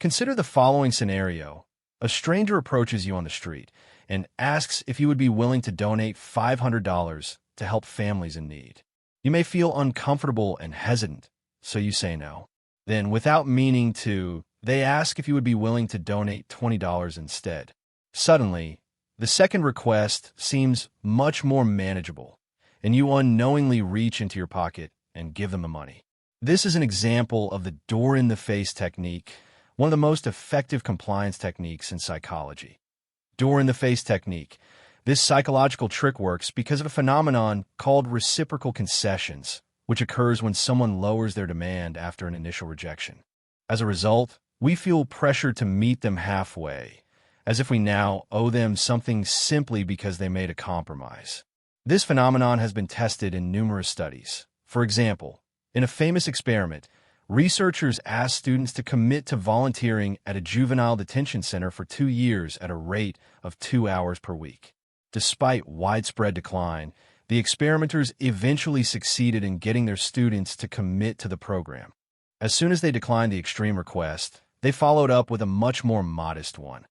Consider the following scenario. A stranger approaches you on the street and asks if you would be willing to donate $500 to help families in need. You may feel uncomfortable and hesitant, so you say no. Then, without meaning to, they ask if you would be willing to donate $20 instead. Suddenly, the second request seems much more manageable, and you unknowingly reach into your pocket and give them the money. This is an example of the door-in-the-face technique, one of the most effective compliance techniques in psychology. Door-in-the-face technique. This psychological trick works because of a phenomenon called reciprocal concessions, which occurs when someone lowers their demand after an initial rejection. As a result, we feel pressure to meet them halfway, as if we now owe them something simply because they made a compromise. This phenomenon has been tested in numerous studies. For example, in a famous experiment, researchers asked students to commit to volunteering at a juvenile detention center for 2 years at a rate of 2 hours per week. Despite widespread decline, the experimenters eventually succeeded in getting their students to commit to the program. As soon as they declined the extreme request, they followed up with a much more modest one.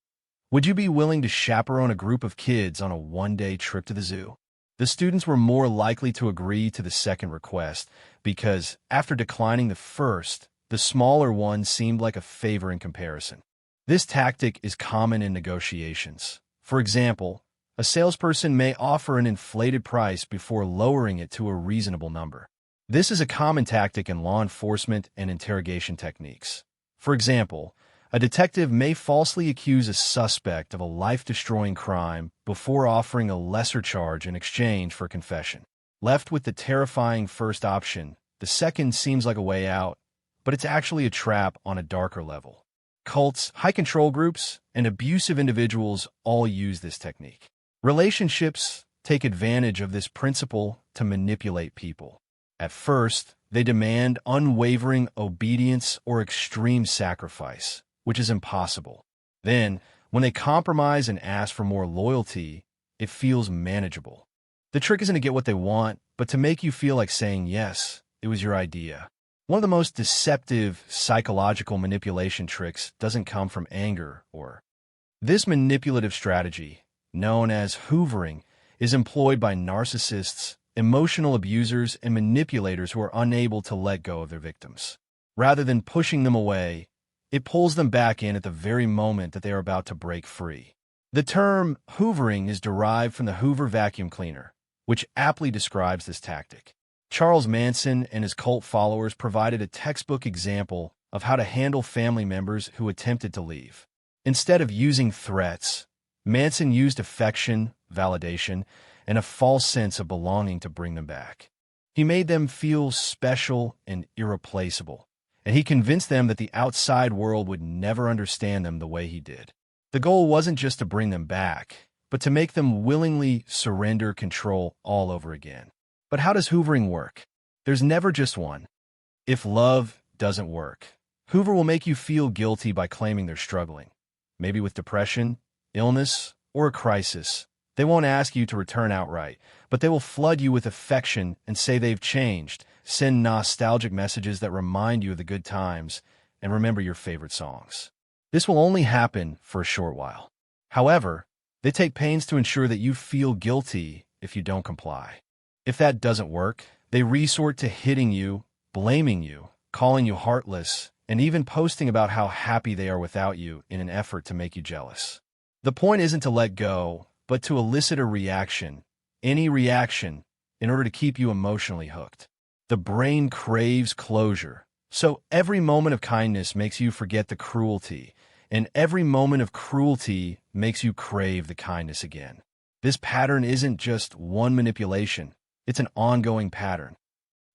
Would you be willing to chaperone a group of kids on a one-day trip to the zoo? The students were more likely to agree to the second request because, after declining the first, the smaller one seemed like a favor in comparison. This tactic is common in negotiations. For example, a salesperson may offer an inflated price before lowering it to a reasonable number. This is a common tactic in law enforcement and interrogation techniques. For example, a detective may falsely accuse a suspect of a life-destroying crime before offering a lesser charge in exchange for confession. Left with the terrifying first option, the second seems like a way out, but it's actually a trap on a darker level. Cults, high-control groups, and abusive individuals all use this technique. Relationships take advantage of this principle to manipulate people. At first, they demand unwavering obedience or extreme sacrifice, which is impossible. Then, when they compromise and ask for more loyalty, it feels manageable. The trick isn't to get what they want, but to make you feel like saying yes, it was your idea. One of the most deceptive psychological manipulation tricks doesn't come from anger or... This manipulative strategy, known as hoovering, is employed by narcissists, emotional abusers, and manipulators who are unable to let go of their victims. Rather than pushing them away, it pulls them back in at the very moment that they are about to break free. The term hoovering is derived from the Hoover vacuum cleaner, which aptly describes this tactic. Charles Manson and his cult followers provided a textbook example of how to handle family members who attempted to leave. Instead of using threats, Manson used affection, validation, and a false sense of belonging to bring them back. He made them feel special and irreplaceable, and he convinced them that the outside world would never understand them the way he did. The goal wasn't just to bring them back, but to make them willingly surrender control all over again. But how does hoovering work? There's never just one. If love doesn't work, Hoover will make you feel guilty by claiming they're struggling, maybe with depression, illness, or a crisis. They won't ask you to return outright, but they will flood you with affection and say they've changed, send nostalgic messages that remind you of the good times, and remember your favorite songs. This will only happen for a short while. However, they take pains to ensure that you feel guilty if you don't comply. If that doesn't work, they resort to hitting you, blaming you, calling you heartless, and even posting about how happy they are without you in an effort to make you jealous. The point isn't to let go, but to elicit a reaction, any reaction, in order to keep you emotionally hooked. The brain craves closure, so every moment of kindness makes you forget the cruelty, and every moment of cruelty makes you crave the kindness again. This pattern isn't just one manipulation, it's an ongoing pattern.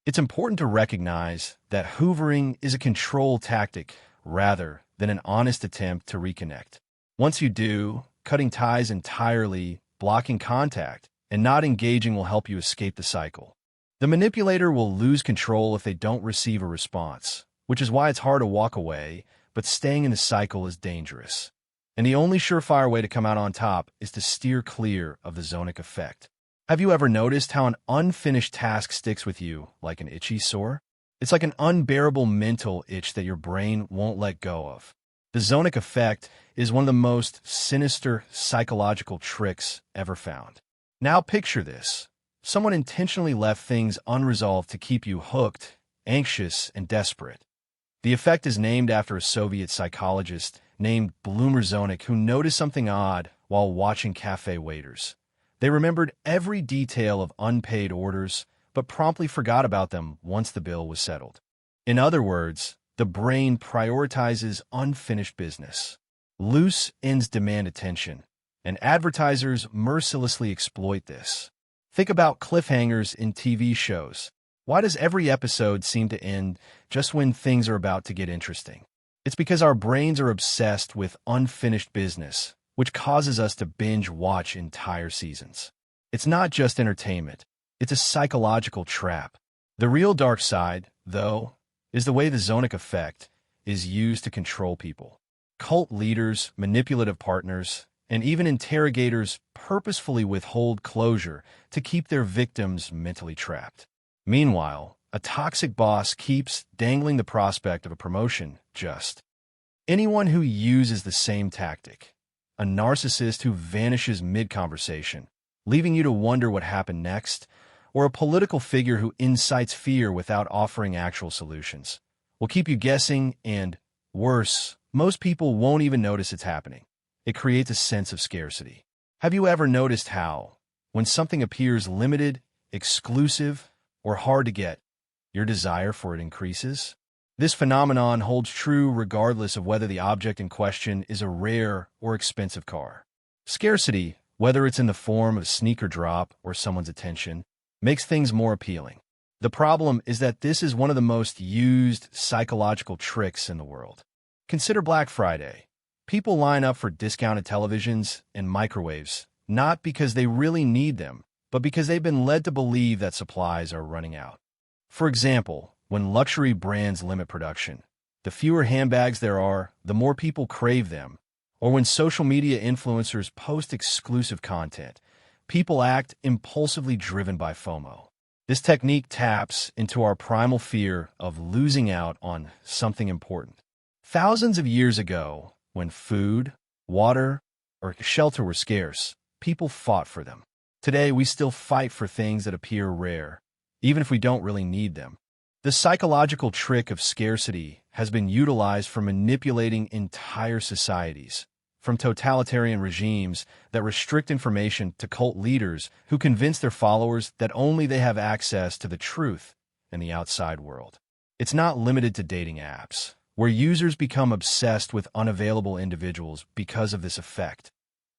It's important to recognize that hoovering is a control tactic rather than an honest attempt to reconnect. Once you do, cutting ties entirely, blocking contact, and not engaging will help you escape the cycle. The manipulator will lose control if they don't receive a response, which is why it's hard to walk away, but staying in the cycle is dangerous. And the only surefire way to come out on top is to steer clear of the zonic effect. Have you ever noticed how an unfinished task sticks with you like an itchy sore? It's like an unbearable mental itch that your brain won't let go of. The Zonic effect is one of the most sinister psychological tricks ever found. Now picture this. Someone intentionally left things unresolved to keep you hooked, anxious, and desperate. The effect is named after a Soviet psychologist named Zonic who noticed something odd while watching cafe waiters. They remembered every detail of unpaid orders, but promptly forgot about them once the bill was settled. In other words, the brain prioritizes unfinished business. Loose ends demand attention, and advertisers mercilessly exploit this. Think about cliffhangers in TV shows. Why does every episode seem to end just when things are about to get interesting? It's because our brains are obsessed with unfinished business, which causes us to binge watch entire seasons. It's not just entertainment. It's a psychological trap. The real dark side, though, is the way the Zonic effect is used to control people. Cult leaders, manipulative partners, and even interrogators purposefully withhold closure to keep their victims mentally trapped. Meanwhile, a toxic boss keeps dangling the prospect of a promotion just. Anyone who uses the same tactic, a narcissist who vanishes mid-conversation, leaving you to wonder what happened next, or a political figure who incites fear without offering actual solutions, will keep you guessing and, worse, most people won't even notice it's happening. It creates a sense of scarcity. Have you ever noticed how, when something appears limited, exclusive, or hard to get, your desire for it increases? This phenomenon holds true regardless of whether the object in question is a rare or expensive car. Scarcity, whether it's in the form of a sneaker drop or someone's attention, makes things more appealing. The problem is that this is one of the most used psychological tricks in the world. Consider Black Friday. People line up for discounted televisions and microwaves, not because they really need them, but because they've been led to believe that supplies are running out. For example, when luxury brands limit production, the fewer handbags there are, the more people crave them. Or when social media influencers post exclusive content, people act impulsively driven by FOMO. This technique taps into our primal fear of losing out on something important. Thousands of years ago, when food, water, or shelter were scarce, people fought for them. Today, we still fight for things that appear rare, even if we don't really need them. The psychological trick of scarcity has been utilized for manipulating entire societies, from totalitarian regimes that restrict information to cult leaders who convince their followers that only they have access to the truth in the outside world. It's not limited to dating apps, where users become obsessed with unavailable individuals because of this effect.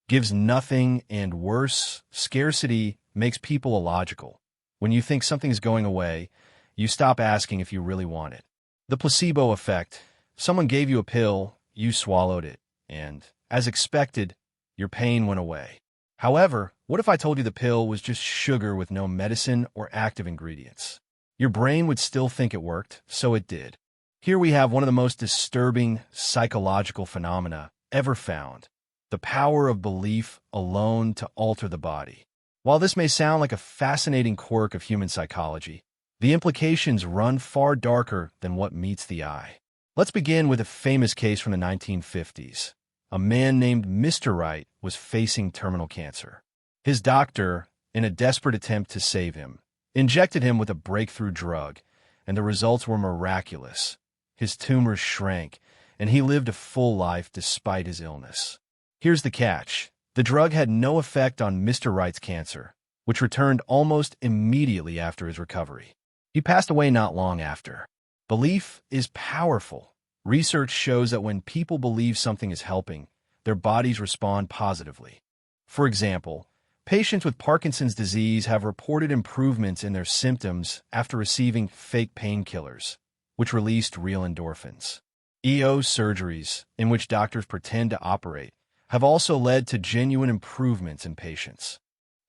Gives nothing, and worse, scarcity makes people illogical. When you think something is going away, you stop asking if you really want it. The placebo effect. Someone gave you a pill, you swallowed it, and, as expected, your pain went away. However, what if I told you the pill was just sugar with no medicine or active ingredients? Your brain would still think it worked, so it did. Here we have one of the most disturbing psychological phenomena ever found. The power of belief alone to alter the body. While this may sound like a fascinating quirk of human psychology, the implications run far darker than what meets the eye. Let's begin with a famous case from the 1950s. A man named Mr. Right was facing terminal cancer. His doctor, in a desperate attempt to save him, injected him with a breakthrough drug, and the results were miraculous. His tumors shrank, and he lived a full life despite his illness. Here's the catch. The drug had no effect on Mr. Wright's cancer, which returned almost immediately after his recovery. He passed away not long after. Belief is powerful. Research shows that when people believe something is helping, their bodies respond positively. For example, patients with Parkinson's disease have reported improvements in their symptoms after receiving fake painkillers, which released real endorphins. EO surgeries, in which doctors pretend to operate, have also led to genuine improvements in patients.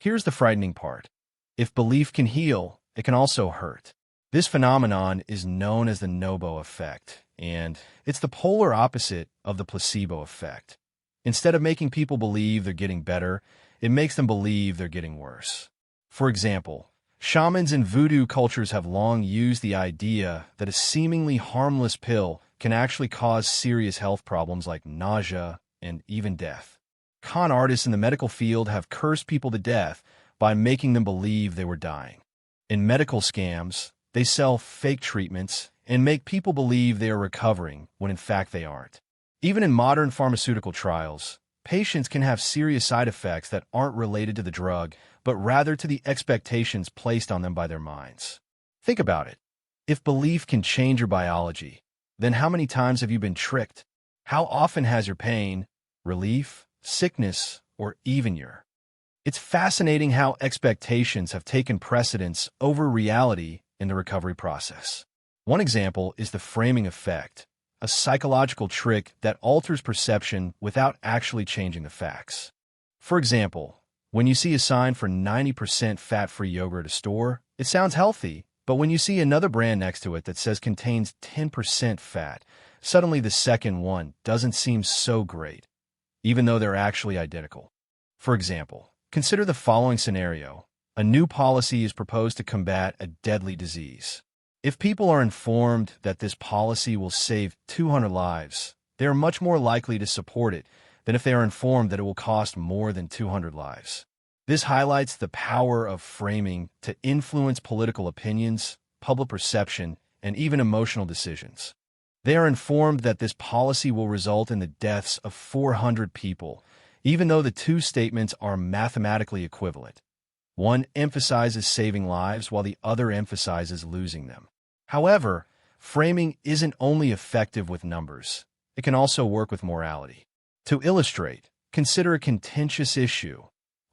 Here's the frightening part. If belief can heal, it can also hurt. This phenomenon is known as the Nobo effect, and it's the polar opposite of the placebo effect. Instead of making people believe they're getting better, it makes them believe they're getting worse. For example, shamans in voodoo cultures have long used the idea that a seemingly harmless pill can actually cause serious health problems like nausea and even death. Con artists in the medical field have cursed people to death by making them believe they were dying. In medical scams, they sell fake treatments and make people believe they are recovering when in fact they aren't. Even in modern pharmaceutical trials, patients can have serious side effects that aren't related to the drug, but rather to the expectations placed on them by their minds. Think about it. If belief can change your biology, then how many times have you been tricked? How often has your pain, relief, sickness, or even your... It's fascinating how expectations have taken precedence over reality in the recovery process. One example is the framing effect, a psychological trick that alters perception without actually changing the facts. For example, when you see a sign for 90% fat-free yogurt at a store, it sounds healthy, but when you see another brand next to it that says contains 10% fat, suddenly the second one doesn't seem so great, even though they're actually identical. For example, consider the following scenario. A new policy is proposed to combat a deadly disease. If people are informed that this policy will save 200 lives, they are much more likely to support it than if they are informed that it will cost more than 200 lives. This highlights the power of framing to influence political opinions, public perception, and even emotional decisions. They are informed that this policy will result in the deaths of 400 people, even though the two statements are mathematically equivalent. One emphasizes saving lives while the other emphasizes losing them. However, framing isn't only effective with numbers. It can also work with morality. To illustrate, consider a contentious issue.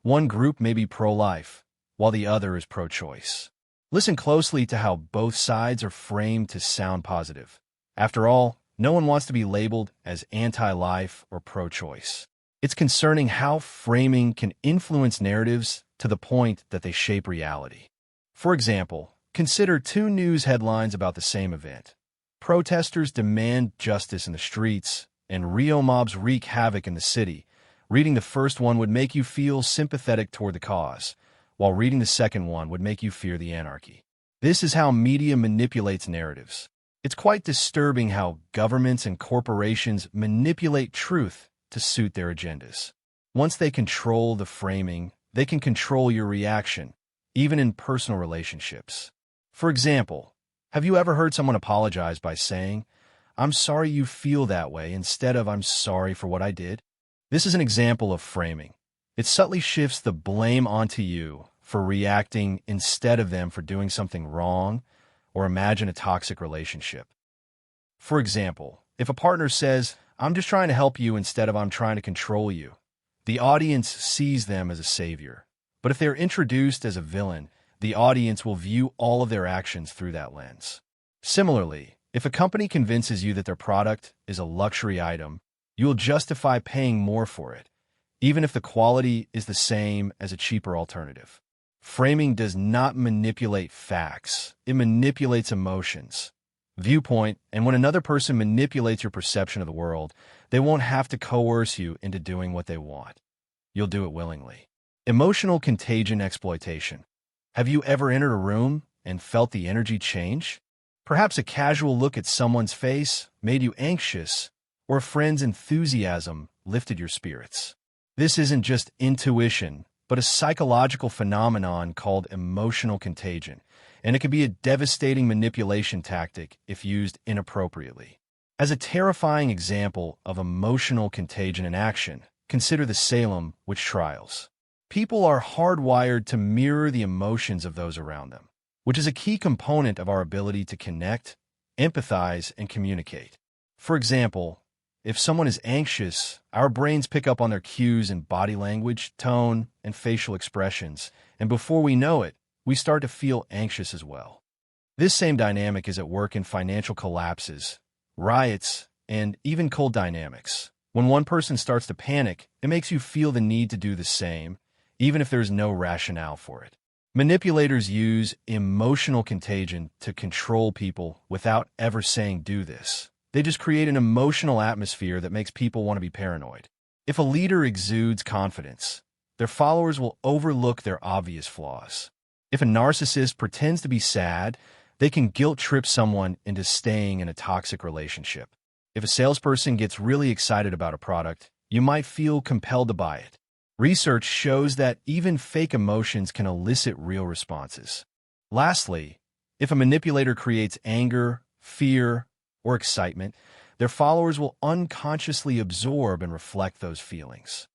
One group may be pro-life, while the other is pro-choice. Listen closely to how both sides are framed to sound positive. After all, no one wants to be labeled as anti-life or pro-choice. It's concerning how framing can influence narratives to the point that they shape reality. For example, consider two news headlines about the same event. Protesters demand justice in the streets, and Rio mobs wreak havoc in the city. Reading the first one would make you feel sympathetic toward the cause, while reading the second one would make you fear the anarchy. This is how media manipulates narratives. It's quite disturbing how governments and corporations manipulate truth to suit their agendas. Once they control the framing, they can control your reaction, even in personal relationships. For example, have you ever heard someone apologize by saying, "I'm sorry you feel that way," instead of "I'm sorry for what I did"? This is an example of framing. It subtly shifts the blame onto you for reacting instead of them for doing something wrong, or imagine a toxic relationship. For example, if a partner says, "I'm just trying to help you," instead of "I'm trying to control you," the audience sees them as a savior. But if they're introduced as a villain, the audience will view all of their actions through that lens. Similarly, if a company convinces you that their product is a luxury item, you will justify paying more for it, even if the quality is the same as a cheaper alternative. Framing does not manipulate facts. It manipulates emotions, viewpoint, and when another person manipulates your perception of the world, they won't have to coerce you into doing what they want. You'll do it willingly. Emotional contagion exploitation. Have you ever entered a room and felt the energy change? Perhaps a casual look at someone's face made you anxious, or a friend's enthusiasm lifted your spirits. This isn't just intuition, but a psychological phenomenon called emotional contagion, and it can be a devastating manipulation tactic if used inappropriately. As a terrifying example of emotional contagion in action, consider the Salem witch trials. People are hardwired to mirror the emotions of those around them, which is a key component of our ability to connect, empathize, and communicate. For example, if someone is anxious, our brains pick up on their cues in body language, tone, and facial expressions, and before we know it, we start to feel anxious as well. This same dynamic is at work in financial collapses, riots, and even cold dynamics. When one person starts to panic, it makes you feel the need to do the same, even if there's no rationale for it. Manipulators use emotional contagion to control people without ever saying "do this." They just create an emotional atmosphere that makes people want to be paranoid. If a leader exudes confidence, their followers will overlook their obvious flaws. If a narcissist pretends to be sad, they can guilt-trip someone into staying in a toxic relationship. If a salesperson gets really excited about a product, you might feel compelled to buy it. Research shows that even fake emotions can elicit real responses. Lastly, if a manipulator creates anger, fear, or excitement, their followers will unconsciously absorb and reflect those feelings.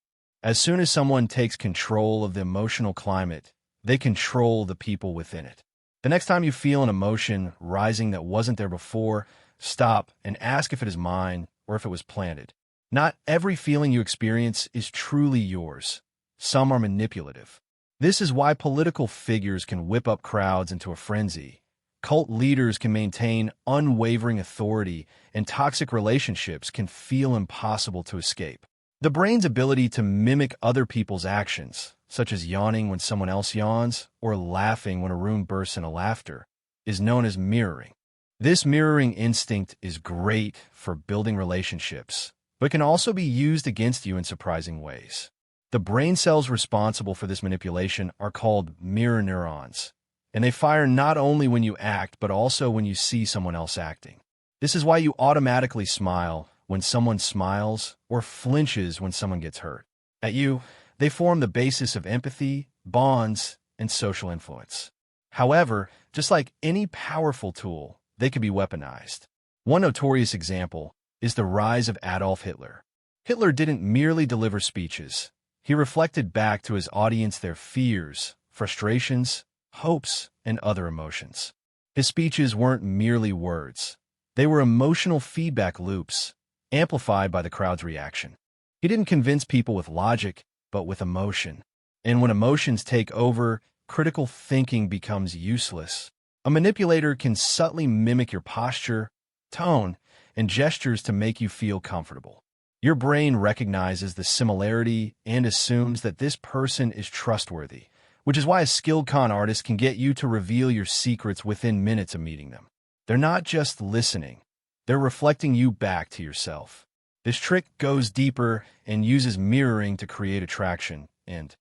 As soon as someone takes control of the emotional climate, they control the people within it. The next time you feel an emotion rising that wasn't there before, stop and ask if it is mine or if it was planted. Not every feeling you experience is truly yours. Some are manipulative. This is why political figures can whip up crowds into a frenzy. Cult leaders can maintain unwavering authority, and toxic relationships can feel impossible to escape. The brain's ability to mimic other people's actions, such as yawning when someone else yawns or laughing when a room bursts into laughter, is known as mirroring. This mirroring instinct is great for building relationships, but can also be used against you in surprising ways. The brain cells responsible for this manipulation are called mirror neurons, and they fire not only when you act, but also when you see someone else acting. This is why you automatically smile when someone smiles or flinches when someone gets hurt. At you, they form the basis of empathy, bonds, and social influence. However, just like any powerful tool, they can be weaponized. One notorious example is the rise of Adolf Hitler. Hitler didn't merely deliver speeches. He reflected back to his audience their fears, frustrations, hopes, and other emotions. His speeches weren't merely words. They were emotional feedback loops, amplified by the crowd's reaction. He didn't convince people with logic, but with emotion. And when emotions take over, critical thinking becomes useless. A manipulator can subtly mimic your posture, tone, and gestures to make you feel comfortable. Your brain recognizes the similarity and assumes that this person is trustworthy, which is why a skilled con artist can get you to reveal your secrets within minutes of meeting them. They're not just listening, they're reflecting you back to yourself. This trick goes deeper and uses mirroring to create attraction. And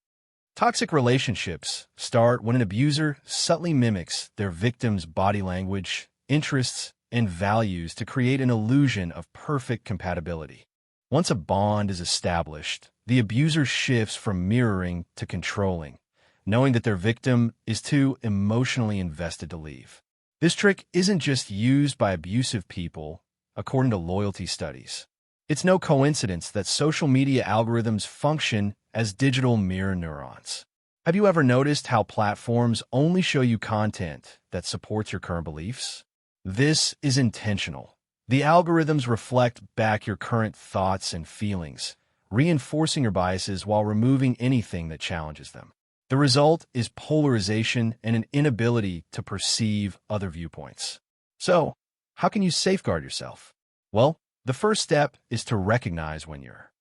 toxic relationships start when an abuser subtly mimics their victim's body language, interests, and values to create an illusion of perfect compatibility. Once a bond is established, the abuser shifts from mirroring to controlling, knowing that their victim is too emotionally invested to leave. This trick isn't just used by abusive people, according to loyalty studies. It's no coincidence that social media algorithms function as digital mirror neurons. Have you ever noticed how platforms only show you content that supports your current beliefs? This is intentional. The algorithms reflect back your current thoughts and feelings, reinforcing your biases while removing anything that challenges them. The result is polarization and an inability to perceive other viewpoints. So, how can you safeguard yourself? Well, the first step is to recognize when you're.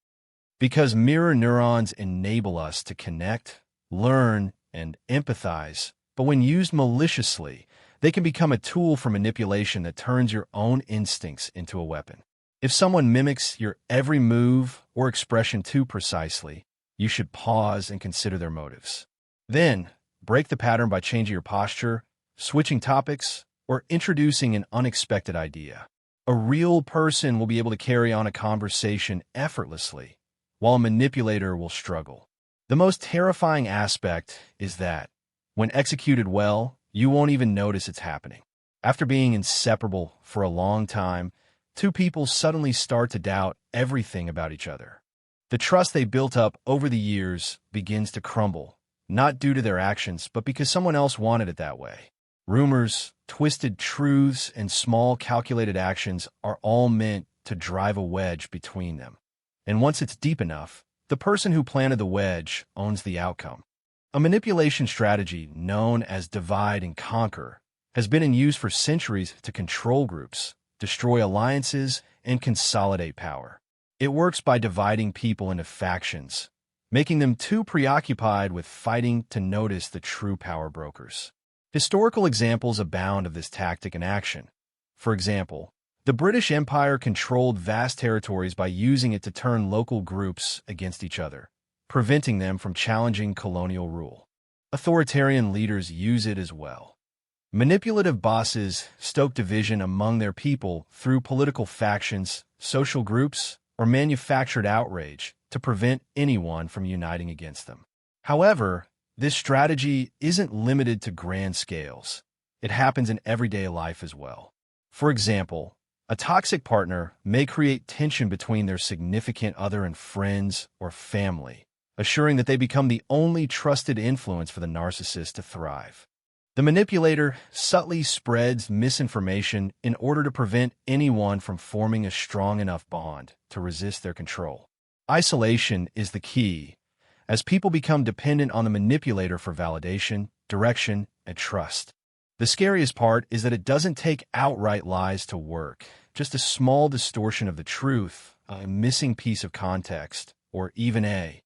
Because mirror neurons enable us to connect, learn, and empathize, but when used maliciously, they can become a tool for manipulation that turns your own instincts into a weapon. If someone mimics your every move or expression too precisely, you should pause and consider their motives. Then, break the pattern by changing your posture, switching topics, or introducing an unexpected idea. A real person will be able to carry on a conversation effortlessly, while a manipulator will struggle. The most terrifying aspect is that, when executed well, you won't even notice it's happening. After being inseparable for a long time, two people suddenly start to doubt everything about each other. The trust they built up over the years begins to crumble, not due to their actions, but because someone else wanted it that way. Rumors, twisted truths, and small calculated actions are all meant to drive a wedge between them. And once it's deep enough, the person who planted the wedge owns the outcome. A manipulation strategy known as divide and conquer has been in use for centuries to control groups, destroy alliances, and consolidate power. It works by dividing people into factions, making them too preoccupied with fighting to notice the true power brokers. Historical examples abound of this tactic in action. For example, the British Empire controlled vast territories by using it to turn local groups against each other, preventing them from challenging colonial rule. Authoritarian leaders use it as well. Manipulative bosses stoke division among their people through political factions, social groups, or manufactured outrage to prevent anyone from uniting against them. However, this strategy isn't limited to grand scales. It happens in everyday life as well. For example, a toxic partner may create tension between their significant other and friends or family, assuring that they become the only trusted influence for the narcissist to thrive. The manipulator subtly spreads misinformation in order to prevent anyone from forming a strong enough bond to resist their control. Isolation is the key, as people become dependent on the manipulator for validation, direction, and trust. The scariest part is that it doesn't take outright lies to work, just a small distortion of the truth, a missing piece of context, or even a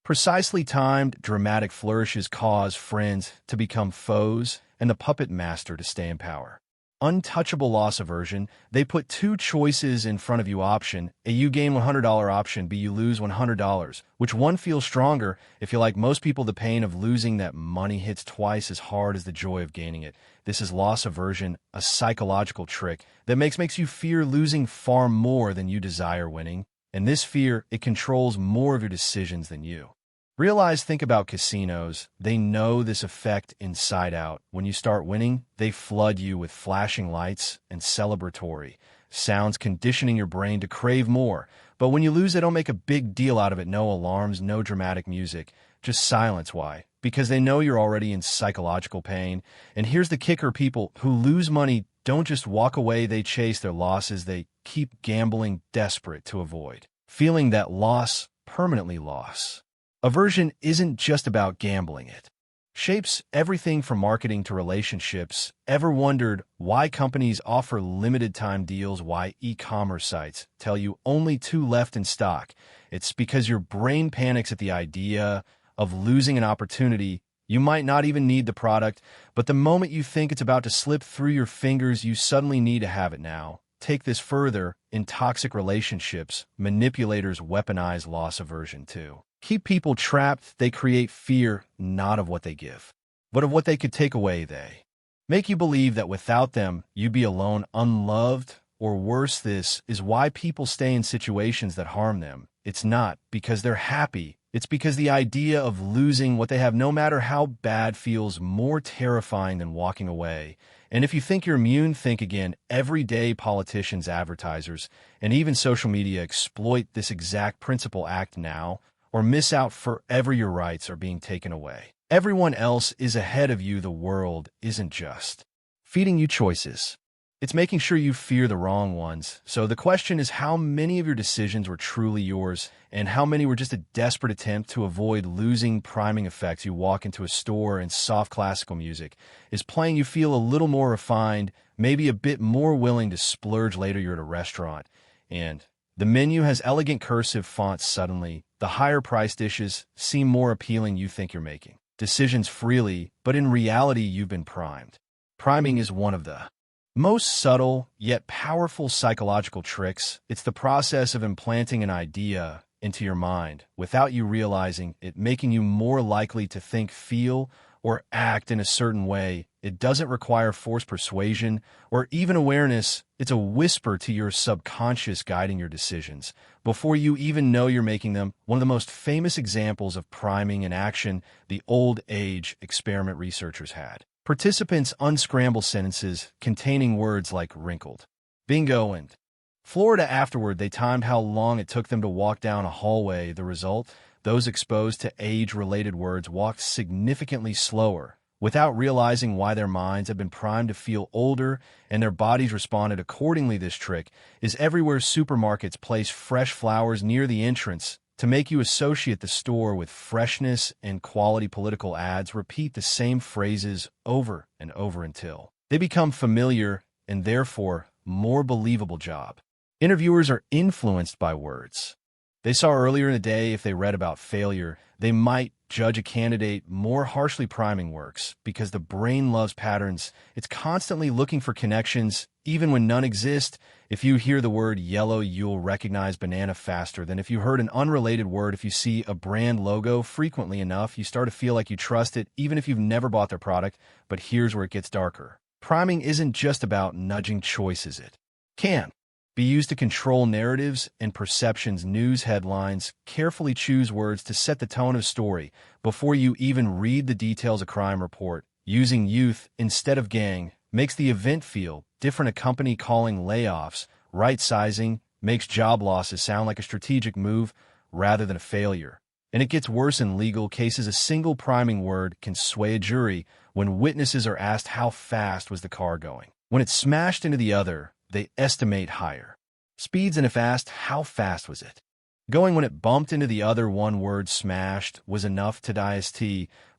precisely timed, dramatic flourishes cause friends to become foes and the puppet master to stay in power. Untouchable loss aversion, they put two choices in front of you: option A, you gain $100, option B, you lose $100. Which one feels stronger? If you like most people, the pain of losing that money hits twice as hard as the joy of gaining it. This is loss aversion, a psychological trick that makes you fear losing far more than you desire winning. And this fear, it controls more of your decisions than you realize. Think about casinos. They know this effect inside out. When you start winning, they flood you with flashing lights and celebratory sounds, conditioning your brain to crave more. But when you lose, they don't make a big deal out of it. No alarms, no dramatic music, just silence. Why? Because they know you're already in psychological pain. And here's the kicker: people who lose money don't just walk away, they chase their losses. They keep gambling, desperate to avoid feeling that loss, permanently loss. Aversion isn't just about gambling. It shapes everything from marketing to relationships. Ever wondered why companies offer limited time deals? Why e-commerce sites tell you only 2 left in stock? It's because your brain panics at the idea of losing an opportunity. You might not even need the product, but the moment you think it's about to slip through your fingers, you suddenly need to have it now. Take this further. In toxic relationships, manipulators weaponize loss aversion too. Keep people trapped. They create fear, not of what they give, but of what they could take away. They make you believe that without them, you'd be alone, unloved, or worse. This is why people stay in situations that harm them. It's not because they're happy. It's because the idea of losing what they have, no matter how bad, feels more terrifying than walking away. And if you think you're immune, think again. Every day, politicians, advertisers, and even social media exploit this exact principle. Act now, or miss out forever. Your rights are being taken away. Everyone else is ahead of you. The world isn't just feeding you choices. It's making sure you fear the wrong ones. So the question is, how many of your decisions were truly yours, and how many were just a desperate attempt to avoid losing? Priming effects. You walk into a store and soft classical music is playing. You feel a little more refined, maybe a bit more willing to splurge. Later, you're at a restaurant, and the menu has elegant cursive fonts. Suddenly, the higher-priced dishes seem more appealing. You think you're making decisions freely, but in reality, you've been primed. Priming is one of the most subtle yet powerful psychological tricks. It's the process of implanting an idea into your mind without you realizing it, making you more likely to think, feel, or act in a certain way. It doesn't require forced persuasion or even awareness. It's a whisper to your subconscious, guiding your decisions before you even know you're making them. One of the most famous examples of priming in action, the old age experiment researchers had participants unscramble sentences containing words like wrinkled, bingo, and Florida. Afterward, they timed how long it took them to walk down a hallway. The result? Those exposed to age-related words walked significantly slower, without realizing why. Their minds had been primed to feel older, and their bodies responded accordingly. This trick is everywhere. Supermarkets place fresh flowers near the entrance to make you associate the store with freshness and quality. Political ads repeat the same phrases over and over until they become familiar and therefore more believable. Job. Interviewers are influenced by words they saw earlier in the day. If they read about failure, they might judge a candidate more harshly. Priming works because the brain loves patterns. It's constantly looking for connections, even when none exist. If you hear the word yellow, you'll recognize banana faster than if you heard an unrelated word. If you see a brand logo frequently enough, you start to feel like you trust it, even if you've never bought their product. But here's where it gets darker. Priming isn't just about nudging choices. It can be used to control narratives and perceptions. News headlines carefully choose words to set the tone of story before you even read the details. A crime report using youth instead of gang makes the event feel different. A company calling layoffs right-sizing makes job losses sound like a strategic move rather than a failure. And it gets worse in legal cases. A single priming word can sway a jury when witnesses are asked how fast was the car going. When it smashed into the other, they estimate higher speeds, and if asked how fast was it going when it bumped into the other, one word, smashed, was enough to dist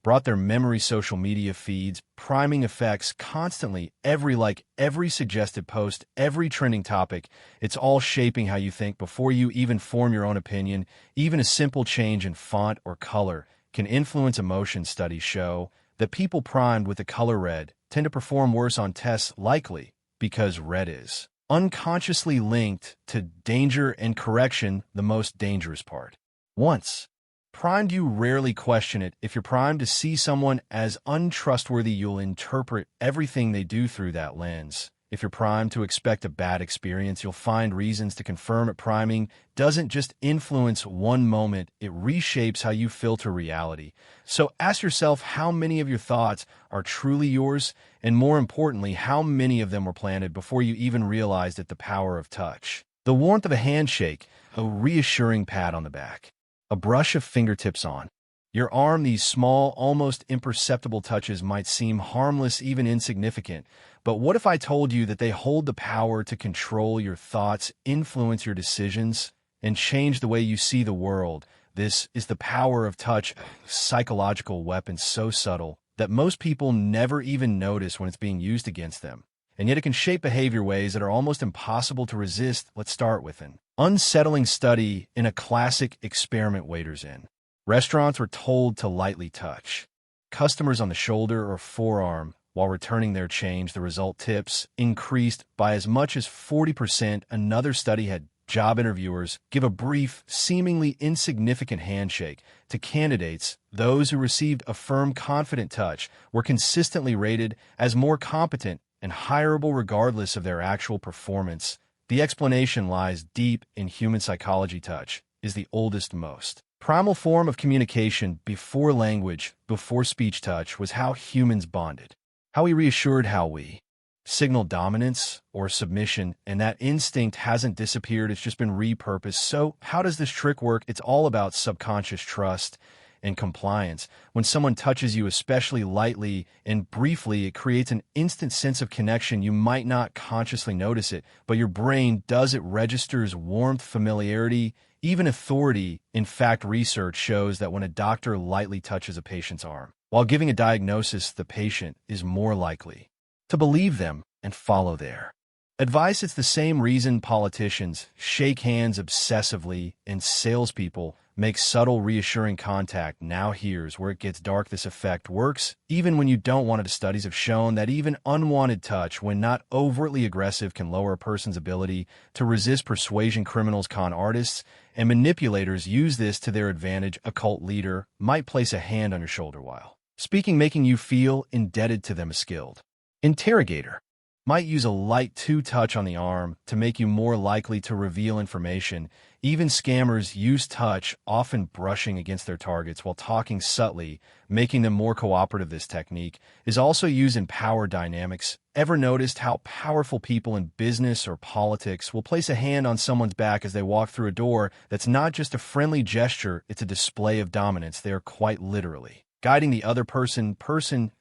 brought their memory. Social media feeds, priming effects constantly, every like, every suggested post, every trending topic. It's all shaping how you think before you even form your own opinion. Even a simple change in font or color can influence emotion. Studies show that people primed with the color red tend to perform worse on tests, likely because red is unconsciously linked to danger and correction, the most dangerous part. Once primed, you rarely question it. If you're primed to see someone as untrustworthy, you'll interpret everything they do through that lens. If you're primed to expect a bad experience, you'll find reasons to confirm it. Priming doesn't just influence one moment, it reshapes how you filter reality. So ask yourself how many of your thoughts are truly yours, and more importantly, how many of them were planted before you even realized it. The power of touch. The warmth of a handshake, a reassuring pat on the back, a brush of fingertips on your arm. These small, almost imperceptible touches might seem harmless, even insignificant, but what if I told you that they hold the power to control your thoughts, influence your decisions, and change the way you see the world? This is the power of touch, a psychological weapon so subtle that most people never even notice when it's being used against them. And yet it can shape behavior ways that are almost impossible to resist. Let's start with an unsettling study in a classic experiment. Waiters in restaurants were told to lightly touch customers on the shoulder or forearm while returning their change. The result, tips increased by as much as 40%. Another study had job interviewers give a brief, seemingly insignificant handshake to candidates. Those who received a firm, confident touch were consistently rated as more competent and hireable regardless of their actual performance. The explanation lies deep in human psychology. Touch is the oldest, most primal form of communication. Before language, before speech, touch was how humans bonded, how we reassured, how we signaled dominance or submission, and that instinct hasn't disappeared, it's just been repurposed. So how does this trick work? It's all about subconscious trust and compliance. When someone touches you, especially lightly and briefly, it creates an instant sense of connection. You might not consciously notice it, but your brain does. It registers warmth, familiarity, even authority. In fact, research shows that when a doctor lightly touches a patient's arm while giving a diagnosis, the patient is more likely to believe them and follow their advice. It's the same reason politicians shake hands obsessively and salespeople make subtle, reassuring contact. Now here's where it gets dark. This effect works even when you don't want it. Studies have shown that even unwanted touch, when not overtly aggressive, can lower a person's ability to resist persuasion. Criminals, con artists, and manipulators use this to their advantage. A cult leader might place a hand on your shoulder while speaking, making you feel indebted to them. A skilled interrogator might use a light touch on the arm to make you more likely to reveal information. Even scammers use touch, often brushing against their targets while talking subtly, making them more cooperative. This technique is also used in power dynamics. Ever noticed how powerful people in business or politics will place a hand on someone's back as they walk through a door? That's not just a friendly gesture, it's a display of dominance. They are quite literally guiding the other person,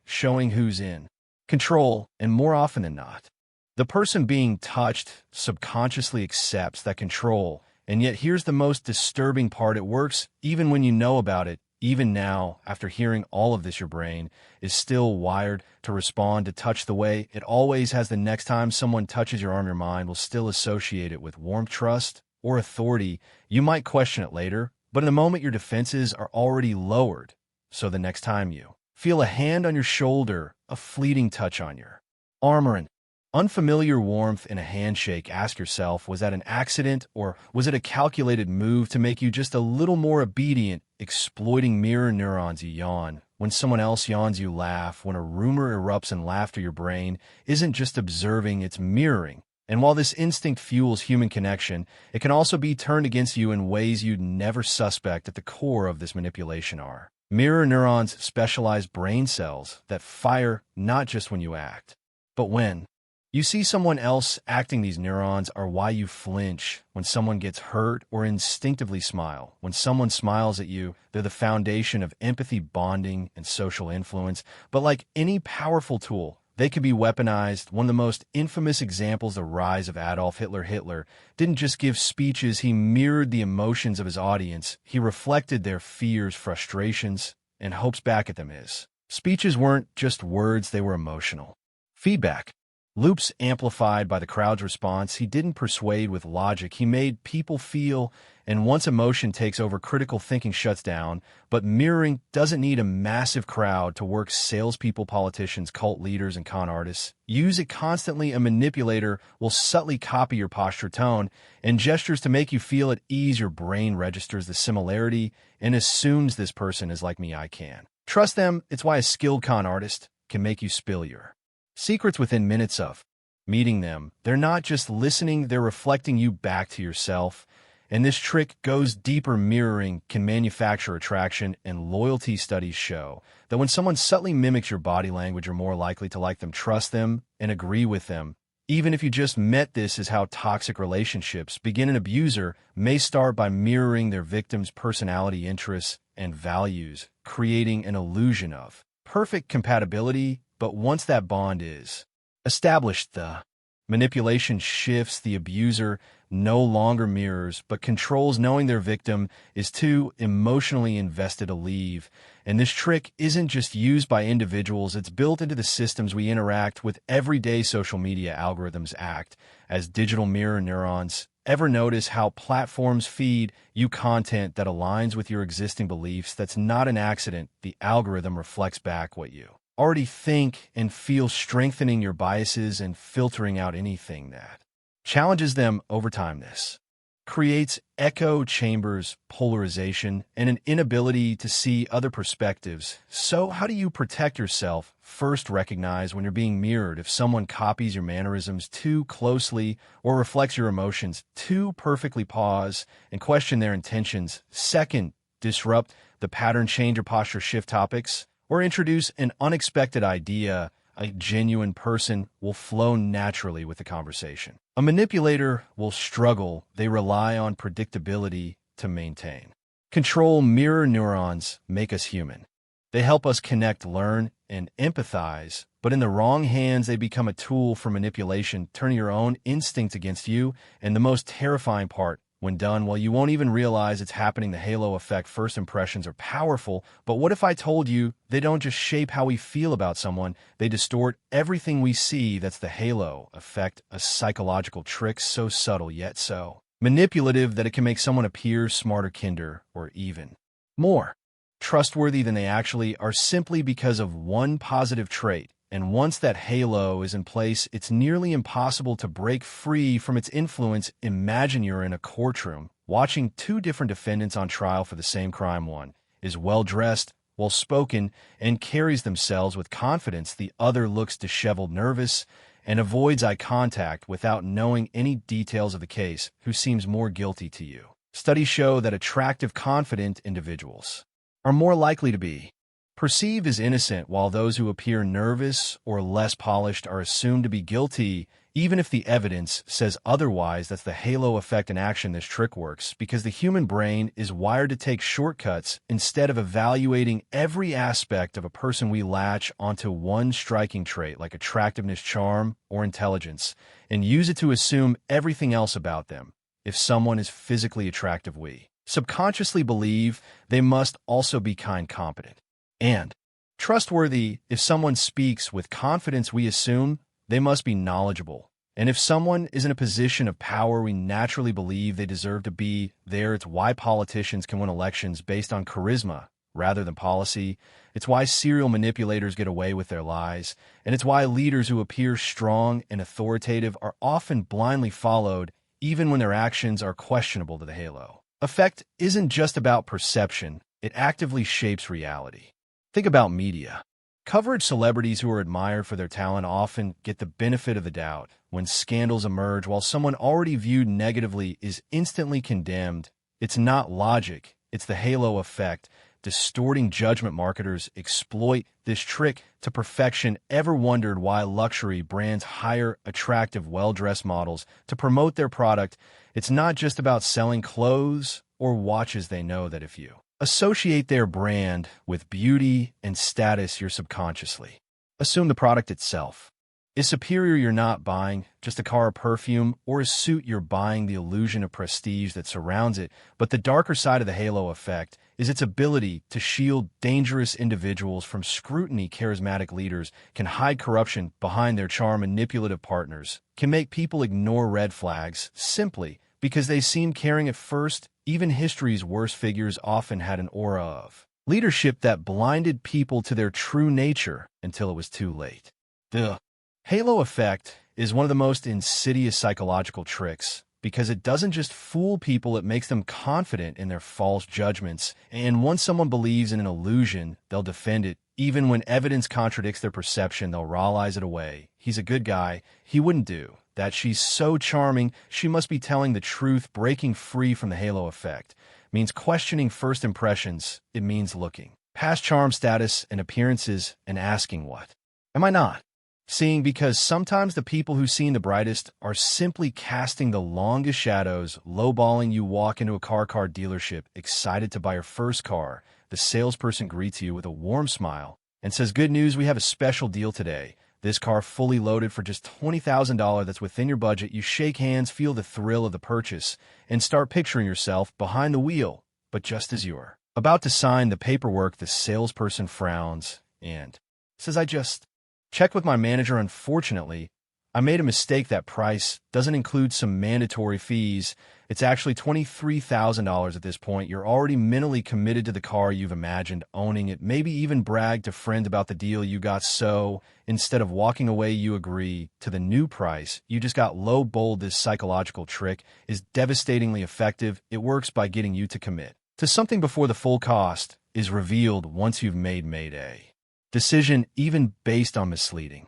showing who's in control, and more often than not, the person being touched subconsciously accepts that control. And yet here's the most disturbing part. It works even when you know about it. Even now, after hearing all of this, your brain is still wired to respond to touch the way it always has. The next time someone touches your arm, your mind will still associate it with warmth, trust, or authority. You might question it later, but in the moment your defenses are already lowered. So the next time you feel a hand on your shoulder, a fleeting touch on your arm, or an unfamiliar warmth in a handshake, ask yourself, was that an accident, or was it a calculated move to make you just a little more obedient? Exploiting mirror neurons. You yawn when someone else yawns, you laugh when a rumor erupts in laughter. Your brain isn't just observing, it's mirroring. And while this instinct fuels human connection, it can also be turned against you in ways you'd never suspect. At the core of this manipulation are mirror neurons, specialized brain cells that fire not just when you act, but when you see someone else acting. These neurons are why you flinch when someone gets hurt or instinctively smile. When someone smiles at you, they're the foundation of empathy, bonding, and social influence. But like any powerful tool, they can be weaponized. One of the most infamous examples, the rise of Adolf Hitler. Hitler didn't just give speeches, he mirrored the emotions of his audience. He reflected their fears, frustrations, and hopes back at them. His speeches weren't just words, they were emotional feedback loops amplified by the crowd's response. He didn't persuade with logic, he made people feel. And once emotion takes over, critical thinking shuts down. But mirroring doesn't need a massive crowd to work. Salespeople, politicians, cult leaders, and con artists use it constantly. A manipulator will subtly copy your posture, tone, and gestures to make you feel at ease. Your brain registers the similarity and assumes this person is like me, I can trust them. It's why a skilled con artist can make you spill your secrets within minutes of meeting them. They're not just listening, they're reflecting you back to yourself. And this trick goes deeper. Mirroring can manufacture attraction, and loyalty studies show that when someone subtly mimics your body language, you're more likely to like them, trust them, and agree with them, even if you just met. This is how toxic relationships begin. An abuser may start by mirroring their victim's personality, interests, and values, creating an illusion of perfect compatibility. But once that bond is established, the manipulation shifts. The abuser no longer mirrors, but controls, knowing their victim is too emotionally invested to leave. And this trick isn't just used by individuals, it's built into the systems we interact with every day. Social media algorithms act as digital mirror neurons. Ever notice how platforms feed you content that aligns with your existing beliefs? That's not an accident. The algorithm reflects back what you already think and feel, strengthening your biases and filtering out anything that challenges them. Over time, this creates echo chambers, polarization, and an inability to see other perspectives. So how do you protect yourself? First, recognize when you're being mirrored. If someone copies your mannerisms too closely or reflects your emotions too perfectly, pause and question their intentions. Second, disrupt the pattern, change your posture, shift topics, or introduce an unexpected idea. A genuine person will flow naturally with the conversation. A manipulator will struggle. They rely on predictability to maintain control. Mirror neurons make us human. They help us connect, learn, and empathize. But in the wrong hands, they become a tool for manipulation, turning your own instincts against you. And the most terrifying part, when done well, you won't even realize it's happening. The halo effect. First impressions are powerful, but what if I told you they don't just shape how we feel about someone, they distort everything we see? That's the halo effect, a psychological trick so subtle yet so manipulative that it can make someone appear smarter, kinder, or even more trustworthy than they actually are, simply because of one positive trait. And once that halo is in place, it's nearly impossible to break free from its influence. Imagine you're in a courtroom watching two different defendants on trial for the same crime. One is well-dressed, well-spoken, and carries themselves with confidence. The other looks disheveled, nervous, and avoids eye contact without knowing any details of the case. Who seems more guilty to you? Studies show that attractive, confident individuals are more likely to be perceived as innocent, while those who appear nervous or less polished are assumed to be guilty, even if the evidence says otherwise. That's the halo effect in action. This trick works because the human brain is wired to take shortcuts. Instead of evaluating every aspect of a person, we latch onto one striking trait, like attractiveness, charm, or intelligence, and use it to assume everything else about them. If someone is physically attractive, we subconsciously believe they must also be kind, competent, and trustworthy. If someone speaks with confidence, we assume they must be knowledgeable. And if someone is in a position of power, we naturally believe they deserve to be there. It's why politicians can win elections based on charisma rather than policy. It's why serial manipulators get away with their lies. And it's why leaders who appear strong and authoritative are often blindly followed, even when their actions are questionable. To the halo effect isn't just about perception, it actively shapes reality. Think about media. Coverage celebrities who are admired for their talent often get the benefit of the doubt when scandals emerge, while someone already viewed negatively is instantly condemned. It's not logic, it's the halo effect. Distorting judgment. Marketers exploit this trick to perfection. Ever wondered why luxury brands hire attractive, well-dressed models to promote their product? It's not just about selling clothes or watches. They know that if you associate their brand with beauty and status, you're subconsciously assume the product itself is superior. You're not buying just a car or perfume or a suit. You're buying the illusion of prestige that surrounds it. But the darker side of the halo effect is its ability to shield dangerous individuals from scrutiny. Charismatic leaders can hide corruption behind their charm. Manipulative partners can make people ignore red flags simply because they seem caring at first. Even history's worst figures often had an aura of leadership that blinded people to their true nature until it was too late. The halo effect is one of the most insidious psychological tricks because it doesn't just fool people, it makes them confident in their false judgments. And once someone believes in an illusion, they'll defend it. Even when evidence contradicts their perception, they'll rationalize it away. He's a good guy. He wouldn't do that. She's so charming. She must be telling the truth. Breaking free from the halo effect means questioning first impressions. It means looking past charm, status, and appearances and asking, what am I not seeing? Because sometimes the people who seem the brightest are simply casting the longest shadows. Lowballing. You walk into a car dealership excited to buy your first car. The salesperson greets you with a warm smile and says, "Good news, we have a special deal today. This car fully loaded for just $20,000. That's within your budget." You shake hands, feel the thrill of the purchase, and start picturing yourself behind the wheel. But just as you're about to sign the paperwork, the salesperson frowns and says, "I just checked with my manager. Unfortunately, I made a mistake. That price doesn't include some mandatory fees. It's actually $23,000 at this point." You're already mentally committed to the car. You've imagined owning it, maybe even bragged to friends about the deal you got. So instead of walking away, you agree to the new price. You just got low-balled. This psychological trick is devastatingly effective. It works by getting you to commit to something before the full cost is revealed. Once you've made a decision, even based on misleading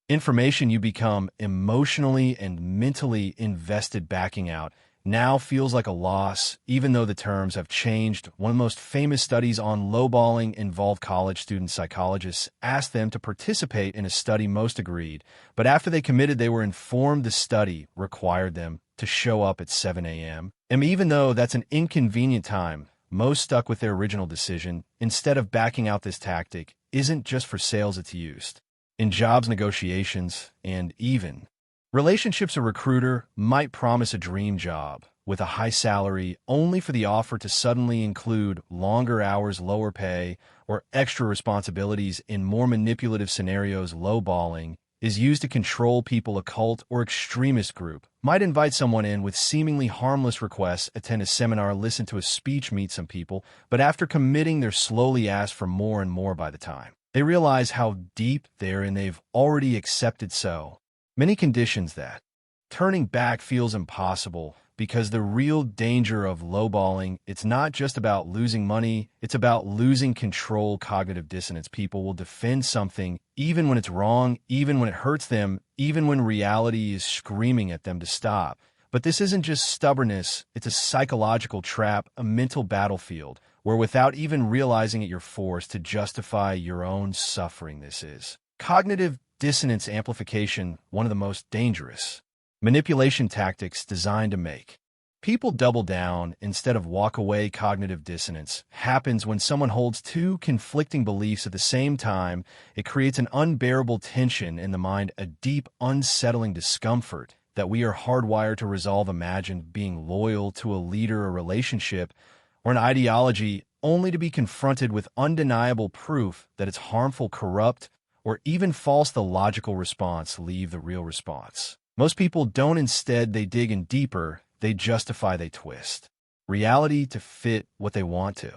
information, you become emotionally and mentally invested. Backing out now feels like a loss, even though the terms have changed. One of the most famous studies on lowballing involved college students. Psychologists asked them to participate in a study. Most agreed, but after they committed, they were informed the study required them to show up at 7 a.m. And even though that's an inconvenient time, most stuck with their original decision. Instead of backing out, this tactic isn't just for sales, it's used in jobs negotiations and even relationships. A recruiter might promise a dream job with a high salary only for the offer to suddenly include longer hours, lower pay, or extra responsibilities. In more manipulative scenarios, lowballing is used to control people. A cult or extremist group might invite someone in with seemingly harmless requests: attend a seminar, listen to a speech, meet some people. But after committing, they're slowly asked for more and more. By the time they realize how deep they're in, they've already accepted so many conditions that turning back feels impossible. Because the real danger of lowballing, it's not just about losing money, it's about losing control. Cognitive dissonance. People will defend something even when it's wrong, even when it hurts them, even when reality is screaming at them to stop. But this isn't just stubbornness, it's a psychological trap, a mental battlefield, where without even realizing it, you're forced to justify your own suffering. This is cognitive dissonance amplification, one of the most dangerous manipulation tactics designed to make people double down instead of walk away. Cognitive dissonance happens when someone holds two conflicting beliefs at the same time. It creates an unbearable tension in the mind, a deep, unsettling discomfort that we are hardwired to resolve. Imagine being loyal to a leader, a relationship, or an ideology, only to be confronted with undeniable proof that it's harmful, corrupt, or even false. The logical response: leave the real response. Most people don't. Instead, they dig in deeper, they justify, they twist reality to fit what they want to.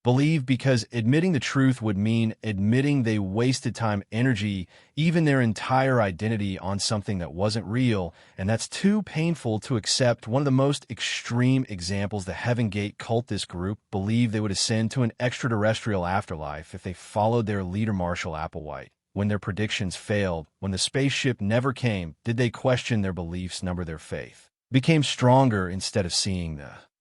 believe because admitting the truth would mean admitting they wasted time, energy, even their entire identity on something that wasn't real, and that's too painful to accept. One of the most extreme examples, the Heaven Gate cult. This group believed they would ascend to an extraterrestrial afterlife if they followed their leader, Marshall Applewhite. When their predictions failed, when the spaceship never came, did they question their beliefs, number their faith? Became stronger instead of seeing the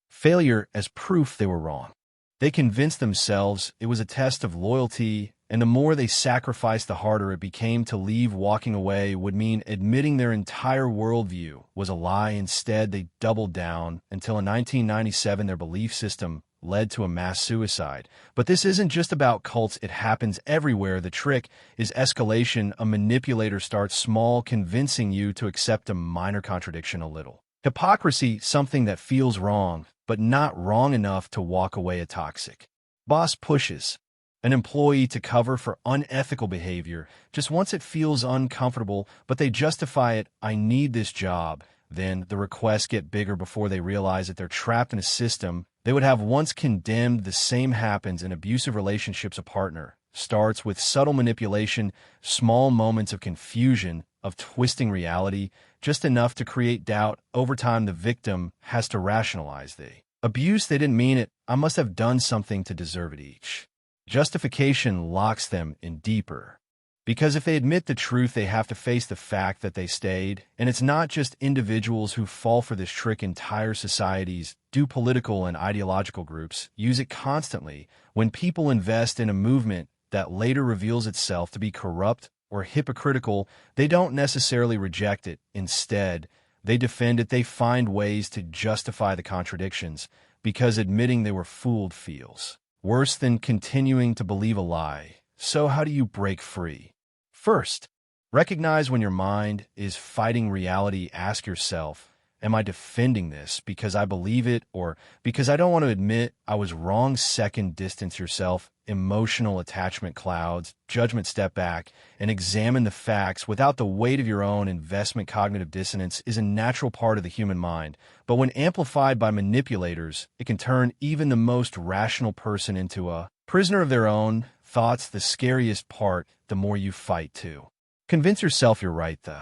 failure as proof they were wrong. They convinced themselves it was a test of loyalty, and the more they sacrificed, the harder it became to leave. Walking away would mean admitting their entire worldview was a lie. Instead, they doubled down until in 1997 their belief system led to a mass suicide. But this isn't just about cults, it happens everywhere. The trick is escalation. A manipulator starts small, convincing you to accept a minor contradiction, a little hypocrisy, something that feels wrong, but not wrong enough to walk away. A toxic boss pushes an employee to cover for unethical behavior just once it feels uncomfortable, but they justify it. I need this job. Then the requests get bigger before they realize that they're trapped in a system they would have once condemned. The same happens in abusive relationships. A partner starts with subtle manipulation, small moments of confusion, of twisting reality, just enough to create doubt. Over time, the victim has to rationalize the abuse. They didn't mean it. I must have done something to deserve it. Each justification locks them in deeper, because if they admit the truth, they have to face the fact that they stayed. And it's not just individuals who fall for this trick. Entire societies do. Political and ideological groups use it constantly. When people invest in a movement that later reveals itself to be corrupt or hypocritical, they don't necessarily reject it. Instead, they defend it. They find ways to justify the contradictions, because admitting they were fooled feels worse than continuing to believe a lie. So how do you break free? First, recognize when your mind is fighting reality. Ask yourself, am I defending this because I believe it or because I don't want to admit I was wrong? Second, distance yourself. Emotional attachment clouds judgment. Step back and examine the facts without the weight of your own investment. Cognitive dissonance is a natural part of the human mind, but when amplified by manipulators, it can turn even the most rational person into a prisoner of their own thoughts. The scariest part, the more you fight to convince yourself you're right, the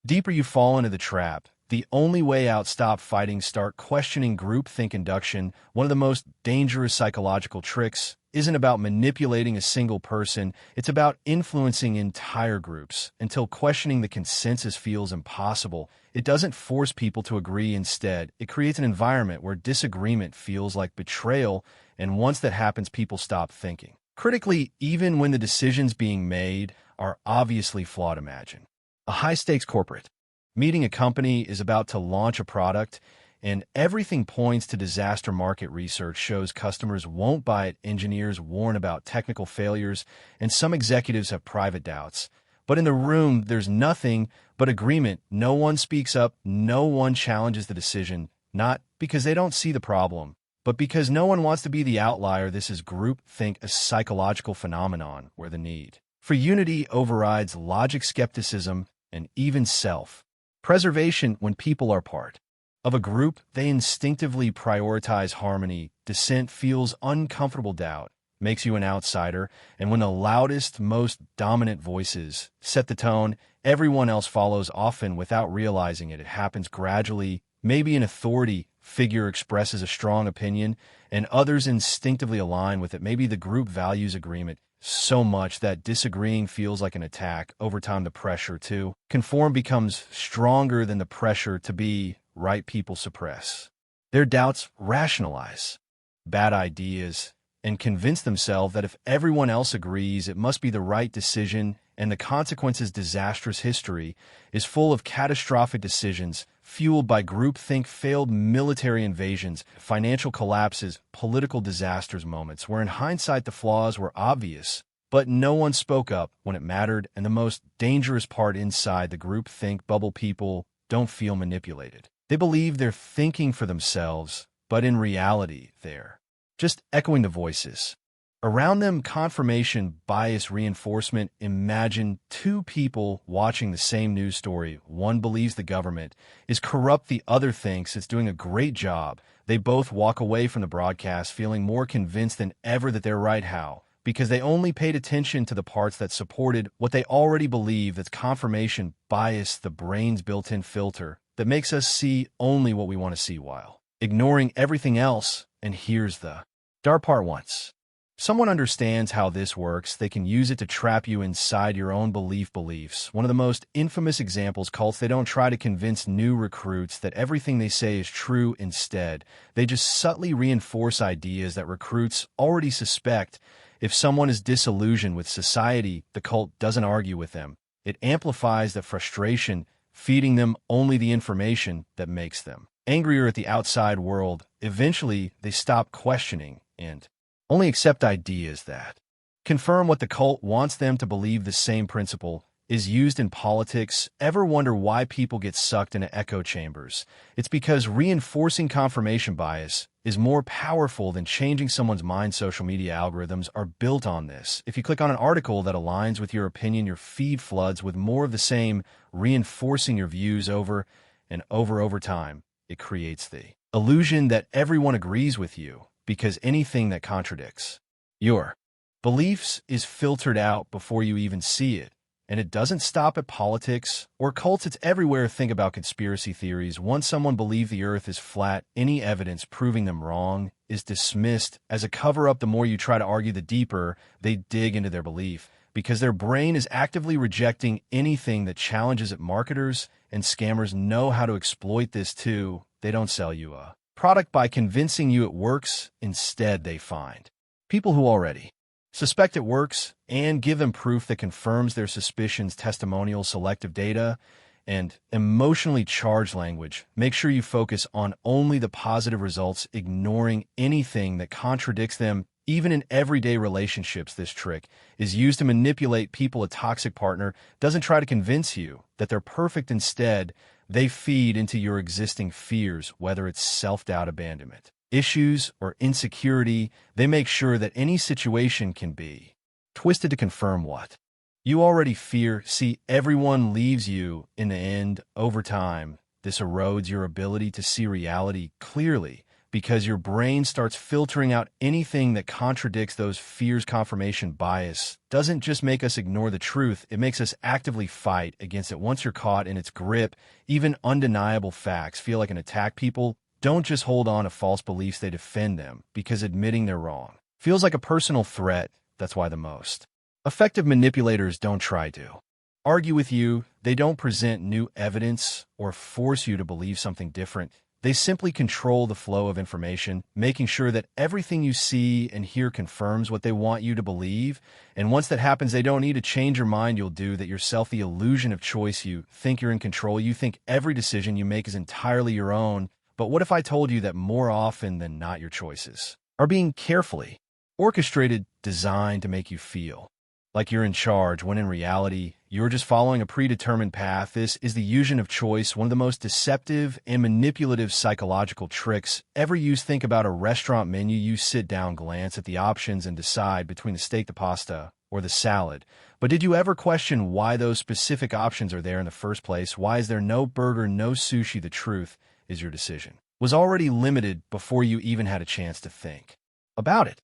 deeper you fall into the trap. The only way out. Stop fighting. Start questioning. Groupthink induction. One of the most dangerous psychological tricks isn't about manipulating a single person. It's about influencing entire groups until questioning the consensus feels impossible. It doesn't force people to agree. Instead, it creates an environment where disagreement feels like betrayal. And once that happens, people stop thinking critically, even when the decisions being made are obviously flawed. Imagine a high-stakes corporate meeting. A company is about to launch a product, and everything points to disaster. Market research shows customers won't buy it. Engineers warn about technical failures, and some executives have private doubts. But in the room, there's nothing but agreement. No one speaks up. No one challenges the decision, not because they don't see the problem, but because no one wants to be the outlier. This is groupthink, a psychological phenomenon where the need for unity overrides logic, skepticism, and even self-preservation. When people are part of a group, they instinctively prioritize harmony. Dissent feels uncomfortable. Doubt makes you an outsider. And when the loudest, most dominant voices set the tone, everyone else follows, often without realizing it. It happens gradually. Maybe an authority figure expresses a strong opinion, and others instinctively align with it. Maybe the group values agreement so much that disagreeing feels like an attack. Over time, the pressure to conform becomes stronger than the pressure to be right. People suppress their doubts, rationalize bad ideas, and convince themselves that if everyone else agrees, it must be the right decision, and the consequences disastrous. History is full of catastrophic decisions fueled by groupthink. Failed military invasions, financial collapses, political disasters, moments where in hindsight the flaws were obvious, but no one spoke up when it mattered. And the most dangerous part, inside the groupthink bubble, people don't feel manipulated. They believe they're thinking for themselves, but in reality, they're just echoing the voices around them. Confirmation bias reinforcement. Imagine two people watching the same news story. One believes the government is corrupt. The other thinks it's doing a great job. They both walk away from the broadcast feeling more convinced than ever that they're right. How? Because they only paid attention to the parts that supported what they already believe. That's confirmation bias, the brain's built-in filter that makes us see only what we want to see while ignoring everything else. And here's the dark part. Once someone understands how this works, they can use it to trap you inside your own beliefs. One of the most infamous examples, cults. They don't try to convince new recruits that everything they say is true. Instead, they just subtly reinforce ideas that recruits already suspect. If someone is disillusioned with society, the cult doesn't argue with them. It amplifies the frustration, feeding them only the information that makes them angrier at the outside world. Eventually, they stop questioning and only accept ideas that confirm what the cult wants them to believe. The same principle is used in politics. Ever wonder why people get sucked into echo chambers? It's because reinforcing confirmation bias is more powerful than changing someone's mind. Social media algorithms are built on this. If you click on an article that aligns with your opinion, your feed floods with more of the same, reinforcing your views over and over time. It creates the illusion that everyone agrees with you, because anything that contradicts your beliefs is filtered out before you even see it. And it doesn't stop at politics or cults. It's everywhere. Think about conspiracy theories. Once someone believes the earth is flat, any evidence proving them wrong is dismissed as a cover-up. The more you try to argue, the deeper they dig into their belief, because their brain is actively rejecting anything that challenges it. Marketers and scammers know how to exploit this too. They don't sell you a product by convincing you it works. Instead, they find people who already suspect it works and give them proof that confirms their suspicions. Testimonials, selective data, and emotionally charged language. Make sure you focus on only the positive results, ignoring anything that contradicts them. Even in everyday relationships, this trick is used to manipulate people. A toxic partner doesn't try to convince you that they're perfect. Instead, they feed into your existing fears, whether it's self-doubt, abandonment issues, or insecurity. They make sure that any situation can be twisted to confirm what you already fear. See, everyone leaves you in the end. Over time, this erodes your ability to see reality clearly, because your brain starts filtering out anything that contradicts those fears. Confirmation bias doesn't just make us ignore the truth, it makes us actively fight against it. Once you're caught in its grip, even undeniable facts feel like an attack. People don't just hold on to false beliefs, they defend them, because admitting they're wrong feels like a personal threat. That's why the most effective manipulators don't try to argue with you. They don't present new evidence or force you to believe something different. They simply control the flow of information, making sure that everything you see and hear confirms what they want you to believe. And once that happens, they don't need to change your mind. You'll do that yourself. The illusion of choice. You think you're in control. You think every decision you make is entirely your own. But what if I told you that more often than not, your choices are being carefully orchestrated, designed to make you feel like you're in charge, when in reality, you're just following a predetermined path? This is the illusion of choice, one of the most deceptive and manipulative psychological tricks ever used. Think about a restaurant menu. You sit down, glance at the options, and decide between the steak, the pasta, or the salad. But did you ever question why those specific options are there in the first place? Why is there no burger, no sushi? The truth is your decision was already limited before you even had a chance to think about it.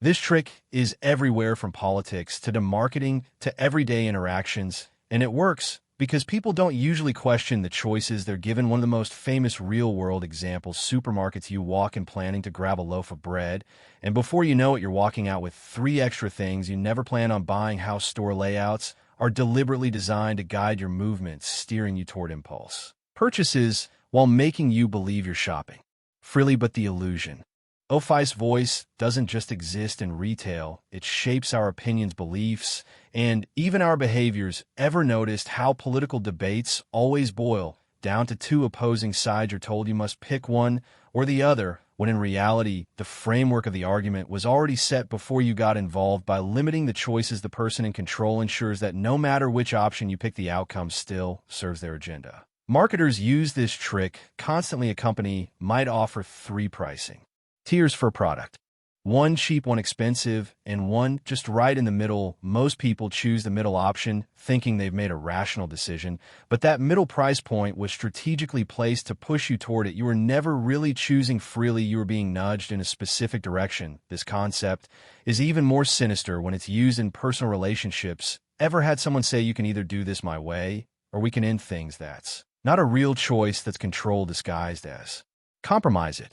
This trick is everywhere, from politics to marketing to everyday interactions, and it works because people don't usually question the choices they're given. One of the most famous real-world examples, supermarkets. You walk in planning to grab a loaf of bread, and before you know it, you're walking out with 3 extra things you never planned on buying. How store layouts are deliberately designed to guide your movements, steering you toward impulse purchases while making you believe you're shopping freely. But the illusion Ophi's voice doesn't just exist in retail. It shapes our opinions, beliefs, and even our behaviors. Ever noticed how political debates always boil down to 2 opposing sides? You're told you must pick one or the other, when in reality, the framework of the argument was already set before you got involved. By limiting the choices, the person in control ensures that no matter which option you pick, the outcome still serves their agenda. Marketers use this trick constantly. A company might offer 3 pricing tiers for a product. One cheap, one expensive, and one just right in the middle. Most people choose the middle option, thinking they've made a rational decision, but that middle price point was strategically placed to push you toward it. You were never really choosing freely, you were being nudged in a specific direction. This concept is even more sinister when it's used in personal relationships. Ever had someone say, you can either do this my way, or we can end things? That's not a real choice, that's control disguised as compromise. It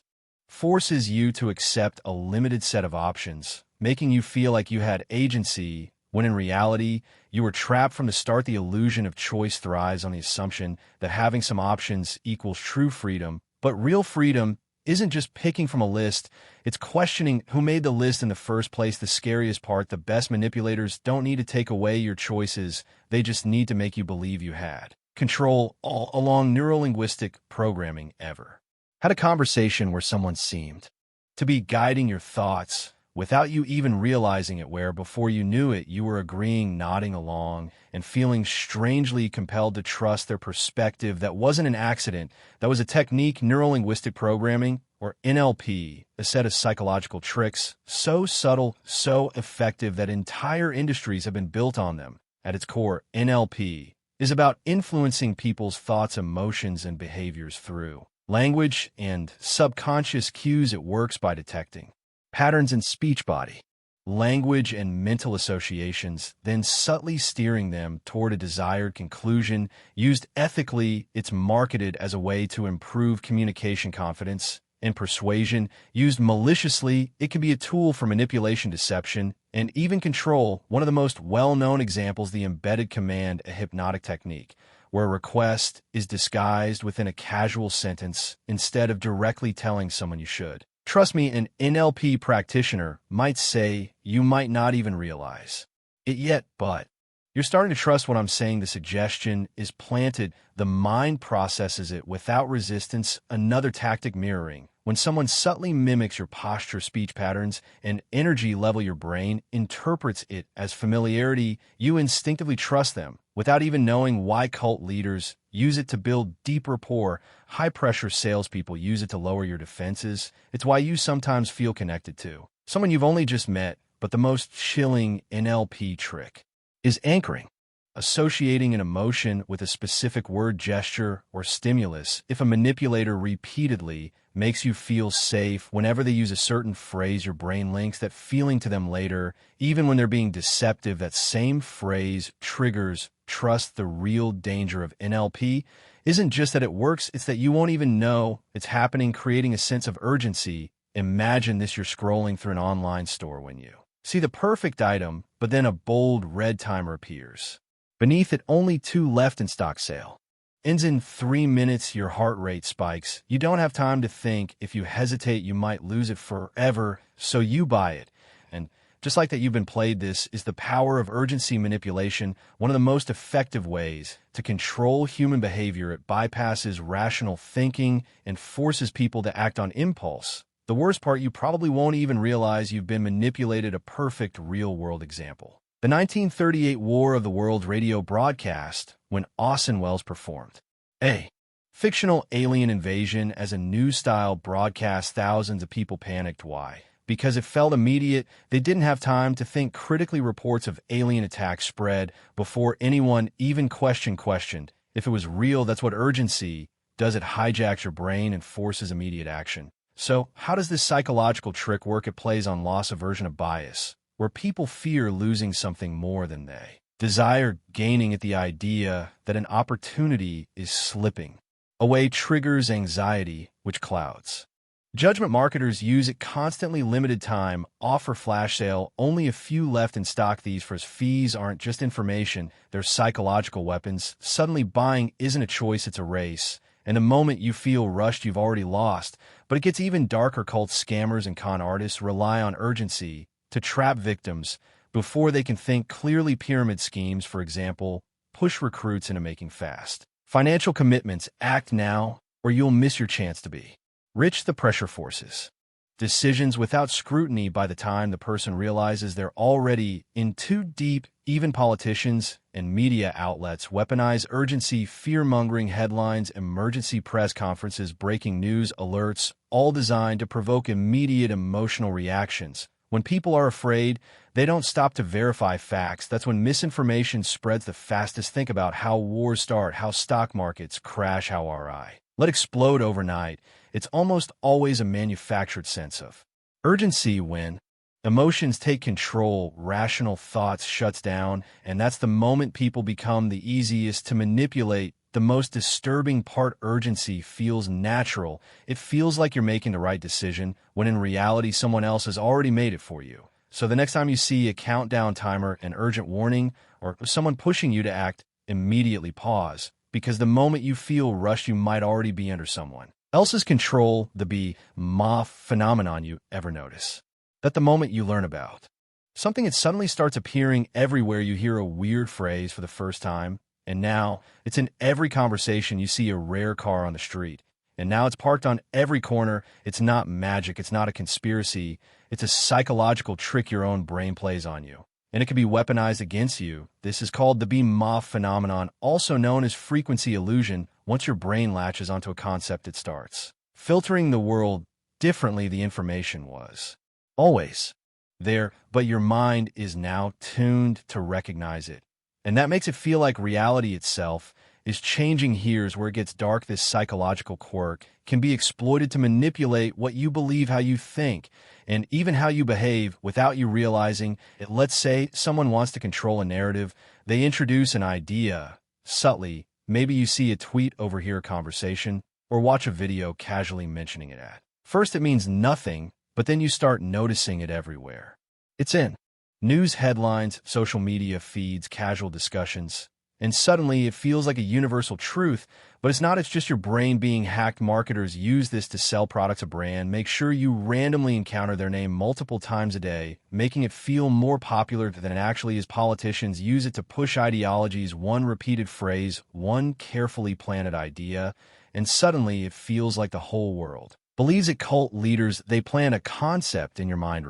forces you to accept a limited set of options, making you feel like you had agency, when in reality, you were trapped from the start. The illusion of choice thrives on the assumption that having some options equals true freedom, but real freedom isn't just picking from a list, it's questioning who made the list in the first place. The scariest part, the best manipulators don't need to take away your choices, they just need to make you believe you had control. All along neurolinguistic programming, ever had a conversation where someone seemed to be guiding your thoughts without you even realizing it, where before you knew it, you were agreeing, nodding along, and feeling strangely compelled to trust their perspective? That wasn't an accident. That was a technique. Neurolinguistic programming, or NLP, a set of psychological tricks so subtle, so effective that entire industries have been built on them. At its core, NLP is about influencing people's thoughts, emotions, and behaviors through language and subconscious cues. It works by detecting patterns in speech, body language, and mental associations, then subtly steering them toward a desired conclusion. Used ethically, it's marketed as a way to improve communication, confidence, and persuasion. Used maliciously, it can be a tool for manipulation, deception, and even control. One of the most well-known examples, the embedded command, a hypnotic technique where a request is disguised within a casual sentence instead of directly telling someone you should. Trust me, an NLP practitioner might say you might not even realize it yet, but you're starting to trust what I'm saying. The suggestion is planted. The mind processes it without resistance. Another tactic, mirroring. When someone subtly mimics your posture, speech patterns, and energy level, your brain interprets it as familiarity. You instinctively trust them without even knowing why. Cult leaders use it to build deep rapport. High-pressure salespeople use it to lower your defenses. It's why you sometimes feel connected to someone you've only just met. But the most chilling NLP trick is anchoring, associating an emotion with a specific word, gesture, or stimulus. If a manipulator repeatedly makes you feel safe whenever they use a certain phrase, your brain links that feeling to them later, even when they're being deceptive. That same phrase triggers trust. The real danger of NLP isn't just that it works, it's that you won't even know it's happening, creating a sense of urgency. Imagine this: you're scrolling through an online store when you see the perfect item, but then a bold red timer appears. Beneath it, only 2 left in stock, sale ends in 3 minutes. Your heart rate spikes. You don't have time to think. If you hesitate, you might lose it forever. So you buy it. And just like that, you've been played. This is the power of urgency manipulation, one of the most effective ways to control human behavior. It bypasses rational thinking and forces people to act on impulse. The worst part, you probably won't even realize you've been manipulated. A perfect real-world example: the 1938 War of the Worlds radio broadcast, when Orson Welles performed a fictional alien invasion as a news-style broadcast. Thousands of people panicked. Why? Because it felt immediate. They didn't have time to think critically. Reports of alien attacks spread before anyone even questioned if it was real. That's what urgency does. It hijacks your brain and forces immediate action. So, how does this psychological trick work? It plays on loss aversion, of bias, where people fear losing something more than they desire gaining it. The idea that an opportunity is slipping away triggers anxiety, which clouds judgment. Marketers use it constantly. Limited time offer, flash sale, only a few left in stock. These first fees aren't just information, they're psychological weapons. Suddenly, buying isn't a choice, it's a race. And the moment you feel rushed, you've already lost. But it gets even darker. Cults, scammers, and con artists rely on urgency to trap victims before they can think clearly. Pyramid schemes, for example, push recruits into making fast financial commitments. Act now, or you'll miss your chance to be rich. The pressure forces decisions without scrutiny by the time the person realizes they're already in too deep. Even politicians and media outlets weaponize urgency, fear-mongering headlines, emergency press conferences, breaking news alerts, all designed to provoke immediate emotional reactions. When people are afraid, they don't stop to verify facts. That's when misinformation spreads the fastest. Think about how wars start, how stock markets crash, how RI let explode overnight. It's almost always a manufactured sense of urgency. When emotions take control, rational thoughts shuts down, and that's the moment people become the easiest to manipulate. The most disturbing part, urgency feels natural. It feels like you're making the right decision, when in reality someone else has already made it for you. So the next time you see a countdown timer, an urgent warning, or someone pushing you to act, immediately pause, because the moment you feel rushed, you might already be under someone else's control. The be moth phenomenon. You ever notice that the moment you learn about something, it suddenly starts appearing everywhere? You hear a weird phrase for the first time, and now it's in every conversation. You see a rare car on the street, and now it's parked on every corner. It's not magic. It's not a conspiracy. It's a psychological trick your own brain plays on you, and it can be weaponized against you. This is called the be moth phenomenon, also known as frequency illusion. Once your brain latches onto a concept, it starts filtering the world differently. The information was always there, but your mind is now tuned to recognize it. And that makes it feel like reality itself is changing. Here's where it gets dark. This psychological quirk can be exploited to manipulate what you believe, how you think, and even how you behave without you realizing it. Let's say someone wants to control a narrative. They introduce an idea subtly. Maybe you see a tweet, overhear a conversation, or watch a video casually mentioning it. At first it means nothing, but then you start noticing it everywhere. It's in news headlines, social media feeds, casual discussions, and suddenly it feels like a universal truth. But it's not. It's just your brain being hacked. Marketers use this to sell products. A brand make sure you randomly encounter their name multiple times a day, making it feel more popular than it actually is. Politicians use it to push ideologies. One repeated phrase, one carefully planted idea, and suddenly it feels like the whole world believes it. Cult leaders, they plant a concept in your mind,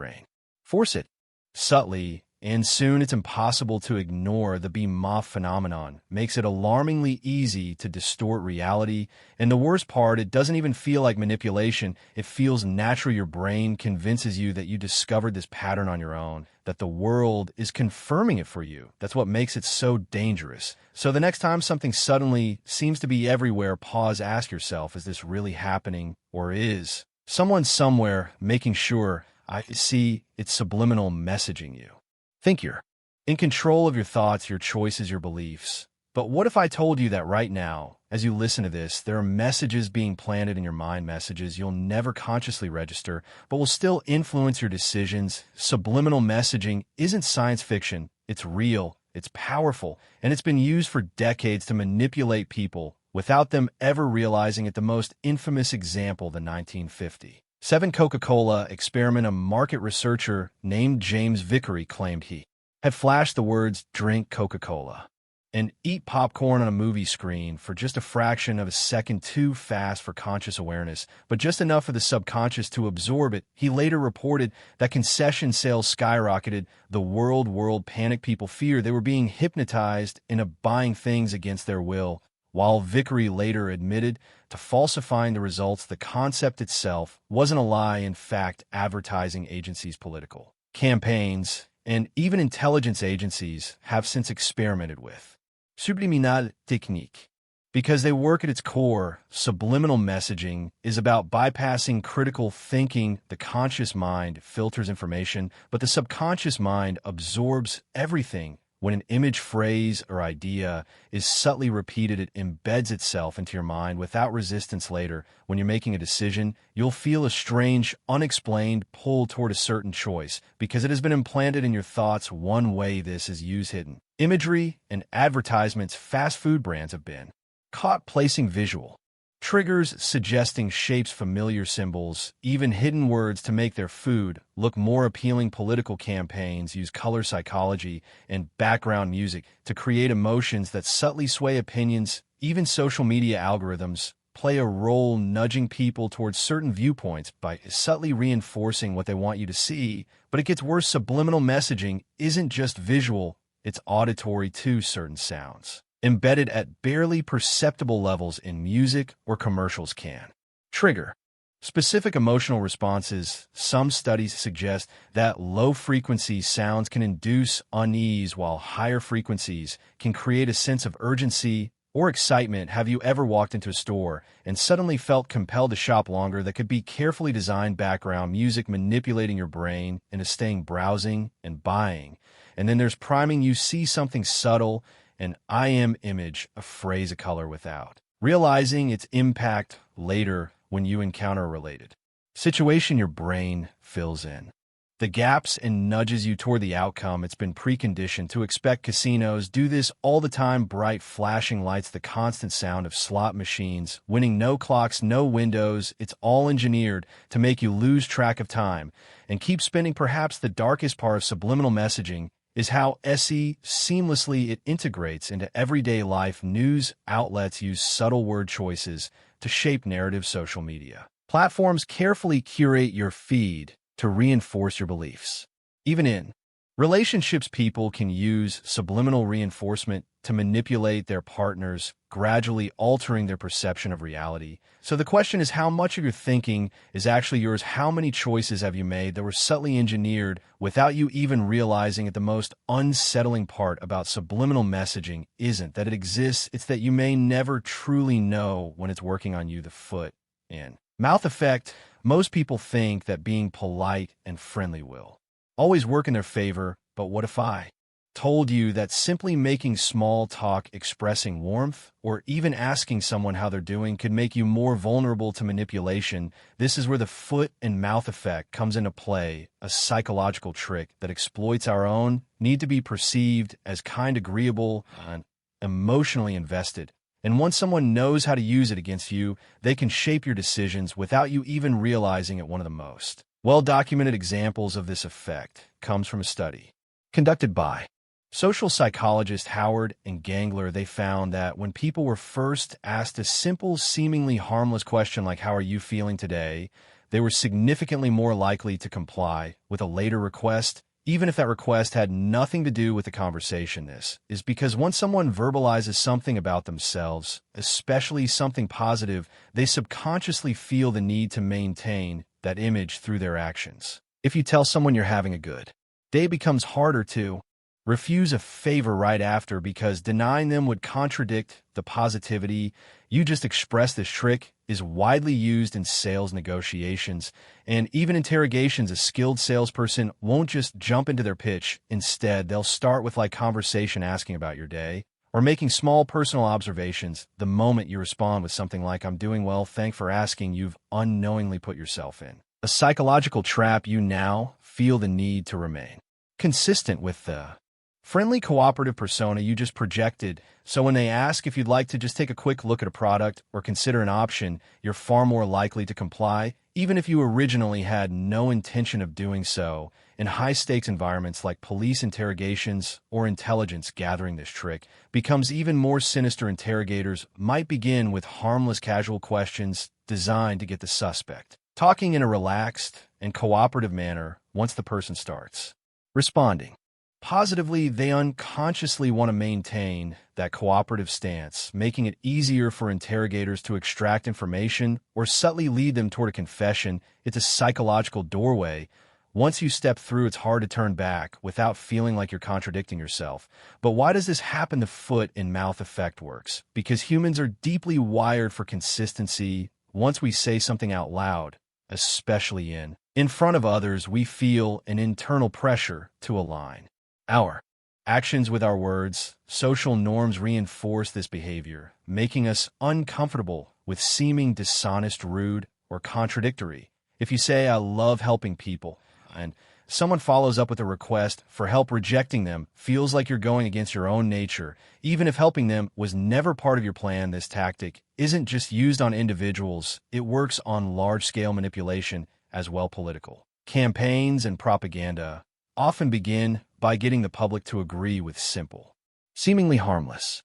force it subtly, and soon it's impossible to ignore. The be moth phenomenon makes it alarmingly easy to distort reality. And the worst part, it doesn't even feel like manipulation. It feels natural. Your brain convinces you that you discovered this pattern on your own, that the world is confirming it for you. That's what makes it so dangerous. So the next time something suddenly seems to be everywhere, pause, ask yourself, is this really happening? Or is someone somewhere making sure I see? It's subliminal messaging you. Think you're in control of your thoughts, your choices, your beliefs. But what if I told you that right now, as you listen to this, there are messages being planted in your mind, messages you'll never consciously register, but will still influence your decisions? Subliminal messaging isn't science fiction. It's real, it's powerful, and it's been used for decades to manipulate people without them ever realizing it. The most infamous example, the 1957 Coca-Cola experiment. A market researcher named James Vickery claimed he had flashed the words "drink Coca-Cola" and "eat popcorn" on a movie screen for just a fraction of a second, too fast for conscious awareness, but just enough for the subconscious to absorb it. He later reported that concession sales skyrocketed. The world panicked. People feared they were being hypnotized into buying things against their will. While Vickery later admitted to falsifying the results, the concept itself wasn't a lie. In fact, advertising agencies, political campaigns, and even intelligence agencies have since experimented with subliminal technique. Because they work at its core, subliminal messaging is about bypassing critical thinking. The conscious mind filters information, but the subconscious mind absorbs everything. When an image, phrase, or idea is subtly repeated, it embeds itself into your mind without resistance. Later, when you're making a decision, you'll feel a strange, unexplained pull toward a certain choice because it has been implanted in your thoughts. One way this is used, hidden imagery and advertisements. Fast food brands have been caught placing visual triggers, suggesting shapes, familiar symbols, even hidden words to make their food look more appealing. Political campaigns use color psychology and background music to create emotions that subtly sway opinions. Even social media algorithms play a role nudging people towards certain viewpoints by subtly reinforcing what they want you to see, but it gets worse. Subliminal messaging isn't just visual, it's auditory too. Certain sounds, embedded at barely perceptible levels in music or commercials, can trigger specific emotional responses. Some studies suggest that low-frequency sounds can induce unease, while higher frequencies can create a sense of urgency or excitement. Have you ever walked into a store and suddenly felt compelled to shop longer? That could be carefully designed background music manipulating your brain into staying browsing and buying. And then there's priming. You see something subtle, an I am image, a phrase, a color, without realizing its impact later. When you encounter a related situation, your brain fills in the gaps and nudges you toward the outcome it's been preconditioned to expect. Casinos do this all the time. Bright flashing lights, the constant sound of slot machines winning, no clocks, no windows. It's all engineered to make you lose track of time and keep spinning. Perhaps the darkest part of subliminal messaging is how seamlessly it integrates into everyday life. News outlets use subtle word choices to shape narrative. Social media platforms carefully curate your feed to reinforce your beliefs. Even in relationships, people can use subliminal reinforcement to manipulate their partners, gradually altering their perception of reality. So the question is, how much of your thinking is actually yours? How many choices have you made that were subtly engineered without you even realizing it? The most unsettling part about subliminal messaging isn't that it exists, it's that you may never truly know when it's working on you. The foot in mouth effect. Most people think that being polite and friendly will always work in their favor, but what if I told you that simply making small talk, expressing warmth, or even asking someone how they're doing could make you more vulnerable to manipulation? This is where the foot and mouth effect comes into play, a psychological trick that exploits our own need to be perceived as kind, agreeable, and emotionally invested. And once someone knows how to use it against you, they can shape your decisions without you even realizing it. One of the most well-documented examples of this effect comes from a study conducted by social psychologists Howard and Gangler. They found that when people were first asked a simple, seemingly harmless question like, "How are you feeling today?" they were significantly more likely to comply with a later request, even if that request had nothing to do with the conversation. This is because once someone verbalizes something about themselves, especially something positive, they subconsciously feel the need to maintain that image through their actions. If you tell someone you're having a good day, it becomes harder to refuse a favor right after, because denying them would contradict the positivity you just expressed. This trick is widely used in sales negotiations and even interrogations. A skilled salesperson won't just jump into their pitch. Instead, they'll start with conversation, asking about your day or making small personal observations. The moment you respond with something like, "I'm doing well, thanks for asking," you've unknowingly put yourself in a psychological trap. You now feel the need to remain consistent with the friendly, cooperative persona you just projected. So when they ask if you'd like to just take a quick look at a product or consider an option, you're far more likely to comply, even if you originally had no intention of doing so. In high-stakes environments like police interrogations or intelligence gathering, this trick becomes even more sinister. Interrogators might begin with harmless, casual questions designed to get the suspect talking in a relaxed and cooperative manner. Once the person starts responding positively, they unconsciously want to maintain that cooperative stance, making it easier for interrogators to extract information or subtly lead them toward a confession. It's a psychological doorway. Once you step through, it's hard to turn back without feeling like you're contradicting yourself. But why does this happen? The foot and mouth effect works because humans are deeply wired for consistency. Once we say something out loud, especially in front of others, we feel an internal pressure to align our actions with our words. Social norms reinforce this behavior, making us uncomfortable with seeming dishonest, rude, or contradictory. If you say, "I love helping people," and someone follows up with a request for help, rejecting them feels like you're going against your own nature, even if helping them was never part of your plan. This tactic isn't just used on individuals, it works on large-scale manipulation as well. Political campaigns and propaganda often begin by getting the public to agree with simple, seemingly harmless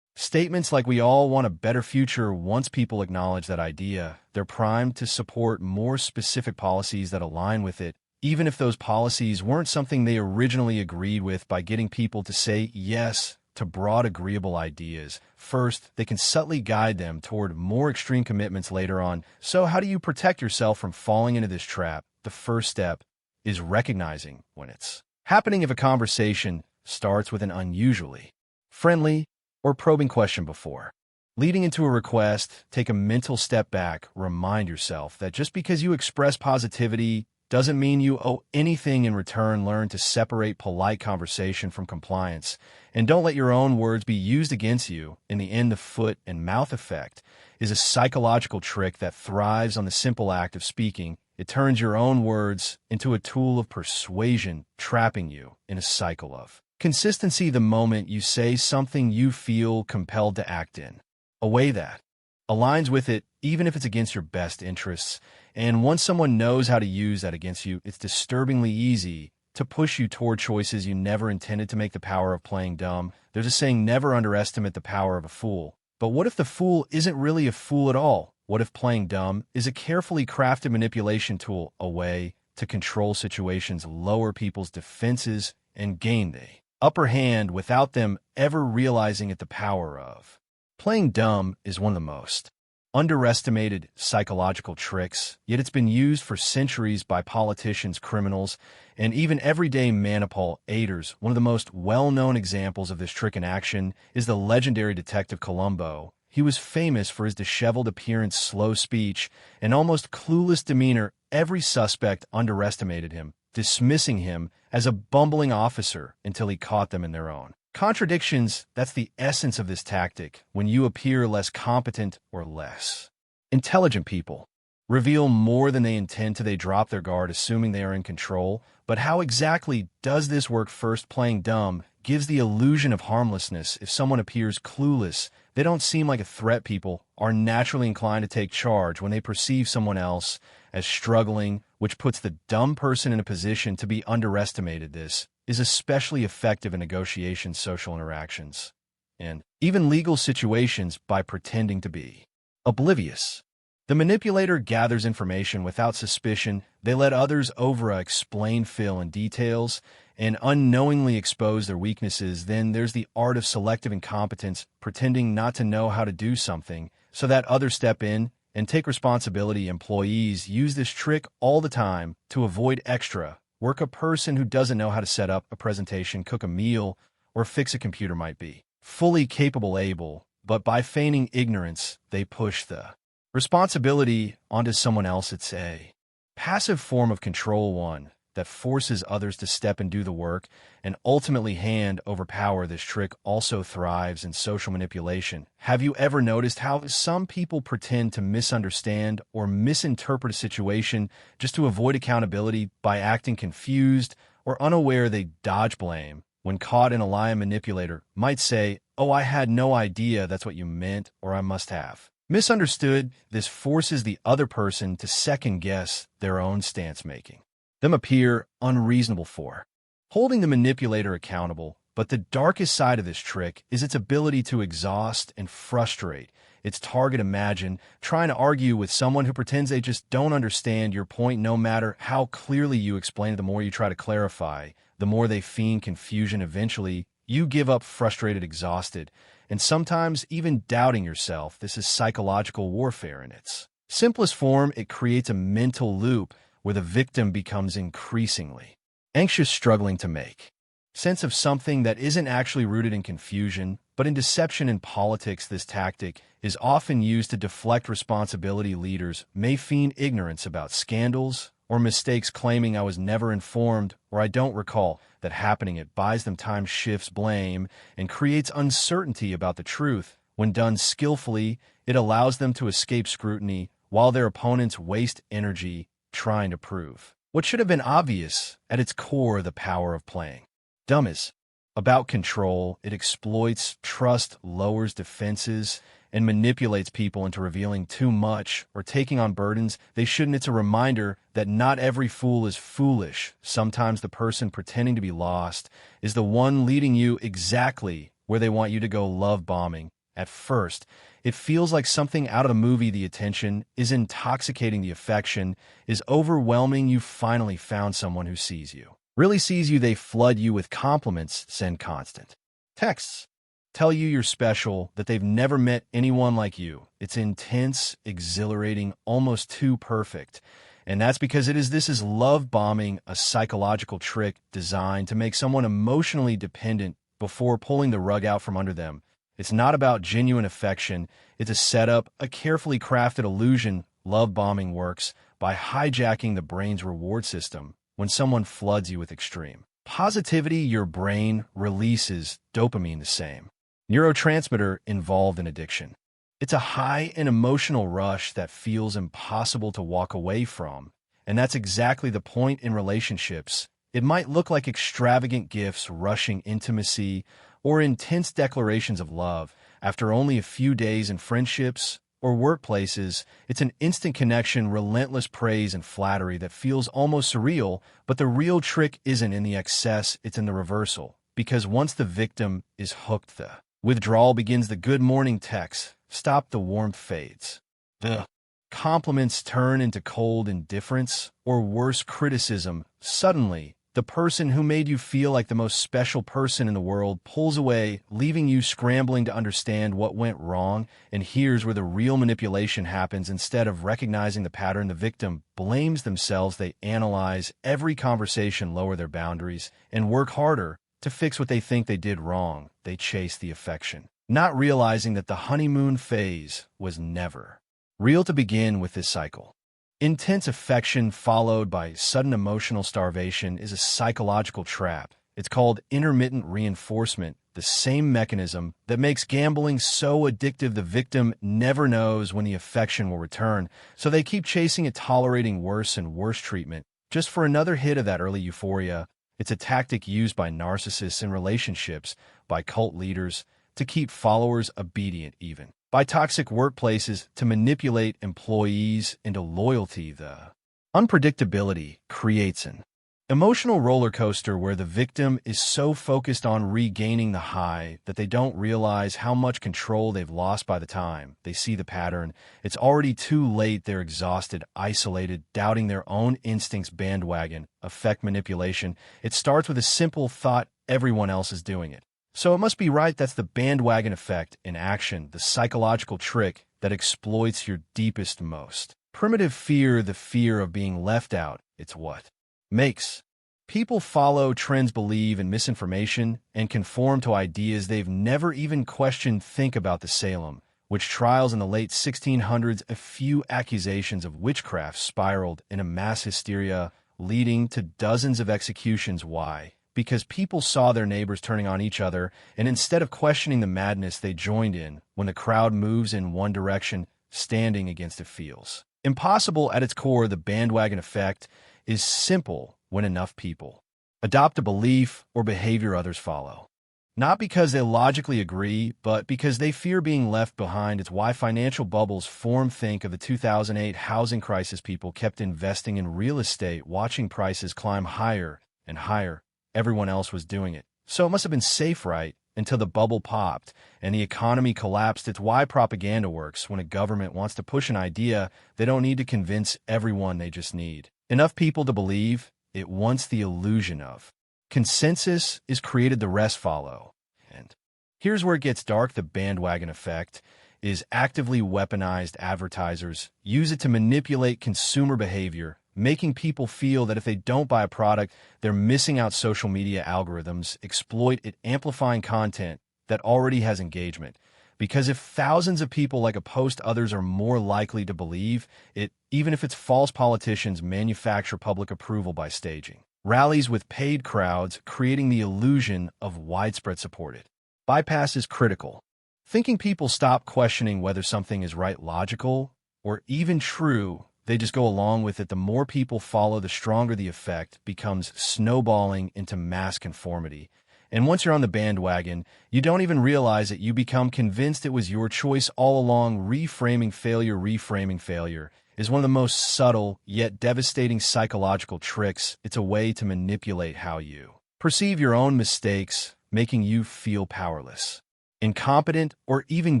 Statements like "we all want a better future," once people acknowledge that idea, they're primed to support more specific policies that align with it, even if those policies weren't something they originally agreed with. By getting people to say yes to broad agreeable ideas first, they can subtly guide them toward more extreme commitments later on. So how do you protect yourself from falling into this trap? The first step is recognizing when it's happening. If a conversation starts with an unusually friendly or probing question before leading into a request, take a mental step back. Remind yourself that just because you express positivity doesn't mean you owe anything in return. Learn to separate polite conversation from compliance, and don't let your own words be used against you. In the end, the foot and mouth effect is a psychological trick that thrives on the simple act of speaking. It turns your own words into a tool of persuasion, trapping you in a cycle of consistency. The moment you say something, you feel compelled to act in a way that aligns with it, even if it's against your best interests. And once someone knows how to use that against you, it's disturbingly easy to push you toward choices you never intended. To make the power of playing dumb, there's a saying, never underestimate the power of a fool. But what if the fool isn't really a fool at all? What if playing dumb is a carefully crafted manipulation tool, a way to control situations, lower people's defenses, and gain the upper hand without them ever realizing it? The power of playing dumb is one of the most underestimated psychological tricks, yet it's been used for centuries by politicians, criminals, and even everyday manipulators. One of the most well-known examples of this trick in action is the legendary Detective Columbo. He was famous for his disheveled appearance, slow speech, and almost clueless demeanor. Every suspect underestimated him, dismissing him as a bumbling officer until he caught them in their own contradictions. That's the essence of this tactic. When you appear less competent or less intelligent, people reveal more than they intend to. They drop their guard, assuming they are in control. But how exactly does this work? First, playing dumb gives the illusion of harmlessness. If someone appears clueless, they don't seem like a threat. People are naturally inclined to take charge when they perceive someone else as struggling, which puts the dumb person in a position to be underestimated. This is especially effective in negotiations, social interactions, and even legal situations. By pretending to be oblivious, the manipulator gathers information without suspicion. They let others over-explain, fill in details, and unknowingly expose their weaknesses. Then there's the art of selective incompetence, pretending not to know how to do something so that others step in and take responsibility. Employees use this trick all the time to avoid extra work. A person who doesn't know how to set up a presentation, cook a meal, or fix a computer might be fully capable, able, but by feigning ignorance, they push the responsibility onto someone else. It's a passive form of control, one that forces others to step and do the work and ultimately hand over power. This trick also thrives in social manipulation. Have you ever noticed how some people pretend to misunderstand or misinterpret a situation just to avoid accountability? By acting confused or unaware, they dodge blame. When caught in a lie, a manipulator might say, "Oh, I had no idea that's what you meant," or "I must have misunderstood." This forces the other person to second-guess their own stance, making them appear unreasonable for holding the manipulator accountable. But the darkest side of this trick is its ability to exhaust and frustrate its target. Imagine trying to argue with someone who pretends they just don't understand your point. No matter how clearly you explain it, the more you try to clarify, the more they feign confusion. Eventually, you give up, frustrated, exhausted, and sometimes even doubting yourself. This is psychological warfare in its simplest form. It creates a mental loop where the victim becomes increasingly anxious, struggling to make sense of something that isn't actually rooted in confusion, but in deception. In politics, this tactic is often used to deflect responsibility. Leaders may feign ignorance about scandals or mistakes, claiming "I was never informed" or "I don't recall that happening." It buys them time, shifts blame, and creates uncertainty about the truth. When done skillfully, it allows them to escape scrutiny while their opponents waste energy trying to prove what should have been obvious. At its core, the power of playing dumb is about control. It exploits trust, lowers defenses, and manipulates people into revealing too much or taking on burdens they shouldn't. It's a reminder that not every fool is foolish. Sometimes the person pretending to be lost is the one leading you exactly where they want you to go. Love bombing At first, it feels like something out of a movie. The attention is intoxicating, the affection is overwhelming. You finally found someone who sees you. Really sees you. They flood you with compliments, send constant texts, tell you you're special, that they've never met anyone like you. It's intense, exhilarating, almost too perfect. And that's because this is love bombing, a psychological trick designed to make someone emotionally dependent before pulling the rug out from under them. It's not about genuine affection. It's a setup, a carefully crafted illusion. Love bombing works by hijacking the brain's reward system. When someone floods you with extreme positivity, your brain releases dopamine, the same neurotransmitter involved in addiction. It's a high and emotional rush that feels impossible to walk away from. And that's exactly the point in relationships. It might look like extravagant gifts, rushing intimacy, or intense declarations of love. After only a few days in friendships or workplaces, it's an instant connection, relentless praise and flattery that feels almost surreal. But the real trick isn't in the excess, it's in the reversal. Because once the victim is hooked, the withdrawal begins. The good morning text stop, the warmth fades. The compliments turn into cold indifference, or worse, criticism. Suddenly, the person who made you feel like the most special person in the world pulls away, leaving you scrambling to understand what went wrong. And here's where the real manipulation happens. Instead of recognizing the pattern, the victim blames themselves. They analyze every conversation, lower their boundaries, and work harder to fix what they think they did wrong. They chase the affection, not realizing that the honeymoon phase was never real to begin with. This cycle, intense affection followed by sudden emotional starvation, is a psychological trap. It's called intermittent reinforcement, the same mechanism that makes gambling so addictive. The victim never knows when the affection will return, so they keep chasing it, tolerating worse and worse treatment, just for another hit of that early euphoria. It's a tactic used by narcissists in relationships, by cult leaders to keep followers obedient, even by toxic workplaces to manipulate employees into loyalty. The unpredictability creates an emotional roller coaster where the victim is so focused on regaining the high that they don't realize how much control they've lost. By the time they see the pattern, it's already too late. They're exhausted, isolated, doubting their own instincts. Bandwagon effect manipulation. It starts with a simple thought: everyone else is doing it, so it must be right. That's the bandwagon effect in action, the psychological trick that exploits your deepest, most primitive fear, the fear of being left out. It's what makes people follow trends, believe in misinformation, and conform to ideas they've never even questioned. Think about the Salem witch trials in the late 1600s. A few accusations of witchcraft spiraled into mass hysteria, leading to dozens of executions. Why? Because people saw their neighbors turning on each other, and instead of questioning the madness, they joined in. When the crowd moves in one direction, standing against it feels impossible. At its core, the bandwagon effect is simple: when enough people adopt a belief or behavior, others follow. Not because they logically agree, but because they fear being left behind. It's why financial bubbles form. Think of the 2008 housing crisis. People kept investing in real estate, watching prices climb higher and higher. Everyone else was doing it, so it must have been safe, right? Until the bubble popped and the economy collapsed. It's why propaganda works. When a government wants to push an idea, they don't need to convince everyone, they just need enough people to believe it. Once the illusion of consensus is created, the rest follow. And here's where it gets dark. The bandwagon effect is actively weaponized. Advertisers use it to manipulate consumer behavior, making people feel that if they don't buy a product, they're missing out. Social media algorithms exploit it, amplifying content that already has engagement. Because if thousands of people like a post, others are more likely to believe it, even if it's false. Politicians manufacture public approval by staging rallies with paid crowds, creating the illusion of widespread support. It bypass is critical. Thinking people stop questioning whether something is right, logical, or even true. They just go along with it. The more people follow, the stronger the effect becomes, snowballing into mass conformity. And once you're on the bandwagon, you don't even realize it. You become convinced it was your choice all along. Reframing failure is one of the most subtle yet devastating psychological tricks. It's a way to manipulate how you perceive your own mistakes, making you feel powerless. incompetent, or even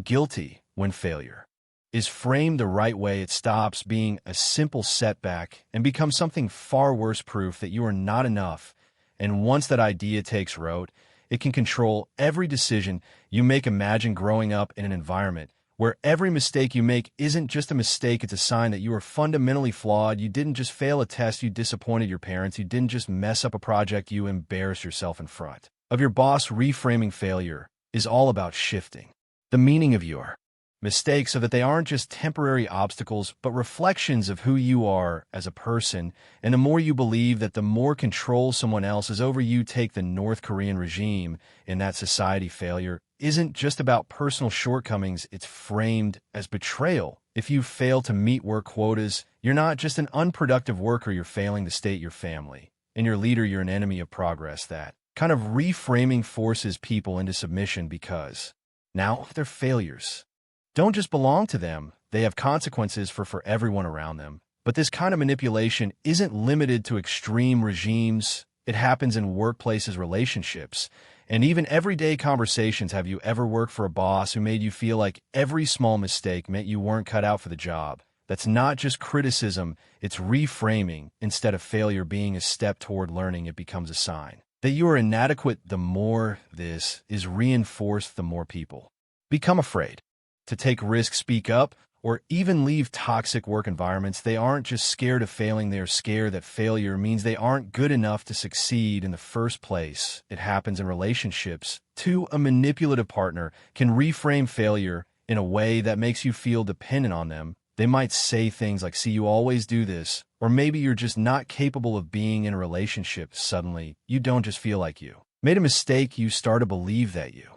guilty when failure is framed the right way. It stops being a simple setback and becomes something far worse, proof that you are not enough. And once that idea takes root, it can control every decision you make. Imagine growing up in an environment where every mistake you make isn't just a mistake, it's a sign that you are fundamentally flawed. You didn't just fail a test, you disappointed your parents. You didn't just mess up a project, you embarrassed yourself in front of your boss. Reframing failure is all about shifting the meaning of your mistakes so that they aren't just temporary obstacles, but reflections of who you are as a person. And the more you believe that, the more control someone else is over you. Take the North Korean regime in that society. Failure isn't just about personal shortcomings, it's framed as betrayal. If you fail to meet work quotas, you're not just an unproductive worker, you're failing the state, your family, and your leader. You're an enemy of progress. That kind of reframing forces people into submission because now their failures don't just belong to them, they have consequences for everyone around them. But this kind of manipulation isn't limited to extreme regimes. It happens in workplaces, relationships, and even everyday conversations. Have you ever worked for a boss who made you feel like every small mistake meant you weren't cut out for the job? That's not just criticism, it's reframing. Instead of failure being a step toward learning, it becomes a sign that you are inadequate. The more this is reinforced, the more people become afraid to take risks, speak up, or even leave toxic work environments. They aren't just scared of failing, they're scared that failure means they aren't good enough to succeed in the first place. It happens in relationships too. A manipulative partner can reframe failure in a way that makes you feel dependent on them. They might say things like, "See, you always do this," or maybe you're just not capable of being in a relationship. Suddenly, you don't just feel like you made a mistake, you start to believe that you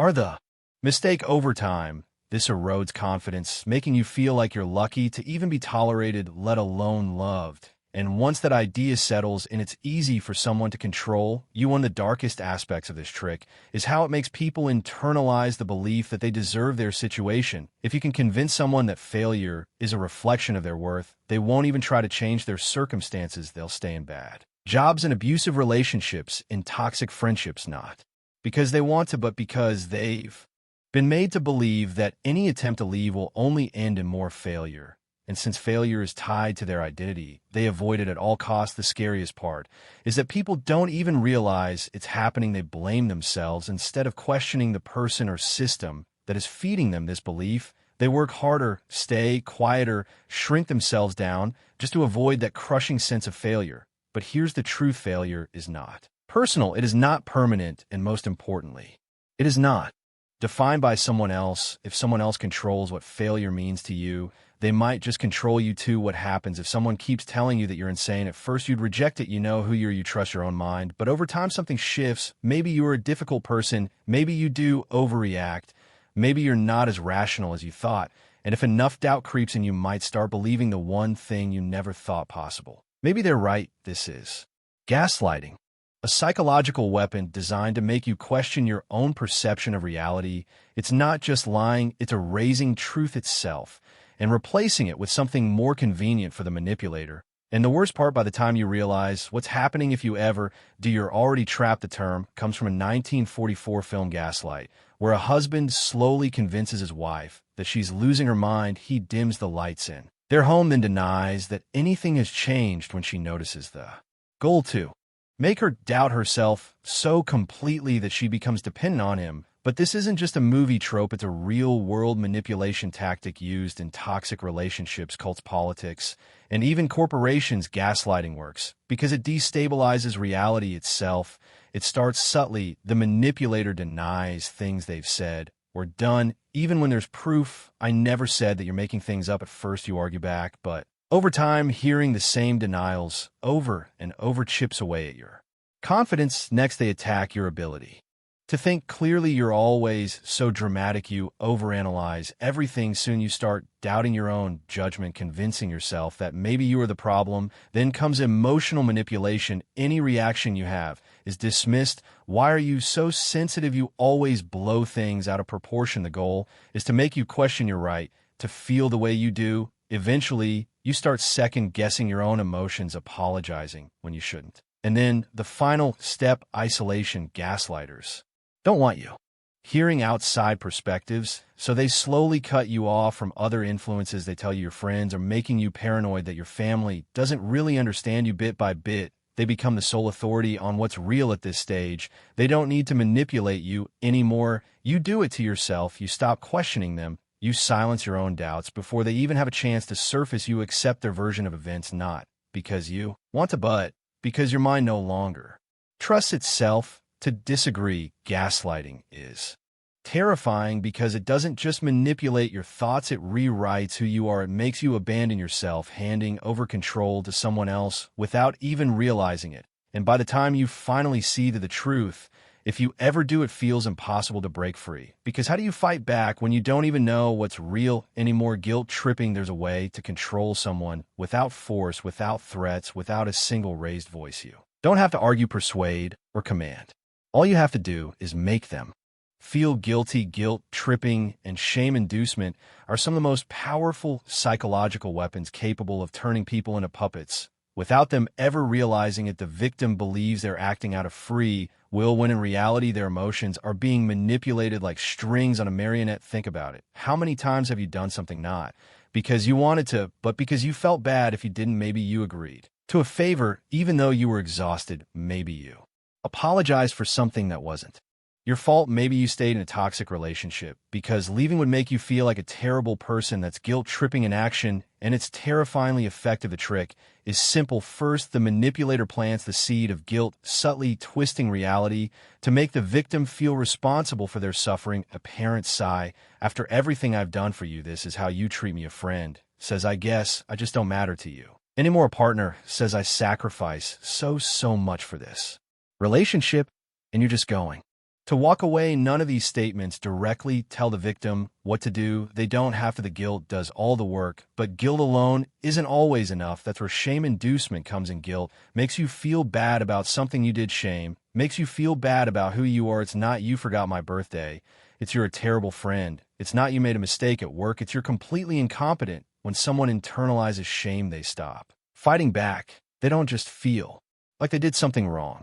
are the mistake. Over time, this erodes confidence, making you feel like you're lucky to even be tolerated, let alone loved. And once that idea settles in, it's easy for someone to control you. One of the darkest aspects of this trick is how it makes people internalize the belief that they deserve their situation. If you can convince someone that failure is a reflection of their worth, they won't even try to change their circumstances. They'll stay in bad jobs and abusive relationships, in toxic friendships, not because they want to, but because they've been made to believe that any attempt to leave will only end in more failure. And since failure is tied to their identity, they avoid it at all costs. The scariest part is that people don't even realize it's happening. They blame themselves instead of questioning the person or system that is feeding them this belief. They work harder, stay quieter, shrink themselves down just to avoid that crushing sense of failure. But here's the truth: failure is not personal, it is not permanent, and most importantly, it is not defined by someone else. If someone else controls what failure means to you, they might just control you too. What happens if someone keeps telling you that you're insane? At first you'd reject it, you know who you trust your own mind. But over time something shifts. Maybe you are a difficult person, maybe you do overreact, maybe you're not as rational as you thought. And if enough doubt creeps in, you might start believing the one thing you never thought possible. Maybe they're right. This is gaslighting, a psychological weapon designed to make you question your own perception of reality. It's not just lying, it's erasing truth itself and replacing it with something more convenient for the manipulator. And the worst part, by the time you realize what's happening, if you ever do, you're already trapped. The term comes from a 1944 film, Gaslight, where a husband slowly convinces his wife that she's losing her mind. He dims the lights in their home, then denies that anything has changed when she notices the goal to make her doubt herself so completely that she becomes dependent on him. But this isn't just a movie trope, it's a real-world manipulation tactic used in toxic relationships, cults, politics, and even corporations. Gaslighting works because it destabilizes reality itself. It starts subtly. The manipulator denies things they've said or done, even when there's proof. "I never said that," you're making things up. At first you argue back, but over time, hearing the same denials over and over chips away at your confidence. Next, they attack your ability to think clearly. You're always so dramatic, you overanalyze everything. Soon you start doubting your own judgment, convincing yourself that maybe you are the problem. Then comes emotional manipulation. Any reaction you have is dismissed. "Why are you so sensitive? You always blow things out of proportion." The goal is to make you question your right to feel the way you do. Eventually, you start second-guessing your own emotions, apologizing when you shouldn't. And then the final step, isolation. Gaslighters don't want you hearing outside perspectives, so they slowly cut you off from other influences. They tell you your friends are making you paranoid that your family doesn't really understand you. Bit by bit, they become the sole authority on what's real at this stage. They don't need to manipulate you anymore. You do it to yourself. You stop questioning them. You silence your own doubts before they even have a chance to surface. You accept their version of events, not because you want to, but because your mind no longer trusts itself to disagree. Gaslighting is terrifying because it doesn't just manipulate your thoughts, it rewrites who you are. It makes you abandon yourself, handing over control to someone else without even realizing it. And by the time you finally see the truth, if you ever do, it feels impossible to break free. Because how do you fight back when you don't even know what's real anymore? Guilt tripping. There's a way to control someone without force, without threats, without a single raised voice. You don't have to argue, persuade, or command. All you have to do is make them feel guilty. Guilt tripping and shame inducement are some of the most powerful psychological weapons capable of turning people into puppets without them ever realizing it. The victim believes they're acting out of free will when in reality their emotions are being manipulated like strings on a marionette. Think about it. How many times have you done something not because you wanted to, but because you felt bad if you didn't? Maybe you agreed to a favor even though you were exhausted. Maybe you apologized for something that wasn't your fault. Maybe you stayed in a toxic relationship because leaving would make you feel like a terrible person. That's guilt tripping in action, and it's terrifyingly effective. The trick is simple. First, the manipulator plants the seed of guilt, subtly twisting reality to make the victim feel responsible for their suffering. A parent sigh. After everything I've done for you, this is how you treat me. A friend says, I guess I just don't matter to you anymore. A partner says, I sacrifice so much for this relationship, and you're just going to walk away. None of these statements directly tell the victim what to do. They don't have to. The guilt does all the work, but guilt alone isn't always enough. That's where shame inducement comes in. Guilt makes you feel bad about something you did. Shame makes you feel bad about who you are. It's not you forgot my birthday. It's you're a terrible friend. It's not you made a mistake at work. It's you're completely incompetent. When someone internalizes shame, they stop fighting back. They don't just feel like they did something wrong.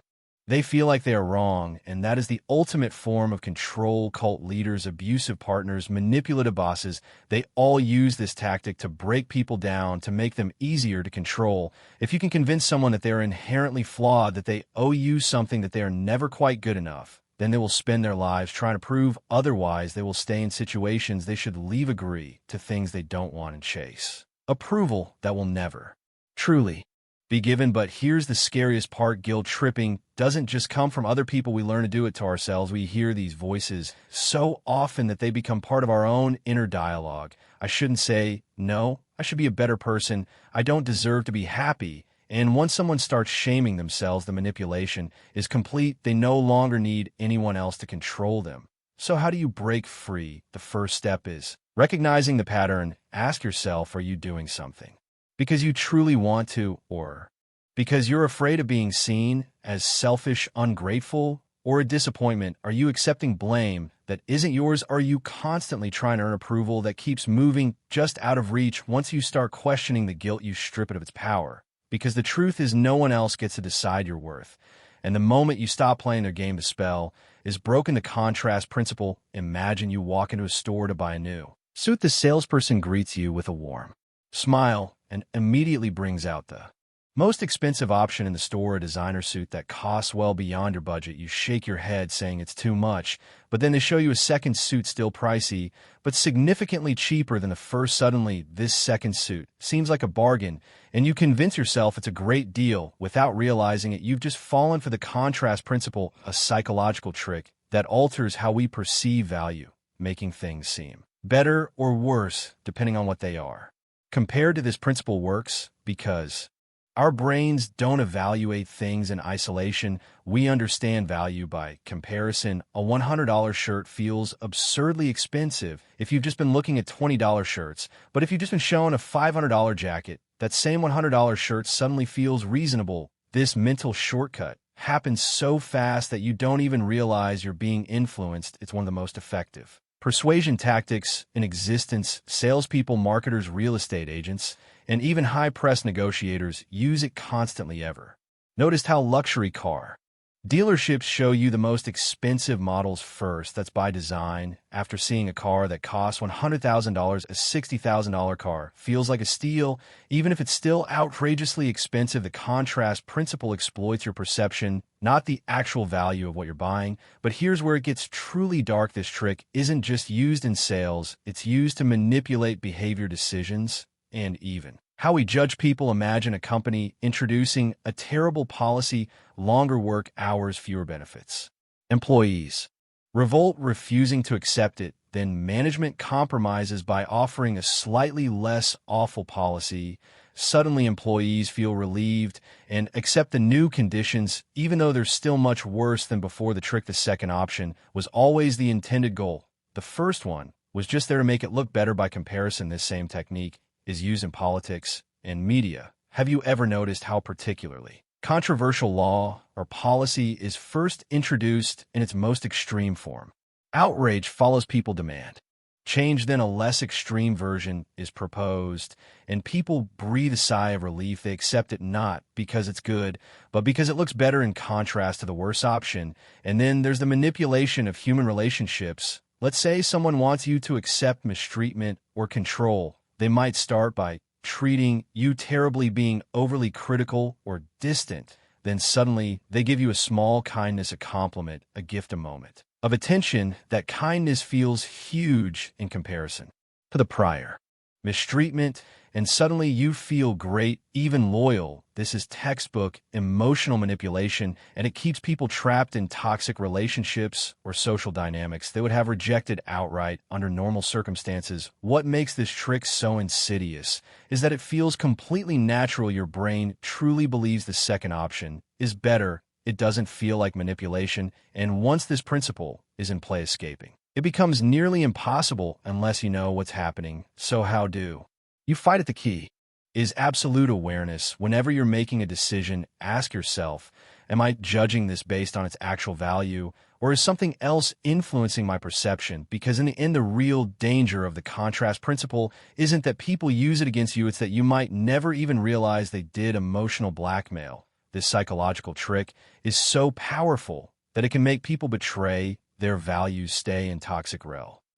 They feel like they are wrong, and that is the ultimate form of control. Cult leaders, abusive partners, manipulative bosses, they all use this tactic to break people down, to make them easier to control. If you can convince someone that they are inherently flawed, that they owe you something, that they are never quite good enough, then they will spend their lives trying to prove otherwise. They will stay in situations they should leave, agree to things they don't want, and chase approval that will never truly be given. But here's the scariest part. Guilt tripping doesn't just come from other people. We learn to do it to ourselves. We hear these voices so often that they become part of our own inner dialogue. I shouldn't say no. I should be a better person. I don't deserve to be happy. And once someone starts shaming themselves, the manipulation is complete. They no longer need anyone else to control them. So how do you break free? The first step is recognizing the pattern. Ask yourself, are you doing something because you truly want to, or because you're afraid of being seen as selfish, ungrateful, or a disappointment? Are you accepting blame that isn't yours? Are you constantly trying to earn approval that keeps moving just out of reach? Once you start questioning the guilt, you strip it of its power, because the truth is no one else gets to decide your worth. And the moment you stop playing their game, the spell is broken. The contrast principle. Imagine you walk into a store to buy a new suit. The salesperson greets you with a warm smile and immediately brings out the most expensive option in the store, a designer suit that costs well beyond your budget. You shake your head saying it's too much, but then they show you a second suit, still pricey, but significantly cheaper than the first. Suddenly, this second suit seems like a bargain, and you convince yourself it's a great deal. Without realizing it, you've just fallen for the contrast principle, a psychological trick that alters how we perceive value, making things seem better or worse depending on what they are compared to. This principle works because our brains don't evaluate things in isolation. We understand value by comparison. A $100 shirt feels absurdly expensive if you've just been looking at $20 shirts. But if you've just been shown a $500 jacket, that same $100 shirt suddenly feels reasonable. This mental shortcut happens so fast that you don't even realize you're being influenced. It's one of the most effective persuasion tactics in existence. Salespeople, marketers, real estate agents, and even high press negotiators use it constantly. Ever noticed how luxury car Dealerships show you the most expensive models first. That's by design. After seeing a car that costs $100,000, a $60,000 car feels like a steal, even if it's still outrageously expensive. The contrast principle exploits your perception, not the actual value of what you're buying. But here's where it gets truly dark. This trick isn't just used in sales, it's used to manipulate behavior decisions and even how we judge people. Imagine a company introducing a terrible policy: longer work hours, fewer benefits. Employees revolt, refusing to accept it. Then management compromises by offering a slightly less awful policy. Suddenly, employees feel relieved and accept the new conditions, even though they're still much worse than before. The trick, the second option, was always the intended goal. The first one was just there to make it look better. By comparison, this same technique is used in politics and media. Have you ever noticed how particularly controversial law or policy is first introduced in its most extreme form? Outrage follows people demand change, then a less extreme version is proposed, and people breathe a sigh of relief. They accept it not because it's good, but because it looks better in contrast to the worse option. And then there's the manipulation of human relationships. Let's say someone wants you to accept mistreatment or control. They might start by treating you terribly, being overly critical or distant. Then suddenly they give you a small kindness, a compliment, a gift, a moment of attention. That kindness feels huge in comparison to the prior mistreatment, and suddenly you feel great, even loyal. This is textbook emotional manipulation, and it keeps people trapped in toxic relationships or social dynamics they would have rejected outright under normal circumstances. What makes this trick so insidious is that it feels completely natural. Your brain truly believes the second option is better. It doesn't feel like manipulation, and once this principle is in play, escaping it becomes nearly impossible unless you know what's happening. So how do you fight it? The key is absolute awareness. Whenever you're making a decision, ask yourself, am I judging this based on its actual value, or is something else influencing my perception? Because in the end, the real danger of the contrast principle isn't that people use it against you, it's that you might never even realize they did. Emotional blackmail, this psychological trick, is so powerful that it can make people betray their values, stay in toxic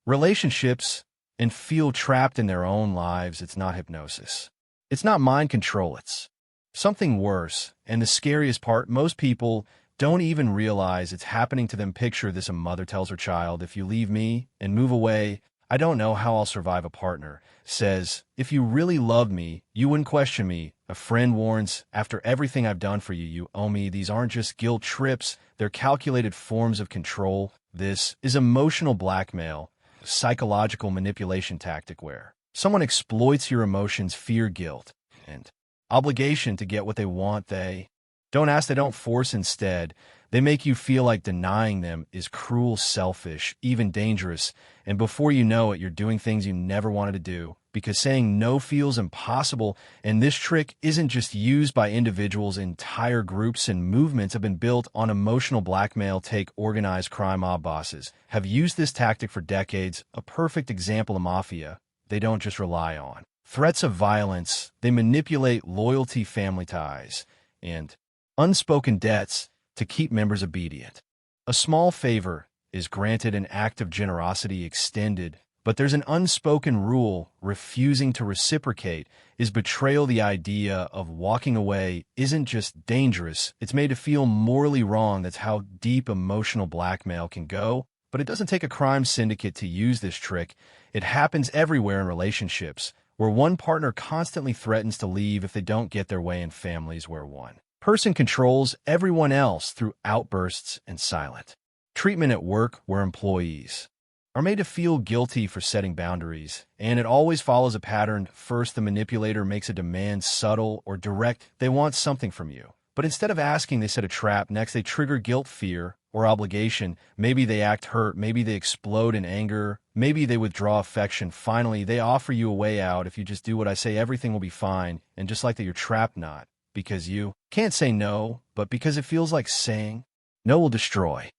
relationships, and feel trapped in their own lives. It's not hypnosis. It's not mind control. It's something worse. And the scariest part, most people don't even realize it's happening to them. Picture this: a mother tells her child, if you leave me and move away, I don't know how I'll survive. A partner says, if you really love me, you wouldn't question me. A friend warns, after everything I've done for you, you owe me. These aren't just guilt trips, they're calculated forms of control. This is emotional blackmail, a psychological manipulation tactic where someone exploits your emotions, fear, guilt, and obligation to get what they want. They don't ask, they don't force. Instead, they make you feel like denying them is cruel, selfish, even dangerous. And before you know it, you're doing things you never wanted to do because saying no feels impossible. And this trick isn't just used by individuals. Entire groups and movements have been built on emotional blackmail. Take organized crime. Mob bosses have used this tactic for decades. A perfect example, of mafia. They don't just rely on threats of violence. They manipulate loyalty, family ties, and unspoken debts to keep members obedient. A small favor is granted, an act of generosity extended, but there's an unspoken rule: refusing to reciprocate is betrayal. The idea of walking away isn't just dangerous, it's made to feel morally wrong. That's how deep emotional blackmail can go. But it doesn't take a crime syndicate to use this trick. It happens everywhere in relationships, where one partner constantly threatens to leave if they don't get their way, in families where one person controls everyone else through outbursts and silent treatment, at work where employees are made to feel guilty for setting boundaries. And it always follows a pattern. First, the manipulator makes a demand, subtle or direct. They want something from you, but instead of asking, they set a trap. Next, they trigger guilt, fear, or obligation. Maybe they act hurt, maybe they explode in anger, maybe they withdraw affection. Finally, they offer you a way out. If you just do what I say, everything will be fine. And just like that, you're trapped, not because you can't say no, but because it feels like saying no will destroy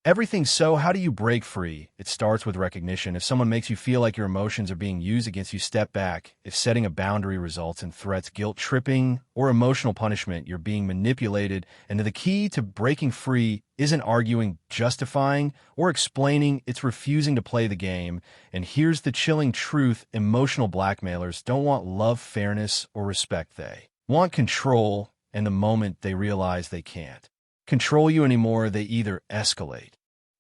everything. So how do you break free? It starts with recognition. If someone makes you feel like your emotions are being used against you, step back. If setting a boundary results in threats, guilt tripping, or emotional punishment, you're being manipulated. And the key to breaking free isn't arguing, justifying, or explaining. It's refusing to play the game. And here's the chilling truth. Emotional blackmailers don't want love, fairness, or respect. They want control, and the moment they realize they can't control you anymore, they either escalate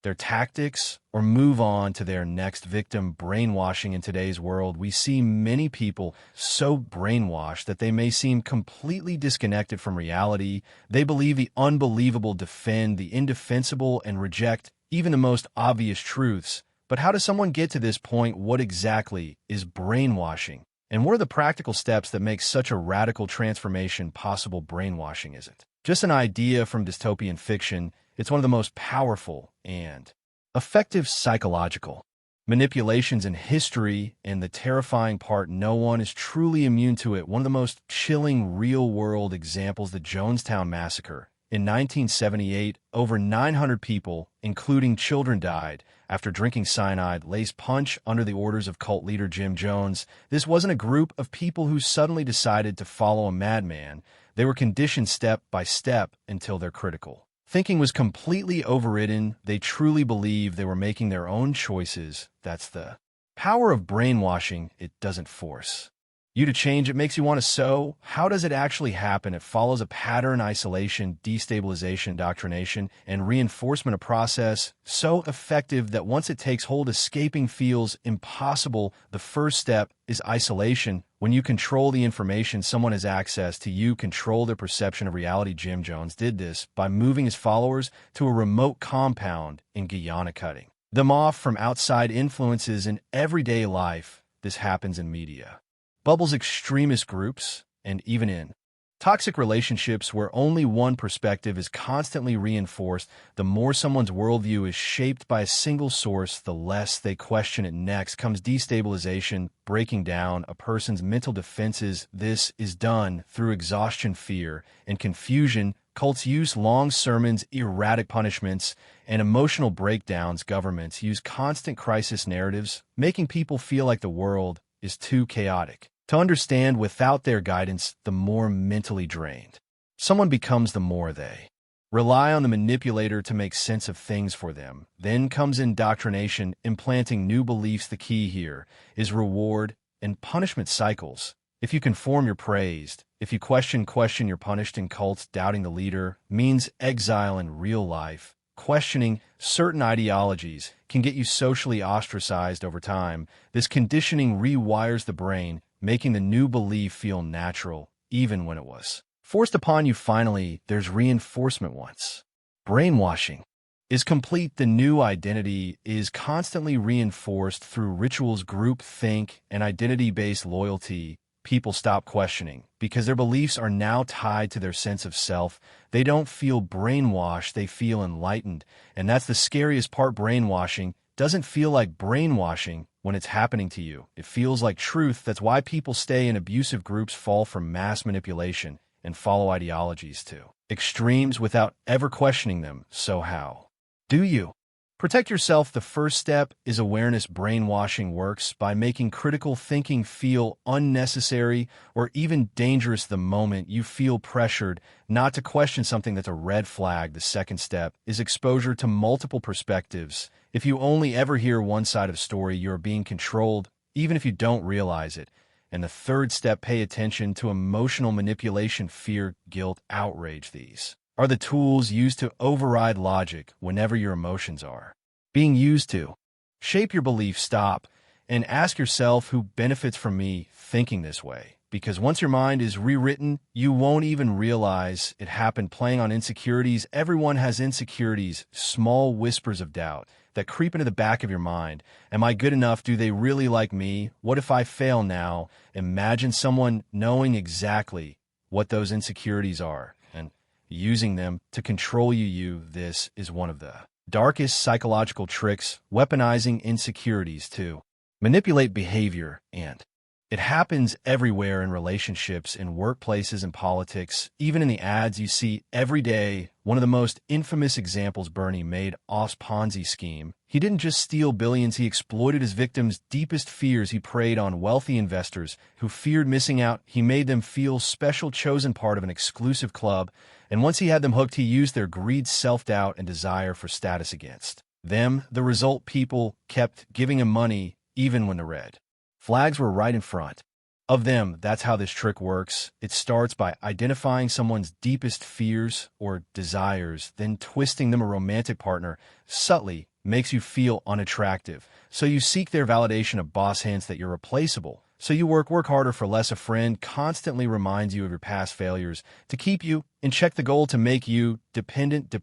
their tactics or move on to their next victim. Brainwashing. In today's world, we see many people so brainwashed that they may seem completely disconnected from reality. They believe the unbelievable, defend the indefensible, and reject even the most obvious truths. But how does someone get to this point? What exactly is brainwashing? And what are the practical steps that make such a radical transformation possible? Brainwashing isn't just an idea from dystopian fiction. It's one of the most powerful and effective psychological manipulations in history, and the terrifying part, no one is truly immune to it. One of the most chilling real-world examples, the Jonestown Massacre. In 1978, over 900 people, including children, died after drinking cyanide-laced punch under the orders of cult leader Jim Jones. This wasn't a group of people who suddenly decided to follow a madman. They were conditioned step by step until their critical thinking was completely overridden. They truly believed they were making their own choices. That's the power of brainwashing. It doesn't force you to change. It makes you want to. So how does it actually happen? It follows a pattern: isolation, destabilization, indoctrination, and reinforcement. A process so effective that once it takes hold, escaping feels impossible. The first step is isolation. When you control the information someone has access to, you control their perception of reality. Jim Jones did this by moving his followers to a remote compound in Guyana, cutting them off from outside influences in everyday life. This happens in media bubbles, extremist groups, and even in toxic relationships where only one perspective is constantly reinforced. The more someone's worldview is shaped by a single source, the less they question it. Next comes destabilization, breaking down a person's mental defenses. This is done through exhaustion, fear, and confusion. Cults use long sermons, erratic punishments, and emotional breakdowns. Governments use constant crisis narratives, making people feel like the world is too chaotic to understand. Without their guidance, the more mentally drained someone becomes, the more they rely on the manipulator to make sense of things for them. Then comes indoctrination, implanting new beliefs. The key here is reward and punishment cycles. If you conform, you're praised. If you question, you're punished. In cults, doubting the leader means exile. In real life, questioning certain ideologies can get you socially ostracized. Over time, this conditioning rewires the brain, making the new belief feel natural, even when it was forced upon you. Finally, there's reinforcement. Once brainwashing is complete, the new identity is constantly reinforced through rituals, group think, and identity-based loyalty. People stop questioning because their beliefs are now tied to their sense of self. They don't feel brainwashed, they feel enlightened. And that's the scariest part. Brainwashing doesn't feel like brainwashing when it's happening to you. It feels like truth. That's why people stay in abusive groups, fall for mass manipulation, and follow ideologies to extremes without ever questioning them. So how do you protect yourself? The first step is awareness. Brainwashing works by making critical thinking feel unnecessary or even dangerous. The moment you feel pressured not to question something, that's a red flag. The second step is exposure to multiple perspectives. If you only ever hear one side of a story, you're being controlled, even if you don't realize it. And the third step, pay attention to emotional manipulation, fear, guilt, outrage. These are the tools used to override logic whenever your emotions are being used to shape your beliefs. Stop and ask yourself, who benefits from me thinking this way? Because once your mind is rewritten, you won't even realize it happened. Playing on insecurities. Everyone has insecurities, small whispers of doubt that creep into the back of your mind. Am I good enough? Do they really like me? What if I fail now? Imagine someone knowing exactly what those insecurities are and using them to control you. This is one of the darkest psychological tricks, weaponizing insecurities to manipulate behavior and It happens everywhere in relationships, in workplaces, and politics, even in the ads you see every day. One of the most infamous examples, Bernie made Off's Ponzi scheme. He didn't just steal billions, he exploited his victims' deepest fears. He preyed on wealthy investors who feared missing out. He made them feel special, chosen part of an exclusive club. And once he had them hooked, he used their greed, self-doubt, and desire for status against them. The result, people kept giving him money even when the red flags were right in front of them. That's how this trick works. It starts by identifying someone's deepest fears or desires, then twisting them. A romantic partner subtly makes you feel unattractive, so you seek their validation. A boss hints that you're replaceable, so you work harder for less. A friend constantly reminds you of your past failures to keep you in check. The goal to make you dependent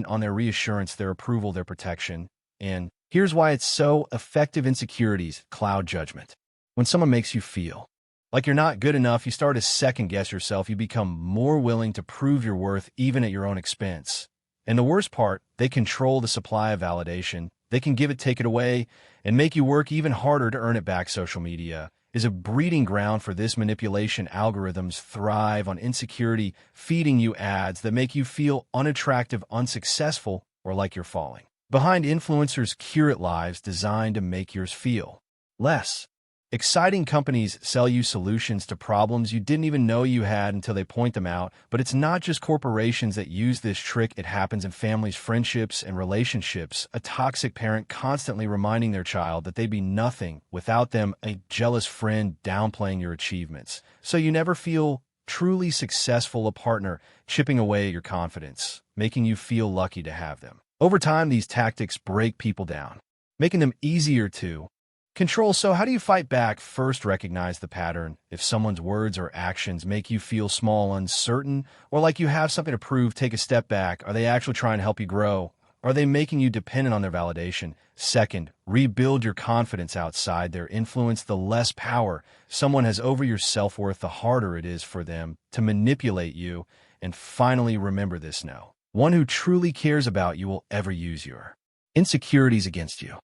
on their reassurance, their approval, their protection. And here's why it's so effective: insecurities, cloud judgment. When someone makes you feel like you're not good enough, you start to second-guess yourself. You become more willing to prove your worth, even at your own expense. And the worst part, they control the supply of validation. They can give it, take it away, and make you work even harder to earn it back. Social media is a breeding ground for this manipulation. Algorithms thrive on insecurity, feeding you ads that make you feel unattractive, unsuccessful, or like you're falling behind. Influencers curate lives designed to make yours feel less exciting. Companies sell you solutions to problems you didn't even know you had until they point them out. But it's not just corporations that use this trick. It happens in families, friendships, and relationships. A toxic parent constantly reminding their child that they'd be nothing without them. A jealous friend downplaying your achievements so you never feel truly successful. A partner chipping away at your confidence, making you feel lucky to have them. Over time, these tactics break people down, making them easier to control. So how do you fight back? First, recognize the pattern. If someone's words or actions make you feel small, uncertain, or like you have something to prove, take a step back. Are they actually trying to help you grow? Are they making you dependent on their validation? Second, rebuild your confidence outside their influence. The less power someone has over your self-worth, the harder it is for them to manipulate you. And finally, remember this: no one who truly cares about you will ever use your insecurities against you.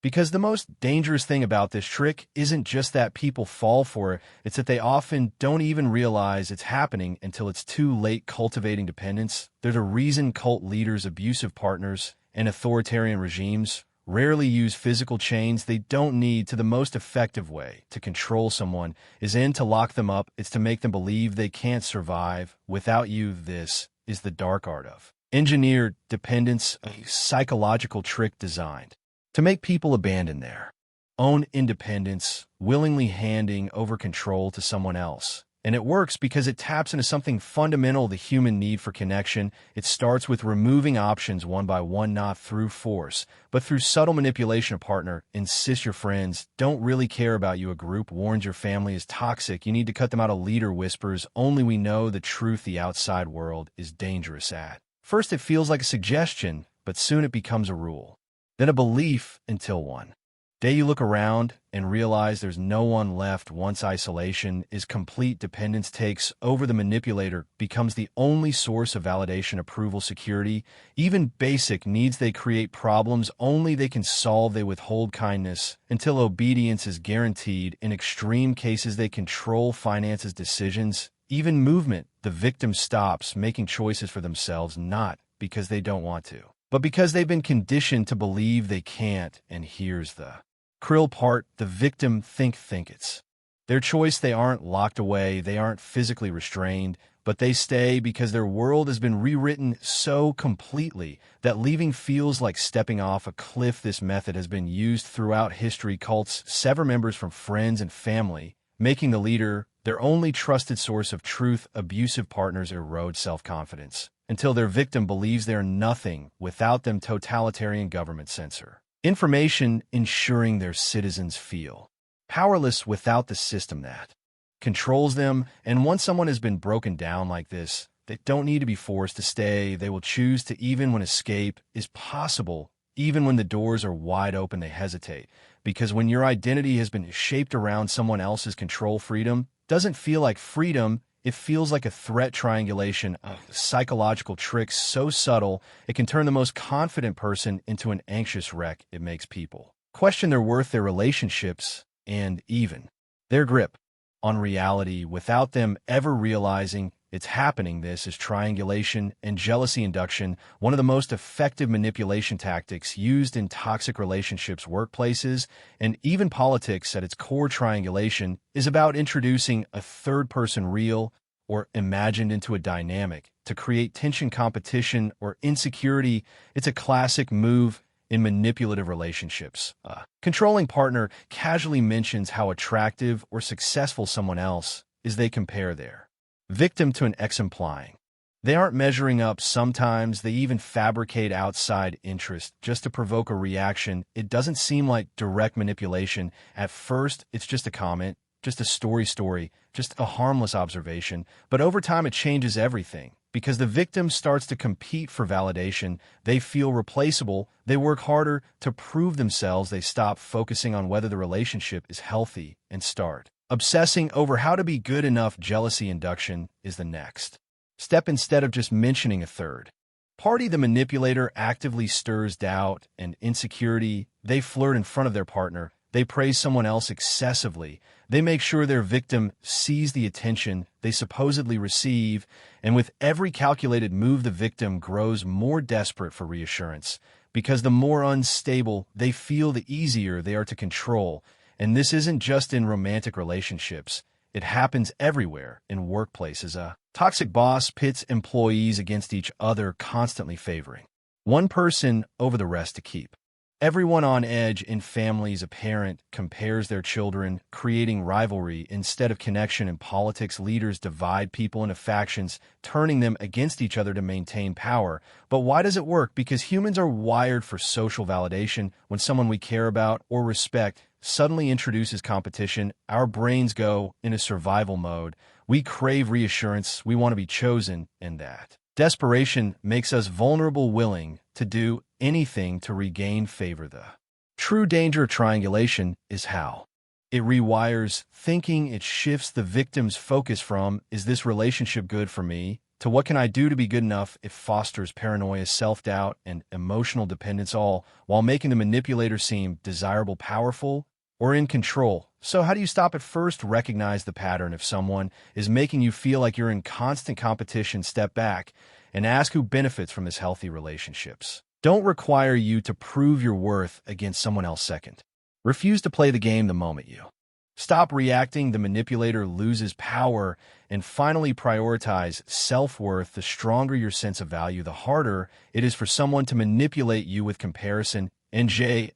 Because the most dangerous thing about this trick isn't just that people fall for it, it's that they often don't even realize it's happening until it's too late. Cultivating dependence. There's a reason cult leaders, abusive partners, and authoritarian regimes rarely use physical chains. They don't need to. The most effective way to control someone isn't to lock them up, it's to make them believe they can't survive without you. This is the dark art of engineered dependence, a psychological trick designed to make people abandon their own independence, willingly handing over control to someone else. And it works because it taps into something fundamental: the human need for connection. It starts with removing options one by one, not through force, but through subtle manipulation. A partner insists your friends don't really care about you. A group warns your family is toxic, you need to cut them out. A leader whispers, only we know the truth, the outside world is dangerous. At first it feels like a suggestion, but soon it becomes a rule, then a belief, until one day you look around and realize there's no one left. Once isolation is complete, dependence takes over. The manipulator becomes the only source of validation, approval, security, even basic needs. They create problems only they can solve. They withhold kindness until obedience is guaranteed. In extreme cases, they control finances, decisions, even movement. The victim stops making choices for themselves, not because they don't want to, but because they've been conditioned to believe they can't. And here's the krill part: the victim think it's their choice. They aren't locked away, they aren't physically restrained, but they stay because their world has been rewritten so completely that leaving feels like stepping off a cliff. This method has been used throughout history. Cults sever members from friends and family, making the leader their only trusted source of truth. Abusive partners erode self-confidence until their victim believes they're nothing without them. Totalitarian governments censor information, ensuring their citizens feel powerless without the system that controls them. And once someone has been broken down like this, they don't need to be forced to stay. They will choose to, even when escape is possible. Even when the doors are wide open, they hesitate. Because when your identity has been shaped around someone else's control, freedom doesn't feel like freedom. It feels like a threat. Triangulation, a psychological trick so subtle, it can turn the most confident person into an anxious wreck. It makes people question their worth, their relationships, and even their grip. on reality without them ever realizing it's happening. This is triangulation and jealousy induction, one of the most effective manipulation tactics used in toxic relationships, workplaces, and even politics. At its core, triangulation is about introducing a third person, real or imagined, into a dynamic to create tension, competition, or insecurity. It's a classic move in manipulative relationships. A controlling partner casually mentions how attractive or successful someone else is. They compare their victim to an ex, implying they aren't measuring up. Sometimes they even fabricate outside interest just to provoke a reaction. It doesn't seem like direct manipulation at first. It's just a comment, just a story, just a harmless observation. But over time, it changes everything because the victim starts to compete for validation. They feel replaceable. They work harder to prove themselves. They stop focusing on whether the relationship is healthy and start obsessing over how to be good enough. Jealousy induction is the next step. Instead of just mentioning a third party, the manipulator actively stirs doubt and insecurity. They flirt in front of their partner. They praise someone else excessively. They make sure their victim sees the attention they supposedly receive, and with every calculated move, the victim grows more desperate for reassurance, because the more unstable they feel, the easier they are to control. And this isn't just in romantic relationships. It happens everywhere. In workplaces, a toxic boss pits employees against each other, constantly favoring one person over the rest to keep everyone on edge. In families, a parent compares their children, creating rivalry instead of connection. In politics, leaders divide people into factions, turning them against each other to maintain power. But why does it work? Because humans are wired for social validation. When someone we care about or respect suddenly introduces competition, our brains go into survival mode. We crave reassurance. We want to be chosen, and that desperation makes us vulnerable, willing to do anything to regain favor. The true danger of triangulation is how it rewires thinking. It shifts the victim's focus from, is this relationship good for me, to what can I do to be good enough? It fosters paranoia, self-doubt, and emotional dependence, all while making the manipulator seem desirable, powerful, or in control. So how do you stop it? First, recognize the pattern. If someone is making you feel like you're in constant competition, step back and ask who benefits from this. Healthy relationships don't require you to prove your worth against someone else. Second, refuse to play the game. The moment you stop reacting, the manipulator loses power. And finally, prioritize self-worth. The stronger your sense of value, the harder it is for someone to manipulate you with comparison. And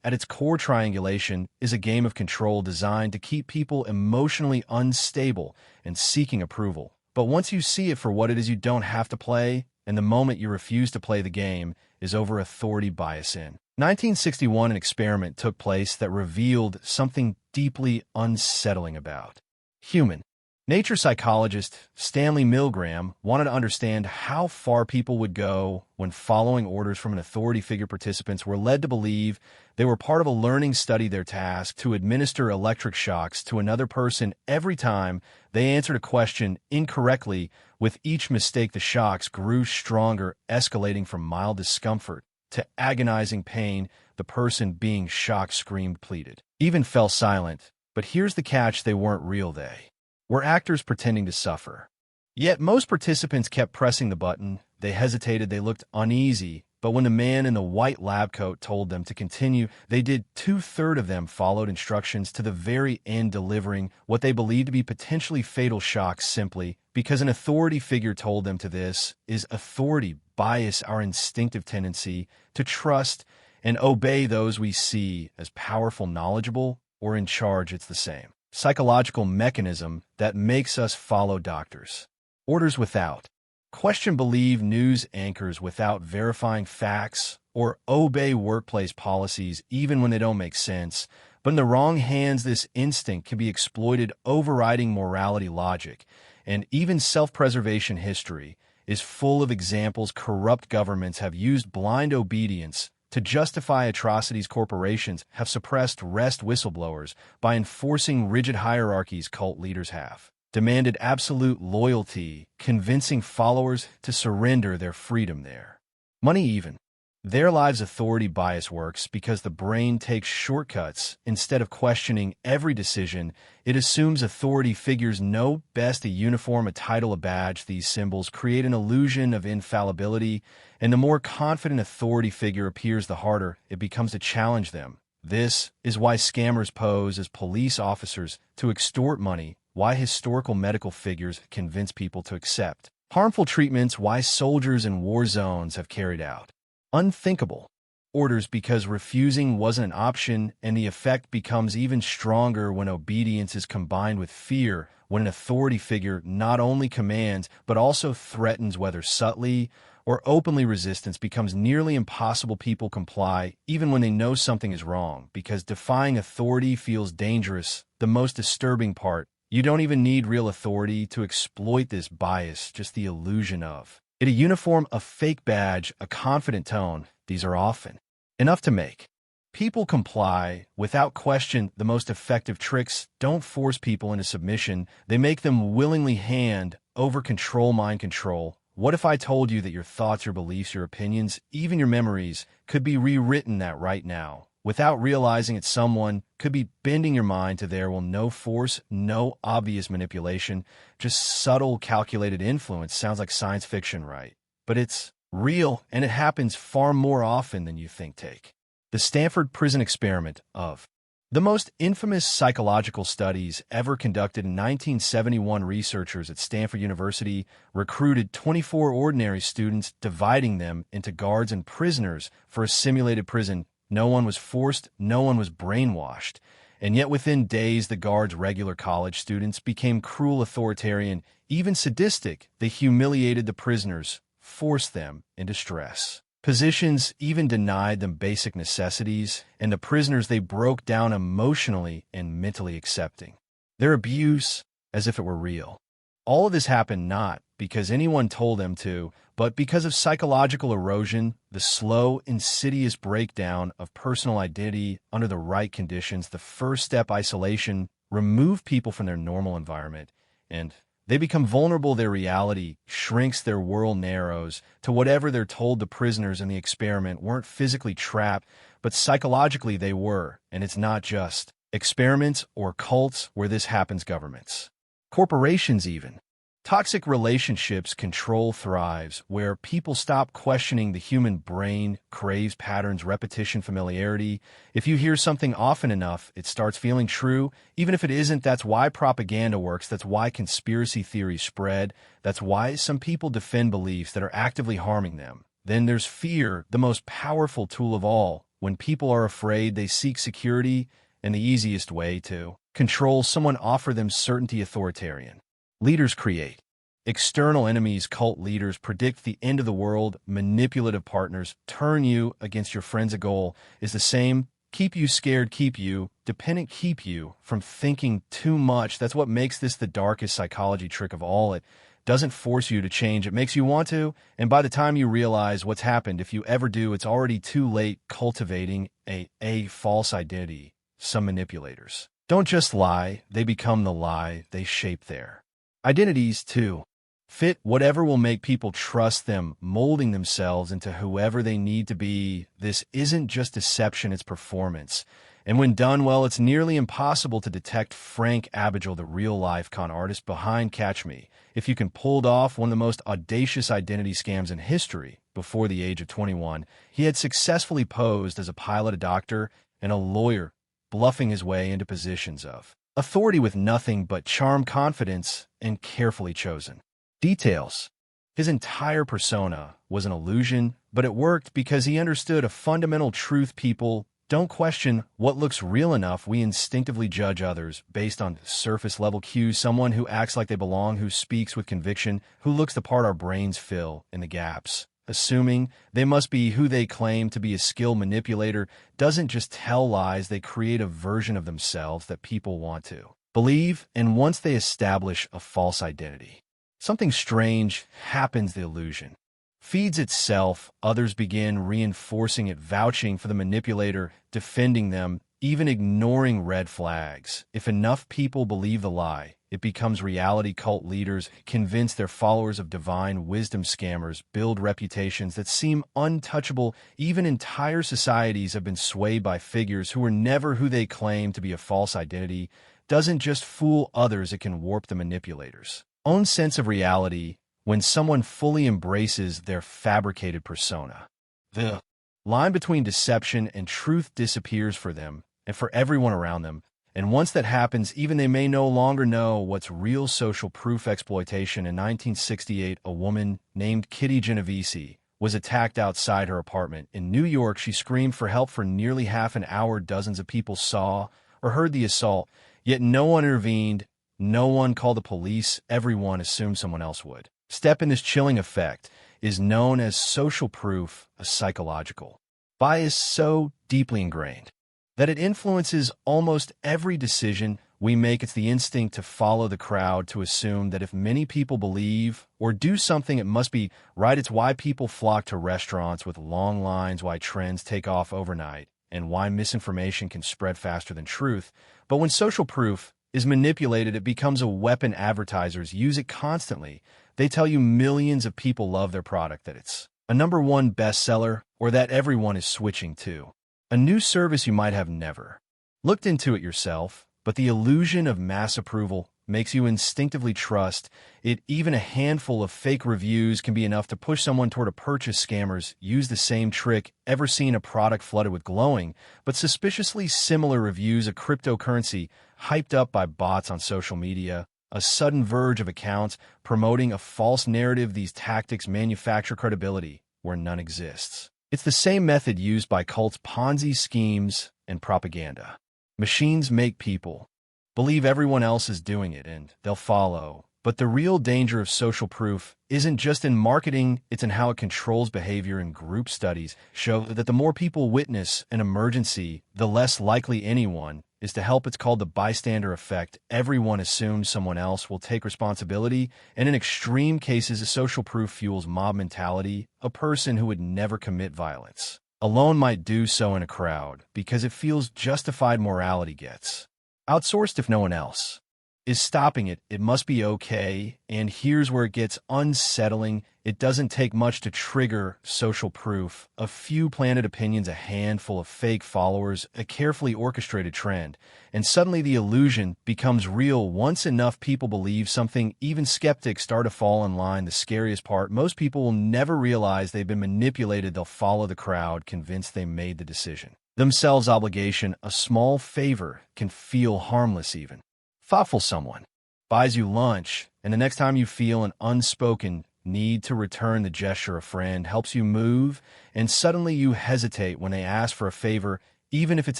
at its core, triangulation is a game of control designed to keep people emotionally unstable and seeking approval. But once you see it for what it is, you don't have to play. And the moment you refuse to play the game is over. Authority bias. In 1961, an experiment took place that revealed something deeply unsettling about human nature. Psychologist Stanley Milgram wanted to understand how far people would go when following orders from an authority figure. Participants were led to believe they were part of a learning study. Their task to administer electric shocks to another person every time they answered a question incorrectly. With each mistake, the shocks grew stronger, escalating from mild discomfort to agonizing pain. The person being shocked screamed, pleaded, even fell silent. But here's the catch: they weren't real. They were actors pretending to suffer. Yet most participants kept pressing the button. They hesitated, they looked uneasy, but when the man in the white lab coat told them to continue, they did. Two-thirds of them followed instructions to the very end, delivering what they believed to be potentially fatal shocks simply because an authority figure told them to. This is authority bias, our instinctive tendency to trust and obey those we see as powerful, knowledgeable, or in charge. It's the same psychological mechanism that makes us follow doctors' orders without question, believe news anchors without verifying facts, or obey workplace policies even when they don't make sense. But in the wrong hands, this instinct can be exploited, overriding morality, logic, and even self-preservation. History is full of examples. Corrupt governments have used blind obedience to justify atrocities. Corporations have suppressed whistleblowers by enforcing rigid hierarchies. Cult leaders have demanded absolute loyalty, convincing followers to surrender their freedom. Their money even Their lives' authority bias works because the brain takes shortcuts. Instead of questioning every decision, it assumes authority figures know best. A uniform, a title, a badge, these symbols create an illusion of infallibility, and the more confident authority figure appears, the harder it becomes to challenge them. This is why scammers pose as police officers to extort money, why historical medical figures convince people to accept harmful treatments, why soldiers in war zones have carried out unthinkable orders because refusing wasn't an option, and the effect becomes even stronger when obedience is combined with fear, when an authority figure not only commands but also threatens, whether subtly or openly. Resistance becomes nearly impossible. People comply even when they know something is wrong because defying authority feels dangerous. The most disturbing part, you don't even need real authority to exploit this bias, just the illusion of it. A uniform, a fake badge, a confident tone, these are often enough to make people comply without question. The most effective tricks don't force people into submission, they make them willingly hand over control. Mind control. What if I told you that your thoughts, your beliefs, your opinions, even your memories could be rewritten that right now? Without realizing it, someone could be bending your mind to their will. No force, no obvious manipulation, just subtle, calculated influence. Sounds like science fiction, right? But it's real, and it happens far more often than you think. Take the Stanford prison experiment. Of the most infamous psychological studies ever conducted in 1971, researchers at Stanford University recruited 24 ordinary students, dividing them into guards and prisoners for a simulated prison. No one was forced, no one was brainwashed, and yet within days the guards, regular college students, became cruel, authoritarian, even sadistic. They humiliated the prisoners, forced them into stress positions, even denied them basic necessities, and the prisoners, they broke down emotionally and mentally, accepting their abuse as if it were real. All of this happened not because anyone told them to, but because of psychological erosion, the slow, insidious breakdown of personal identity under the right conditions. The first step, isolation, remove people from their normal environment, and they become vulnerable. Their reality shrinks, their world narrows to whatever they're told. The prisoners in the experiment weren't physically trapped, but psychologically they were. And it's not just experiments or cults where this happens. Governments, corporations, even toxic relationships, control thrives where people stop questioning. The human brain craves patterns, repetition, familiarity. If you hear something often enough, it starts feeling true, even if it isn't. That's why propaganda works. That's why conspiracy theories spread. That's why some people defend beliefs that are actively harming them. Then there's fear, the most powerful tool of all. When people are afraid, they seek security, and the easiest way to control someone, offer them certainty. Authoritarian leaders create external enemies. Cult leaders predict the end of the world. Manipulative partners turn you against your friends. A goal is the same: keep you scared, keep you dependent, keep you from thinking too much. That's what makes this the darkest psychology trick of all. It doesn't force you to change, it makes you want to, and by the time you realize what's happened, if you ever do, it's already too late. Cultivating a false identity. Some manipulators don't just lie, they become the lie. They shape their identities to fit whatever will make people trust them, molding themselves into whoever they need to be. This isn't just deception, it's performance. And when done well, it's nearly impossible to detect. Frank Abagnale, the real-life con artist behind Catch Me If You Can, pulled off one of the most audacious identity scams in history. Before the age of 21, he had successfully posed as a pilot, a doctor, and a lawyer, bluffing his way into positions of authority with nothing but charm, confidence, and carefully chosen details. His entire persona was an illusion, but it worked because he understood a fundamental truth: people don't question what looks real enough. We instinctively judge others based on surface-level cues. Someone who acts like they belong, who speaks with conviction, who looks the part. Our brains fill in the gaps, assuming they must be who they claim to be. A skilled manipulator doesn't just tell lies, they create a version of themselves that people want to believe, and once they establish a false identity, something strange happens. The illusion feeds itself. Others begin reinforcing it, vouching for the manipulator, defending them, even ignoring red flags. If enough people believe the lie, it becomes reality. Cult leaders convince their followers of divine wisdom. Scammers build reputations that seem untouchable. Even entire societies have been swayed by figures who were never who they claim to be. A false identity doesn't just fool others, it can warp the manipulator's own sense of reality. When someone fully embraces their fabricated persona, the line between deception and truth disappears for them and for everyone around them. And once that happens, even they may no longer know what's real. Social proof. Exploitation. In 1968, a woman named Kitty Genovese was attacked outside her apartment in New York. She screamed for help for nearly half an hour. Dozens of people saw or heard the assault, yet no one intervened. No one called the police. Everyone assumed someone else would step in. This chilling effect is known as social proof, a psychological bias so deeply ingrained that it influences almost every decision we make. It's the instinct to follow the crowd, to assume that if many people believe or do something, it must be right. It's why people flock to restaurants with long lines, why trends take off overnight, and why misinformation can spread faster than truth. But when social proof is manipulated, it becomes a weapon. Advertisers use it constantly. They tell you millions of people love their product, that it's a #1 bestseller, or that everyone is switching to a new service you might have never looked into it yourself. But the illusion of mass approval makes you instinctively trust it. Even a handful of fake reviews can be enough to push someone toward a purchase. Scammers use the same trick. Ever seen a product flooded with glowing but suspiciously similar reviews? A cryptocurrency hyped up by bots on social media, a sudden verge of accounts promoting a false narrative. These tactics manufacture credibility where none exists. It's the same method used by cults, Ponzi schemes, and propaganda. Machines make people believe everyone else is doing it and they'll follow. But the real danger of social proof isn't just in marketing, it's in how it controls behavior. And group studies show that the more people witness an emergency, the less likely anyone is to help. It's called the bystander effect. Everyone assumes someone else will take responsibility, and in extreme cases, a social proof fuels mob mentality. A person who would never commit violence alone might do so in a crowd because it feels justified. Morality gets outsourced. If no one else is stopping it, it must be okay. And here's where it gets unsettling. It doesn't take much to trigger social proof. A few planted opinions, a handful of fake followers, a carefully orchestrated trend, and suddenly the illusion becomes real. Once enough people believe something, even skeptics start to fall in line. The scariest part, most people will never realize they've been manipulated. They'll follow the crowd, convinced they made the decision themselves. Obligation. A small favor can feel harmless. Even thoughtful someone buys you lunch, and the next time you feel an unspoken need to return the gesture, a friend helps you move, and suddenly you hesitate when they ask for a favor. Even if it's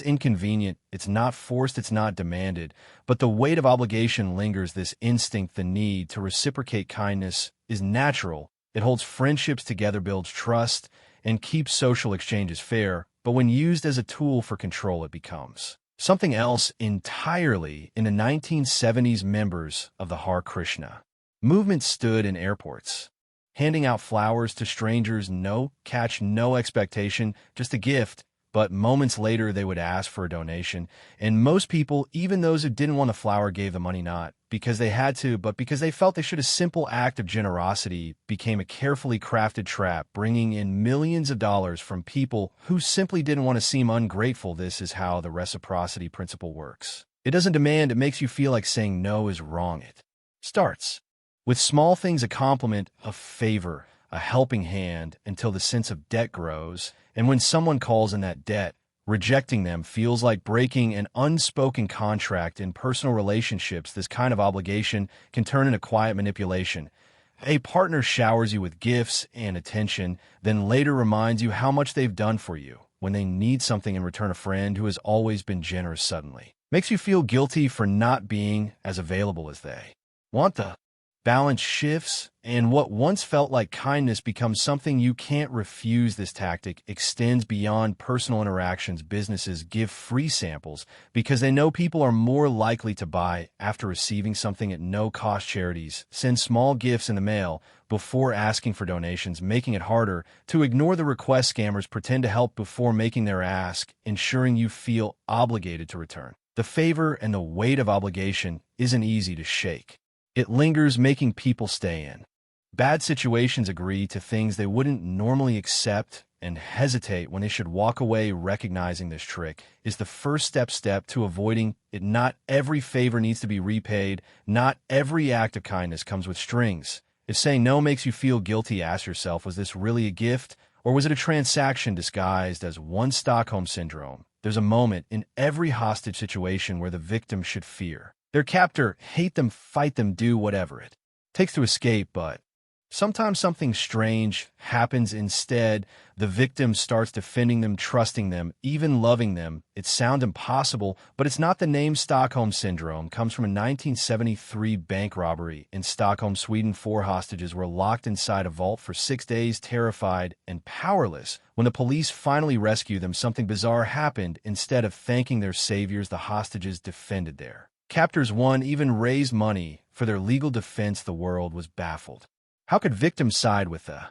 inconvenient, it's not forced, it's not demanded, but the weight of obligation lingers. This instinct, the need to reciprocate kindness, is natural. It holds friendships together, builds trust, and keeps social exchanges fair. But when used as a tool for control, it becomes something else entirely. In the 1970s, members of the Hare Krishna movement stood in airports, handing out flowers to strangers. No catch, no expectation, just a gift. But moments later, they would ask for a donation. And most people, even those who didn't want the flower, gave the money not because they had to, but because they felt they should. A simple act of generosity became a carefully crafted trap, bringing in millions of dollars from people who simply didn't want to seem ungrateful. This is how the reciprocity principle works. It doesn't demand, it makes you feel like saying no is wrong. It starts with small things, a compliment, a favor, a helping hand, until the sense of debt grows. And when someone calls in that debt, rejecting them feels like breaking an unspoken contract. In personal relationships, this kind of obligation can turn into quiet manipulation. A partner showers you with gifts and attention, then later reminds you how much they've done for you. When they need something in return, a friend who has always been generous suddenly makes you feel guilty for not being as available as they want. The balance shifts, and what once felt like kindness becomes something you can't refuse. This tactic extends beyond personal interactions. Businesses give free samples because they know people are more likely to buy after receiving something at no cost. Charities send small gifts in the mail before asking for donations, making it harder to ignore the request. Scammers pretend to help before making their ask, ensuring you feel obligated to return. The favor and the weight of obligation isn't easy to shake. It lingers, making people stay in bad situations, agree to things they wouldn't normally accept, and hesitate when they should walk away. Recognizing this trick is the first step to avoiding it. Not every favor needs to be repaid. Not every act of kindness comes with strings. If saying no makes you feel guilty, ask yourself, was this really a gift, or was it a transaction disguised as one? Stockholm Syndrome. There's a moment in every hostage situation where the victim should fear their captor, hate them, fight them, do whatever it takes to escape, but sometimes something strange happens instead. The victim starts defending them, trusting them, even loving them. It sounds impossible, but it's not. The name Stockholm Syndrome comes from a 1973 bank robbery in Stockholm, Sweden. 4 hostages were locked inside a vault for 6 days, terrified and powerless. When the police finally rescued them, something bizarre happened. Instead of thanking their saviors, the hostages defended their captors. One even raised money for their legal defense. The world was baffled. How could victims side with the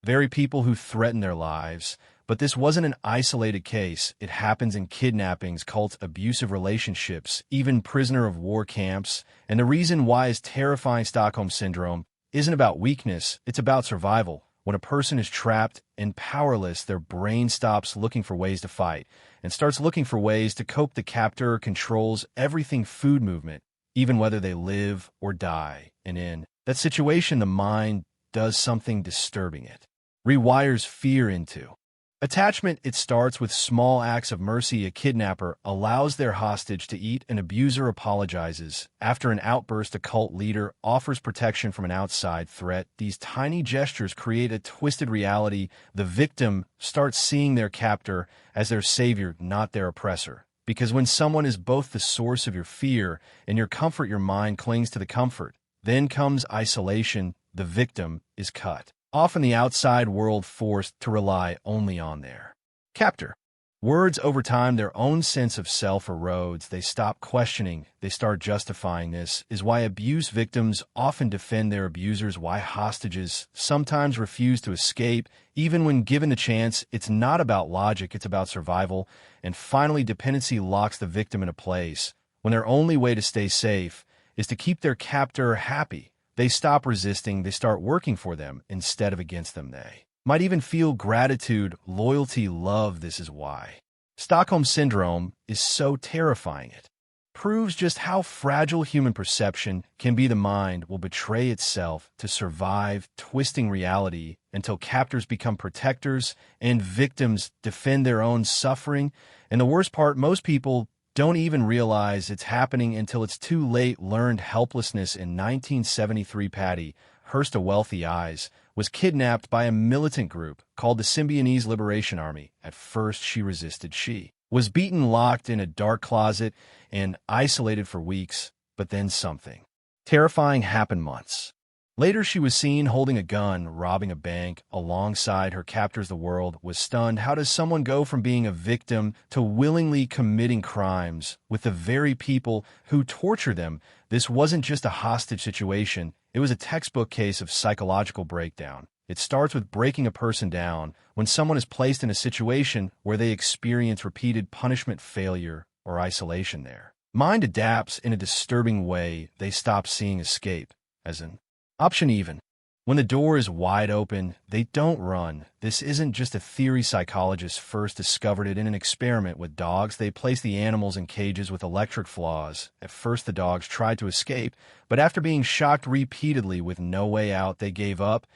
very people who threaten their lives? But this wasn't an isolated case. It happens in kidnappings, cults, abusive relationships, even prisoner of war camps. And the reason why is terrifying. Stockholm Syndrome isn't about weakness, it's about survival. When a person is trapped and powerless, their brain stops looking for ways to fight and starts looking for ways to cope. The captor controls everything: food, movement, even whether they live or die. And in that situation, the mind does something disturbing. It rewires fear into attachment. It starts with small acts of mercy. A kidnapper allows their hostage to eat. An abuser apologizes after an outburst. A cult leader offers protection from an outside threat. These tiny gestures create a twisted reality. The victim starts seeing their captor as their savior, not their oppressor. Because when someone is both the source of your fear and your comfort, your mind clings to the comfort. Then comes isolation. The victim is cut off from the outside world, forced to rely only on their captor. Words. Over time, their own sense of self erodes. They stop questioning. They start justifying. This is why abuse victims often defend their abusers, why hostages sometimes refuse to escape, even when given the chance. It's not about logic, it's about survival. And finally, dependency locks the victim in a place when their only way to stay safe is to keep their captor happy. They stop resisting. They start working for them instead of against them. They might even feel gratitude, loyalty, love. This is why Stockholm Syndrome is so terrifying. It proves just how fragile human perception can be. The mind will betray itself to survive, twisting reality until captors become protectors and victims defend their own suffering. And the worst part, most people don't even realize it's happening until it's too late. Learned helplessness. In 1973, Patty Hearst, a wealthy eyes, was kidnapped by a militant group called the Symbionese Liberation Army. At first, she resisted. She was beaten, locked in a dark closet, and isolated for weeks. But then something terrifying happened. Months later, she was seen holding a gun, robbing a bank alongside her captors. The world was stunned. How does someone go from being a victim to willingly committing crimes with the very people who torture them? This wasn't just a hostage situation. It was a textbook case of psychological breakdown. It starts with breaking a person down when someone is placed in a situation where they experience repeated punishment, failure, or isolation. Their mind adapts in a disturbing way. They stop seeing escape as an option. Even when the door is wide open, they don't run. This isn't just a theory. Psychologists first discovered it in an experiment with dogs. They placed the animals in cages with electric flaws. At first, the dogs tried to escape, but after being shocked repeatedly with no way out, they gave up.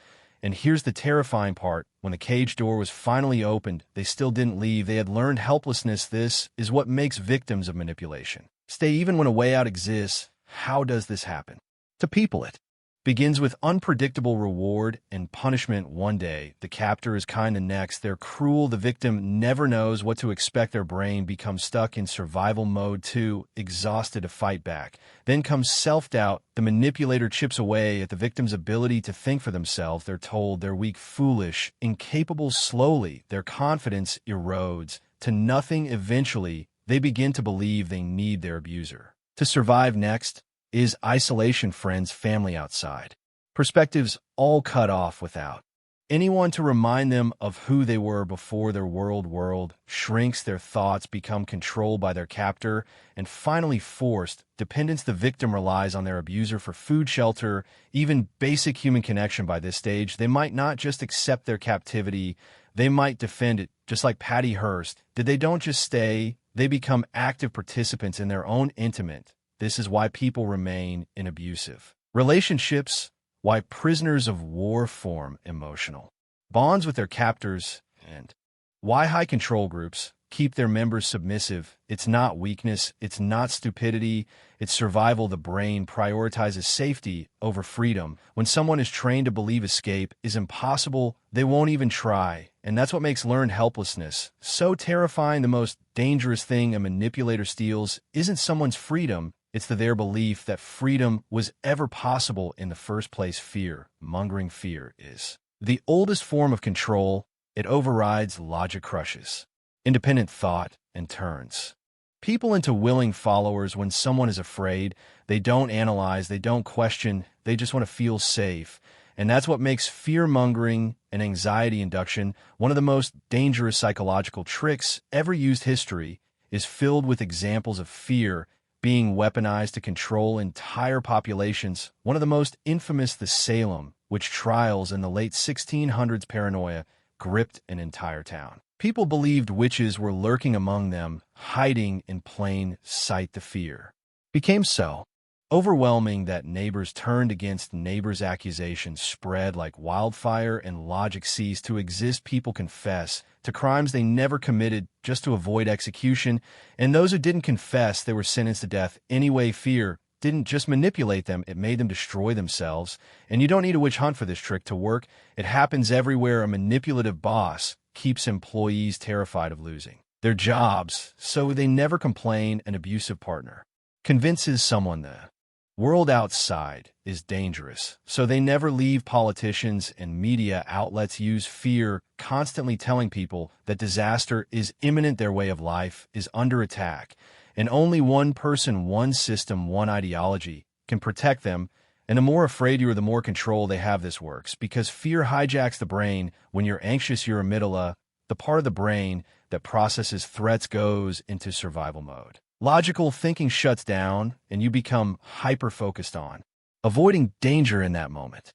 And here's the terrifying part. When the cage door was finally opened, they still didn't leave. They had learned helplessness. This is what makes victims of manipulation stay even when a way out exists. How does this happen to people? It begins with unpredictable reward and punishment. One day, the captor is kind, the next, they're cruel. The victim never knows what to expect. Their brain becomes stuck in survival mode, too exhausted to fight back. Then comes self-doubt. The manipulator chips away at the victim's ability to think for themselves. They're told they're weak, foolish, incapable. Slowly, their confidence erodes to nothing. Eventually, they begin to believe they need their abuser to survive. Next is isolation. Friends, family outside, perspectives all cut off. Without Anyone to remind them of who they were before their world shrinks, their thoughts become controlled by their captor, and finally forced dependence. The victim relies on their abuser for food, shelter, even basic human connection. By this stage, they might not just accept their captivity, they might defend it. Just like Patty Hearst did, they don't just stay, they become active participants in their own intimate. This is why people remain in abusive relationships, why prisoners of war form emotional bonds with their captors, and why high control groups keep their members submissive. It's not weakness, it's not stupidity, it's survival. The brain prioritizes safety over freedom. When someone is trained to believe escape is impossible, they won't even try. And that's what makes learned helplessness so terrifying. The most dangerous thing a manipulator steals isn't someone's freedom, it's their belief that freedom was ever possible in the first place. Fear, mongering fear, is the oldest form of control. It overrides logic, crushes independent thought, and turns people into willing followers. When someone is afraid, they don't analyze, they don't question, they just want to feel safe. And that's what makes fear-mongering and anxiety induction one of the most dangerous psychological tricks ever used. History is filled with examples of fear being weaponized to control entire populations. One of the most infamous, the Salem witch trials in the late 1600s. Paranoia gripped an entire town. People believed witches were lurking among them, hiding in plain sight. The fear became so overwhelming that neighbors turned against neighbors. Accusations spread like wildfire, and logic ceased to exist. People confess to crimes they never committed just to avoid execution, and those who didn't confess, they were sentenced to death anyway. Fear didn't just manipulate them, it made them destroy themselves. And you don't need a witch hunt for this trick to work. It happens everywhere. A manipulative boss keeps employees terrified of losing their jobs, so they never complain. An abusive partner convinces someone the world outside is dangerous, so they never leave. Politicians and media outlets use fear, constantly telling people that disaster is imminent, their way of life is under attack, and only one person, one system, one ideology can protect them. And the more afraid you are, the more control they have. This works because fear hijacks the brain. When you're anxious, your amygdala, the part of the brain that processes threats, goes into survival mode. Logical thinking shuts down, and you become hyper-focused on avoiding danger in that moment.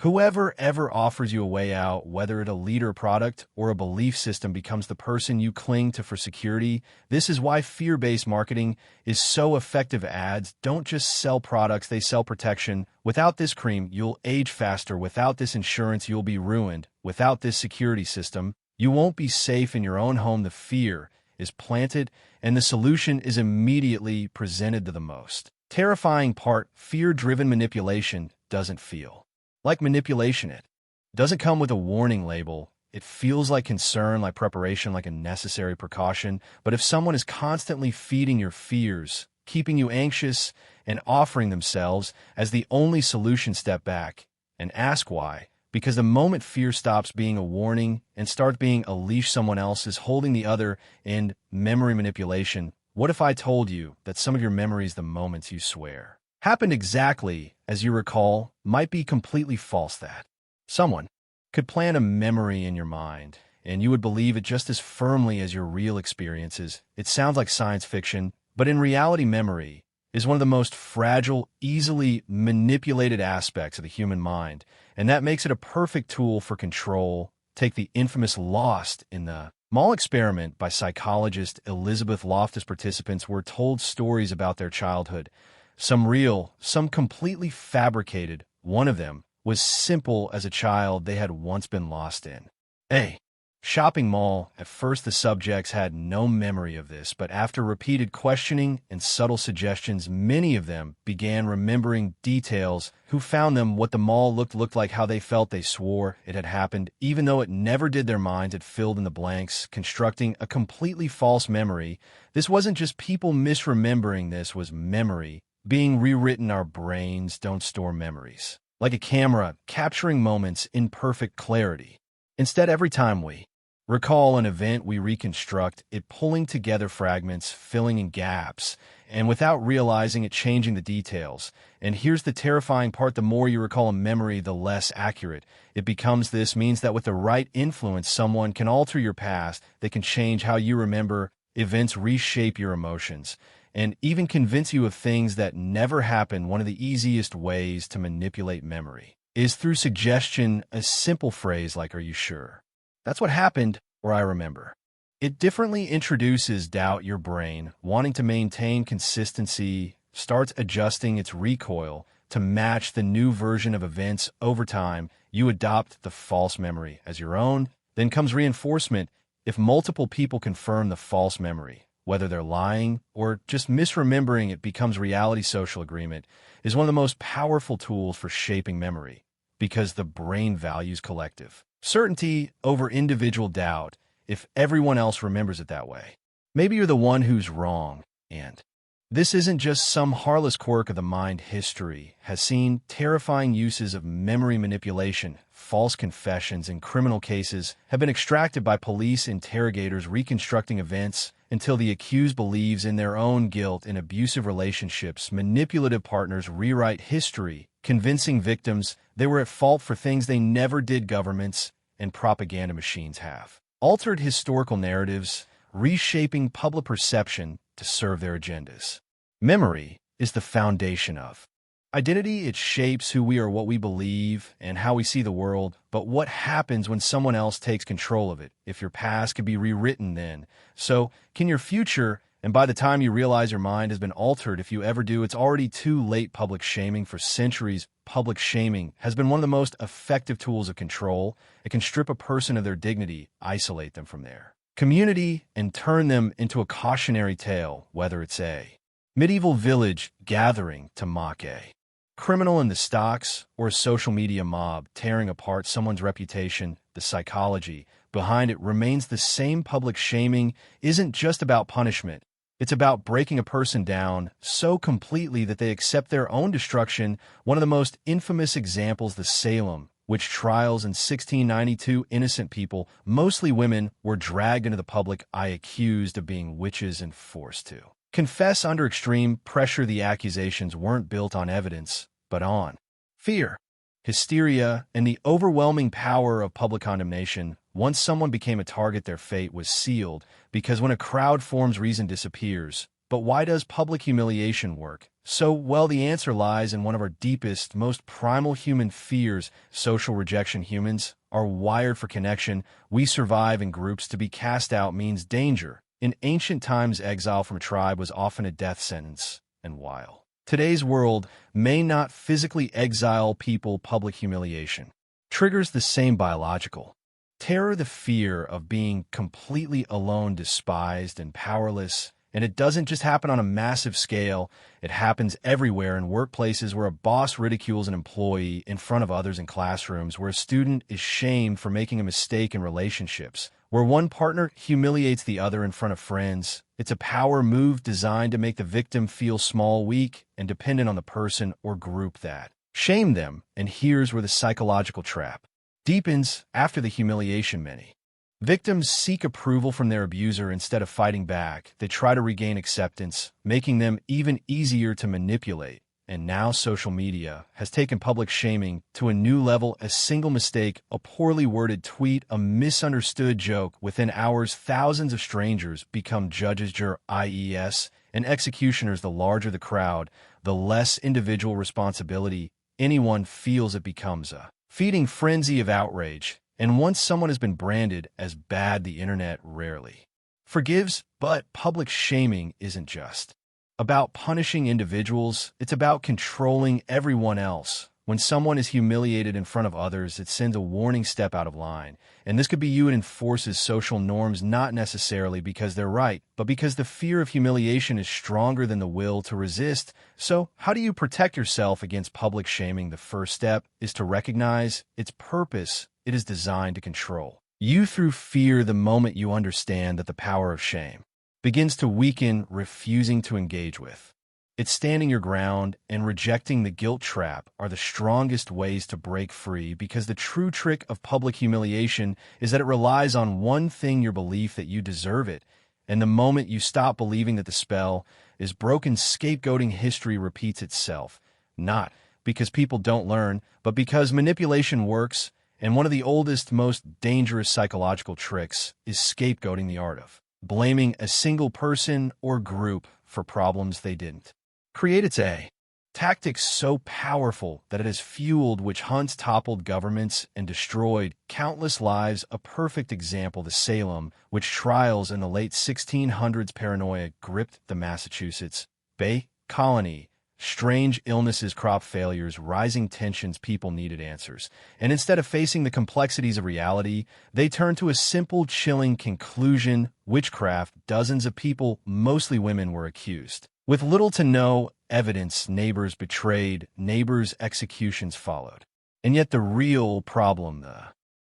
Whoever ever offers you a way out, whether it a leader, product, or a belief system, becomes the person you cling to for security. This is why fear-based marketing is so effective. Ads don't just sell products, they sell protection. Without this cream, you'll age faster. Without this insurance, you'll be ruined. Without this security system, you won't be safe in your own home. The fear is planted, and the solution is immediately presented. To the most terrifying part, fear-driven manipulation doesn't feel like manipulation. It doesn't come with a warning label. It feels like concern, like preparation, like a necessary precaution. But if someone is constantly feeding your fears, keeping you anxious, and offering themselves as the only solution, step back and ask why. Because the moment fear stops being a warning and starts being a leash, someone else is holding the other in memory manipulation. What if I told you that some of your memories, the moments you swear happened exactly as you recall, might be completely false? That someone could plant a memory in your mind, and you would believe it just as firmly as your real experiences. It sounds like science fiction, but in reality, memory is one of the most fragile, easily manipulated aspects of the human mind, and that makes it a perfect tool for control. Take the infamous Lost in the Mall experiment by psychologist Elizabeth Loftus. Participants were told stories about their childhood, some real, some completely fabricated. One of them was simple. As a child, they had once been lost in a shopping mall. At first, the subjects had no memory of this, but after repeated questioning and subtle suggestions, many of them began remembering details: who found them, what the mall looked like, how they felt. They swore it had happened, even though it never did. Their minds had filled in the blanks, constructing a completely false memory. This wasn't just people misremembering, this was memory being rewritten. Our brains don't store memories like a camera, capturing moments in perfect clarity. Instead, every time we Recall an event we reconstruct, it pulling together fragments, filling in gaps, and without realizing it, changing the details. And here's the terrifying part: the more you recall a memory, the less accurate it becomes. This means that with the right influence, someone can alter your past. They can change how you remember events, reshape your emotions, and even convince you of things that never happened. One of the easiest ways to manipulate memory is through suggestion. A simple phrase like, "Are you sure that's what happened?" or "I remember." It differently introduces doubt. Your brain, wanting to maintain consistency, starts adjusting its recoil to match the new version of events. Over time, you adopt the false memory as your own. Then comes reinforcement. If multiple people confirm the false memory, whether they're lying or just misremembering, it becomes reality. Social agreement is one of the most powerful tools for shaping memory because the brain values collective certainty over individual doubt. If everyone else remembers it that way, maybe you're the one who's wrong. And this isn't just some harmless quirk of the mind. History has seen terrifying uses of memory manipulation. False confessions in criminal cases have been extracted by police interrogators, reconstructing events until the accused believes in their own guilt. In abusive relationships, manipulative partners rewrite history, convincing victims they were at fault for things they never did. Governments and propaganda machines have altered historical narratives, reshaping public perception to serve their agendas. Memory is the foundation of identity. It shapes who we are, what we believe, and how we see the world. But what happens when someone else takes control of it? If your past could be rewritten, then so can your future. And by the time you realize your mind has been altered, if you ever do, it's already too late. Public shaming. For centuries, public shaming has been one of the most effective tools of control. It can strip a person of their dignity, isolate them from their community, and turn them into a cautionary tale, whether it's a medieval village gathering to mock a criminal in the stocks or a social media mob tearing apart someone's reputation. The psychology behind it remains the same. Public shaming isn't just about punishment. It's about breaking a person down so completely that they accept their own destruction. One of the most infamous examples, the Salem witch trials in 1692. Innocent people, mostly women, were dragged into the public eye, accused of being witches, and forced to confess under extreme pressure. The accusations weren't built on evidence, but on fear, hysteria, and the overwhelming power of public condemnation. Once someone became a target, their fate was sealed, because when a crowd forms, reason disappears. But why does public humiliation work so well? The answer lies in one of our deepest, most primal human fears: social rejection. Humans are wired for connection. We survive in groups. To be cast out means danger. In ancient times, exile from a tribe was often a death sentence. And while today's world may not physically exile people, public humiliation triggers the same biological terror, the fear of being completely alone, despised, and powerless. And it doesn't just happen on a massive scale. It happens everywhere: in workplaces where a boss ridicules an employee in front of others, in classrooms where a student is shamed for making a mistake, in relationships where one partner humiliates the other in front of friends. It's a power move designed to make the victim feel small, weak, and dependent on the person or group that shamed them. And here's where the psychological trap deepens. After the humiliation, many victims seek approval from their abuser. Instead of fighting back, they try to regain acceptance, making them even easier to manipulate. And now social media has taken public shaming to a new level. A single mistake, a poorly worded tweet, a misunderstood joke, within hours, thousands of strangers become judges, jurors, and executioners. The larger the crowd, the less individual responsibility anyone feels. It becomes a feeding frenzy of outrage. And once someone has been branded as bad, the internet rarely forgives. But public shaming isn't just about punishing individuals, it's about controlling everyone else. When someone is humiliated in front of others, it sends a warning: step out of line. And this could be you. It enforces social norms, not necessarily because they're right, but because the fear of humiliation is stronger than the will to resist. So, how do you protect yourself against public shaming? The first step is to recognize its purpose. It is designed to control you through fear. The moment you understand that, the power of shame begins to weaken, refusing to engage with It's standing your ground and rejecting the guilt trap are the strongest ways to break free, because the true trick of public humiliation is that it relies on one thing: your belief that you deserve it. And the moment you stop believing that the spell is broken, scapegoating history repeats itself. Not because people don't learn, but because manipulation works. And one of the oldest, most dangerous psychological tricks is scapegoating, the art of blaming a single person or group for problems they didn't create. It's a tactic so powerful that it has fueled witch hunts, toppled governments, and destroyed countless lives. A perfect example: the Salem witch trials in the late 1600s. Paranoia gripped the Massachusetts Bay Colony. Strange illnesses, crop failures, rising tensions. People needed answers. And instead of facing the complexities of reality, they turned to a simple, chilling conclusion: witchcraft. Dozens of people, mostly women, were accused. With little to no evidence, neighbors betrayed neighbors, executions followed. And yet the real problem, the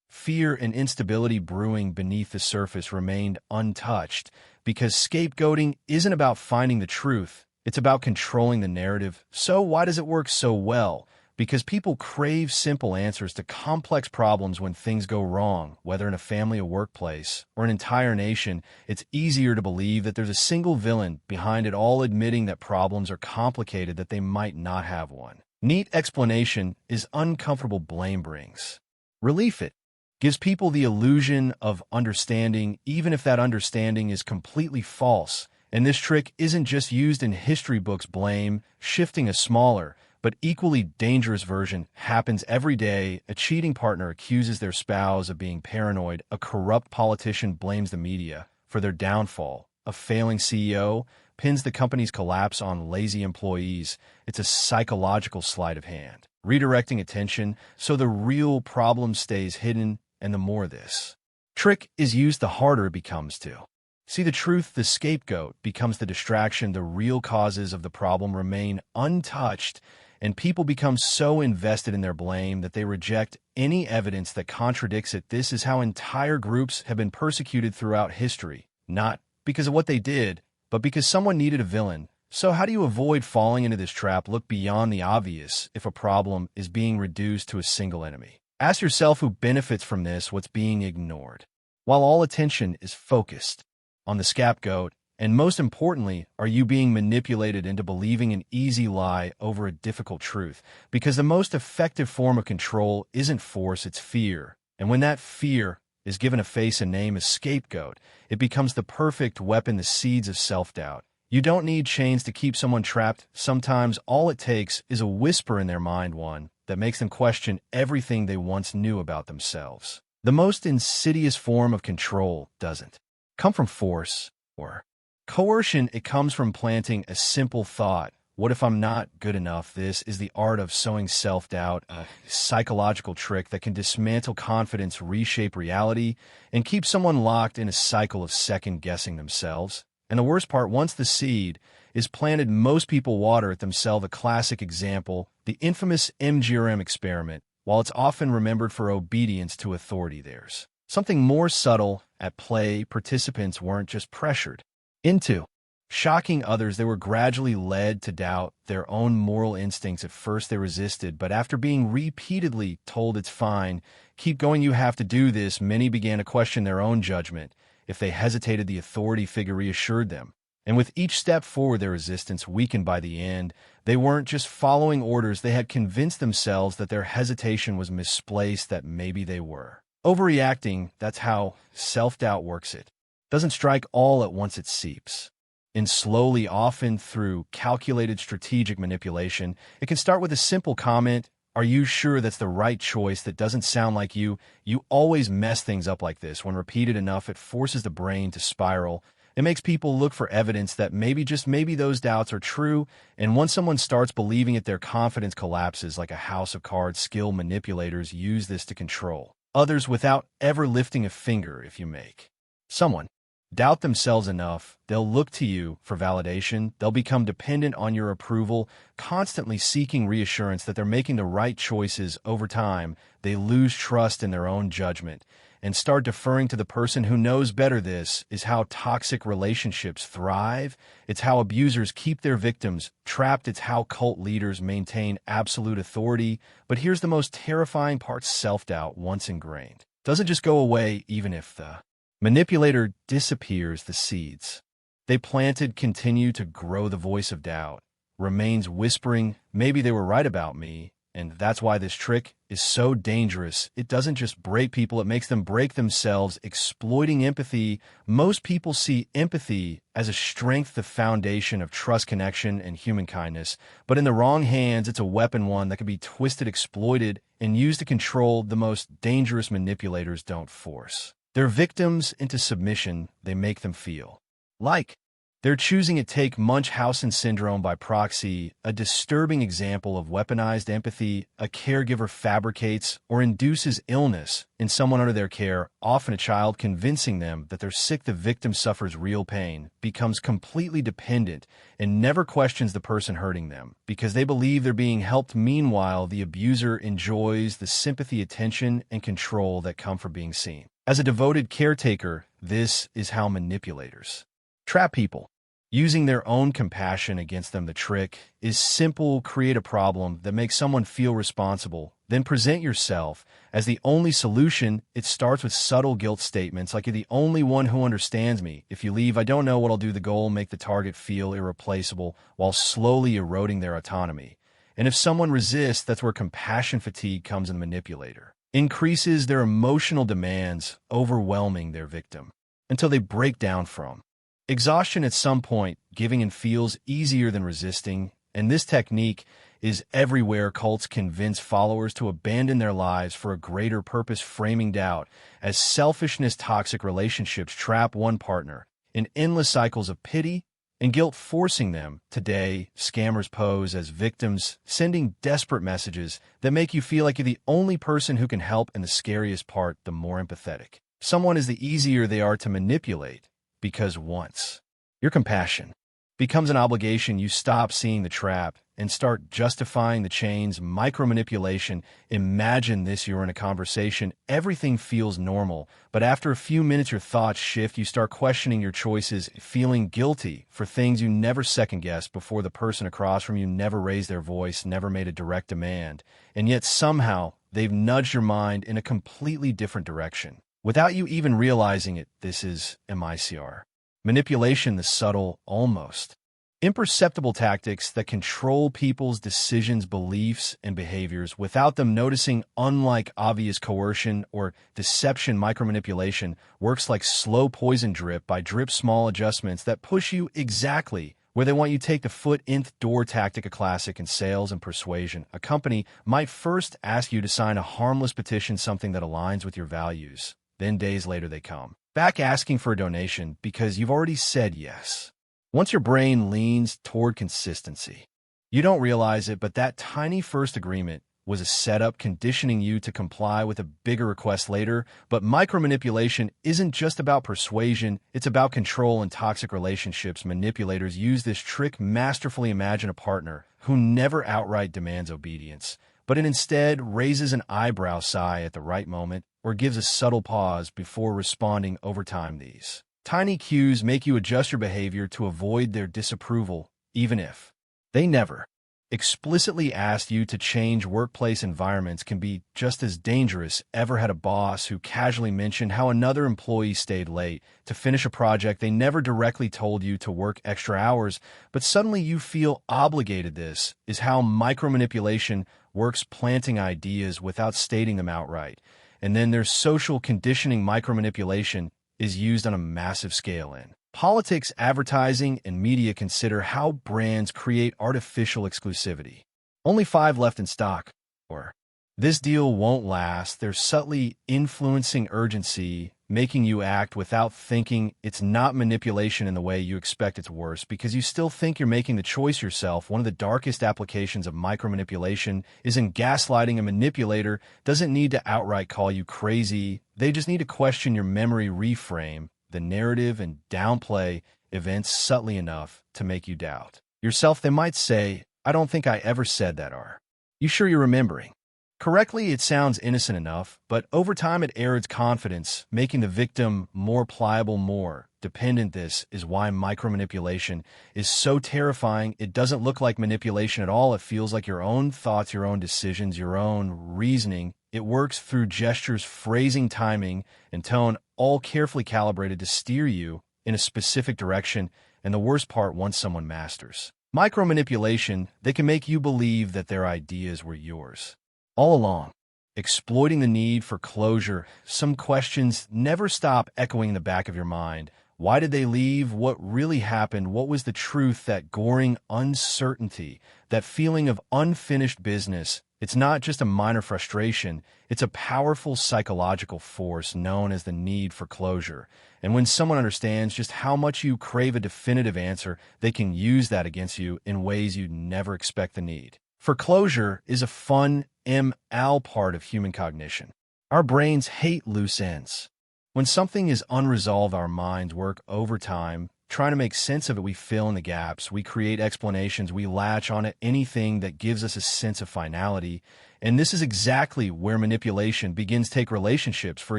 fear and instability brewing beneath the surface, remained untouched, because scapegoating isn't about finding the truth. It's about controlling the narrative. So why does it work so well? Because people crave simple answers to complex problems. When things go wrong, whether in a family, a workplace, or an entire nation, it's easier to believe that there's a single villain behind it all. Admitting that problems are complicated, that they might not have one neat explanation, is uncomfortable. Blame brings relief. It gives people the illusion of understanding, even if that understanding is completely false. And this trick isn't just used in history books. Blame shifting, a smaller but equally dangerous version, happens every day. A cheating partner accuses their spouse of being paranoid. A corrupt politician blames the media for their downfall. A failing CEO pins the company's collapse on lazy employees. It's a psychological sleight of hand, redirecting attention so the real problem stays hidden. And the more this trick is used, the harder it becomes to see the truth. The scapegoat becomes the distraction. The real causes of the problem remain untouched, and people become so invested in their blame that they reject any evidence that contradicts it. This is how entire groups have been persecuted throughout history, not because of what they did, but because someone needed a villain. So how do you avoid falling into this trap? Look beyond the obvious. If a problem is being reduced to a single enemy, ask yourself who benefits from this, what's being ignored, while all attention is focused on the scapegoat. And most importantly, are you being manipulated into believing an easy lie over a difficult truth? Because the most effective form of control isn't force, it's fear. And when that fear is given a face and name, a scapegoat, it becomes the perfect weapon. The seeds of self-doubt. You don't need chains to keep someone trapped. Sometimes all it takes is a whisper in their mind, one that makes them question everything they once knew about themselves. The most insidious form of control doesn't come from force or coercion. It comes from planting a simple thought: what if I'm not good enough? This is the art of sowing self-doubt, a psychological trick that can dismantle confidence, reshape reality, and keep someone locked in a cycle of second-guessing themselves. And the worst part, once the seed is planted, most people water it themselves. A classic example, the infamous MGRM experiment. While it's often remembered for obedience to authority, there's something more subtle at play. Participants weren't just pressured into shocking others, they were gradually led to doubt their own moral instincts. At first they resisted, but after being repeatedly told it's fine, keep going, you have to do this, many began to question their own judgment. If they hesitated, the authority figure reassured them. And with each step forward, their resistance weakened. By the end, they weren't just following orders, they had convinced themselves that their hesitation was misplaced, that maybe they were overreacting. That's how self-doubt works. It doesn't strike all at once, it seeps in slowly, often through calculated strategic manipulation. It can start with a simple comment: are you sure that's the right choice? That doesn't sound like you. You always mess things up like this. When repeated enough, it forces the brain to spiral. It makes people look for evidence that maybe, just maybe, those doubts are true. And once someone starts believing it, their confidence collapses like a house of cards. Skilled manipulators use this to control others without ever lifting a finger. If you make someone doubt themselves enough, they'll look to you for validation. They'll become dependent on your approval, constantly seeking reassurance that they're making the right choices. Over time, they lose trust in their own judgment, and start deferring to the person who knows better. This is how toxic relationships thrive. It's how abusers keep their victims trapped. It's how cult leaders maintain absolute authority. But here's the most terrifying part: self-doubt, once ingrained, doesn't just go away even if the manipulator disappears. The seeds they planted continue to grow. The voice of doubt remains whispering, maybe they were right about me. And that's why this trick is so dangerous. It doesn't just break people, it makes them break themselves. Exploiting empathy. Most people see empathy as a strength, the foundation of trust, connection, and human kindness. But in the wrong hands, it's a weapon, one that can be twisted, exploited, and used to control. The most dangerous manipulators don't force their victims into submission. They make them feel like they're choosing it. Take Munchausen syndrome by proxy, a disturbing example of weaponized empathy. A caregiver fabricates or induces illness in someone under their care, often a child, convincing them that they're sick. The victim suffers real pain, becomes completely dependent, and never questions the person hurting them because they believe they're being helped. Meanwhile, the abuser enjoys the sympathy, attention, and control that come from being seen as a devoted caretaker. This is how manipulators trap people, using their own compassion against them. The trick is simple: create a problem that makes someone feel responsible, then present yourself as the only solution. It starts with subtle guilt statements like, "You're the only one who understands me. If you leave, I don't know what I'll do." The goal: make the target feel irreplaceable while slowly eroding their autonomy. And if someone resists, that's where compassion fatigue comes in. The manipulator increases their emotional demands, overwhelming their victim until they break down from exhaustion. At some point, giving in feels easier than resisting, and this technique is everywhere. Cults convince followers to abandon their lives for a greater purpose, framing doubt as selfishness. Toxic relationships trap one partner in endless cycles of pity and guilt, forcing them. Today, scammers pose as victims, sending desperate messages that make you feel like you're the only person who can help. And the scariest part: the more empathetic someone is, the easier they are to manipulate. Because once your compassion becomes an obligation, you stop seeing the trap and start justifying the chains. Micromanipulation. Imagine this: you're in a conversation, everything feels normal, but after a few minutes your thoughts shift. You start questioning your choices, feeling guilty for things you never second-guessed before. The person across from you never raised their voice, never made a direct demand, and yet somehow they've nudged your mind in a completely different direction without you even realizing it. This is MICR manipulation, the subtle, almost imperceptible tactics that control people's decisions, beliefs, and behaviors without them noticing. Unlike obvious coercion or deception, micromanipulation works like slow poison, drip by drip, small adjustments that push you exactly where they want you to take. The foot in the door tactic, a classic in sales and persuasion. A company might first ask you to sign a harmless petition, something that aligns with your values. Then days later they come back asking for a donation because you've already said yes. Once your brain leans toward consistency, you don't realize it, but that tiny first agreement was a setup, conditioning you to comply with a bigger request later. But micromanipulation isn't just about persuasion, it's about control. In toxic relationships, manipulators use this trick masterfully. Imagine a partner who never outright demands obedience, but instead raises an eyebrow, sigh at the right moment, or gives a subtle pause before responding. Over time, these tiny cues make you adjust your behavior to avoid their disapproval, even if they never explicitly asked you to change. Workplace environments can be just as dangerous. Ever had a boss who casually mentioned how another employee stayed late to finish a project? They never directly told you to work extra hours, but suddenly you feel obligated. This is how micromanipulation works, planting ideas without stating them outright. And then there's social conditioning. Micromanipulation is used on a massive scale in politics, advertising, and media. Consider how brands create artificial exclusivity. Only 5 left in stock, or this deal won't last. They're subtly influencing urgency, making you act without thinking. It's not manipulation in the way you expect. It's worse because you still think you're making the choice yourself. One of the darkest applications of micromanipulation is in gaslighting. A manipulator doesn't need to outright call you crazy. They just need to question your memory, reframe the narrative, and downplay events subtly enough to make you doubt yourself. They might say, "I don't think I ever said that. Are you sure you're remembering?" Correctly, it sounds innocent enough, but over time it erodes confidence, making the victim more pliable, more dependent. This is why micromanipulation is so terrifying. It doesn't look like manipulation at all. It feels like your own thoughts, your own decisions, your own reasoning. It works through gestures, phrasing, timing, and tone, all carefully calibrated to steer you in a specific direction. And the worst part, once someone masters micromanipulation, they can make you believe that their ideas were yours all along, exploiting the need for closure. Some questions never stop echoing in the back of your mind. Why did they leave? What really happened? What was the truth? That goring uncertainty, that feeling of unfinished business. It's not just a minor frustration. It's a powerful psychological force known as the need for closure. And when someone understands just how much you crave a definitive answer, they can use that against you in ways you'd never expect. The need for closure is a fundamental part of human cognition. Our brains hate loose ends. When something is unresolved, our minds work overtime, trying to make sense of it. We fill in the gaps, we create explanations, we latch on to anything that gives us a sense of finality. And this is exactly where manipulation begins to take relationships. For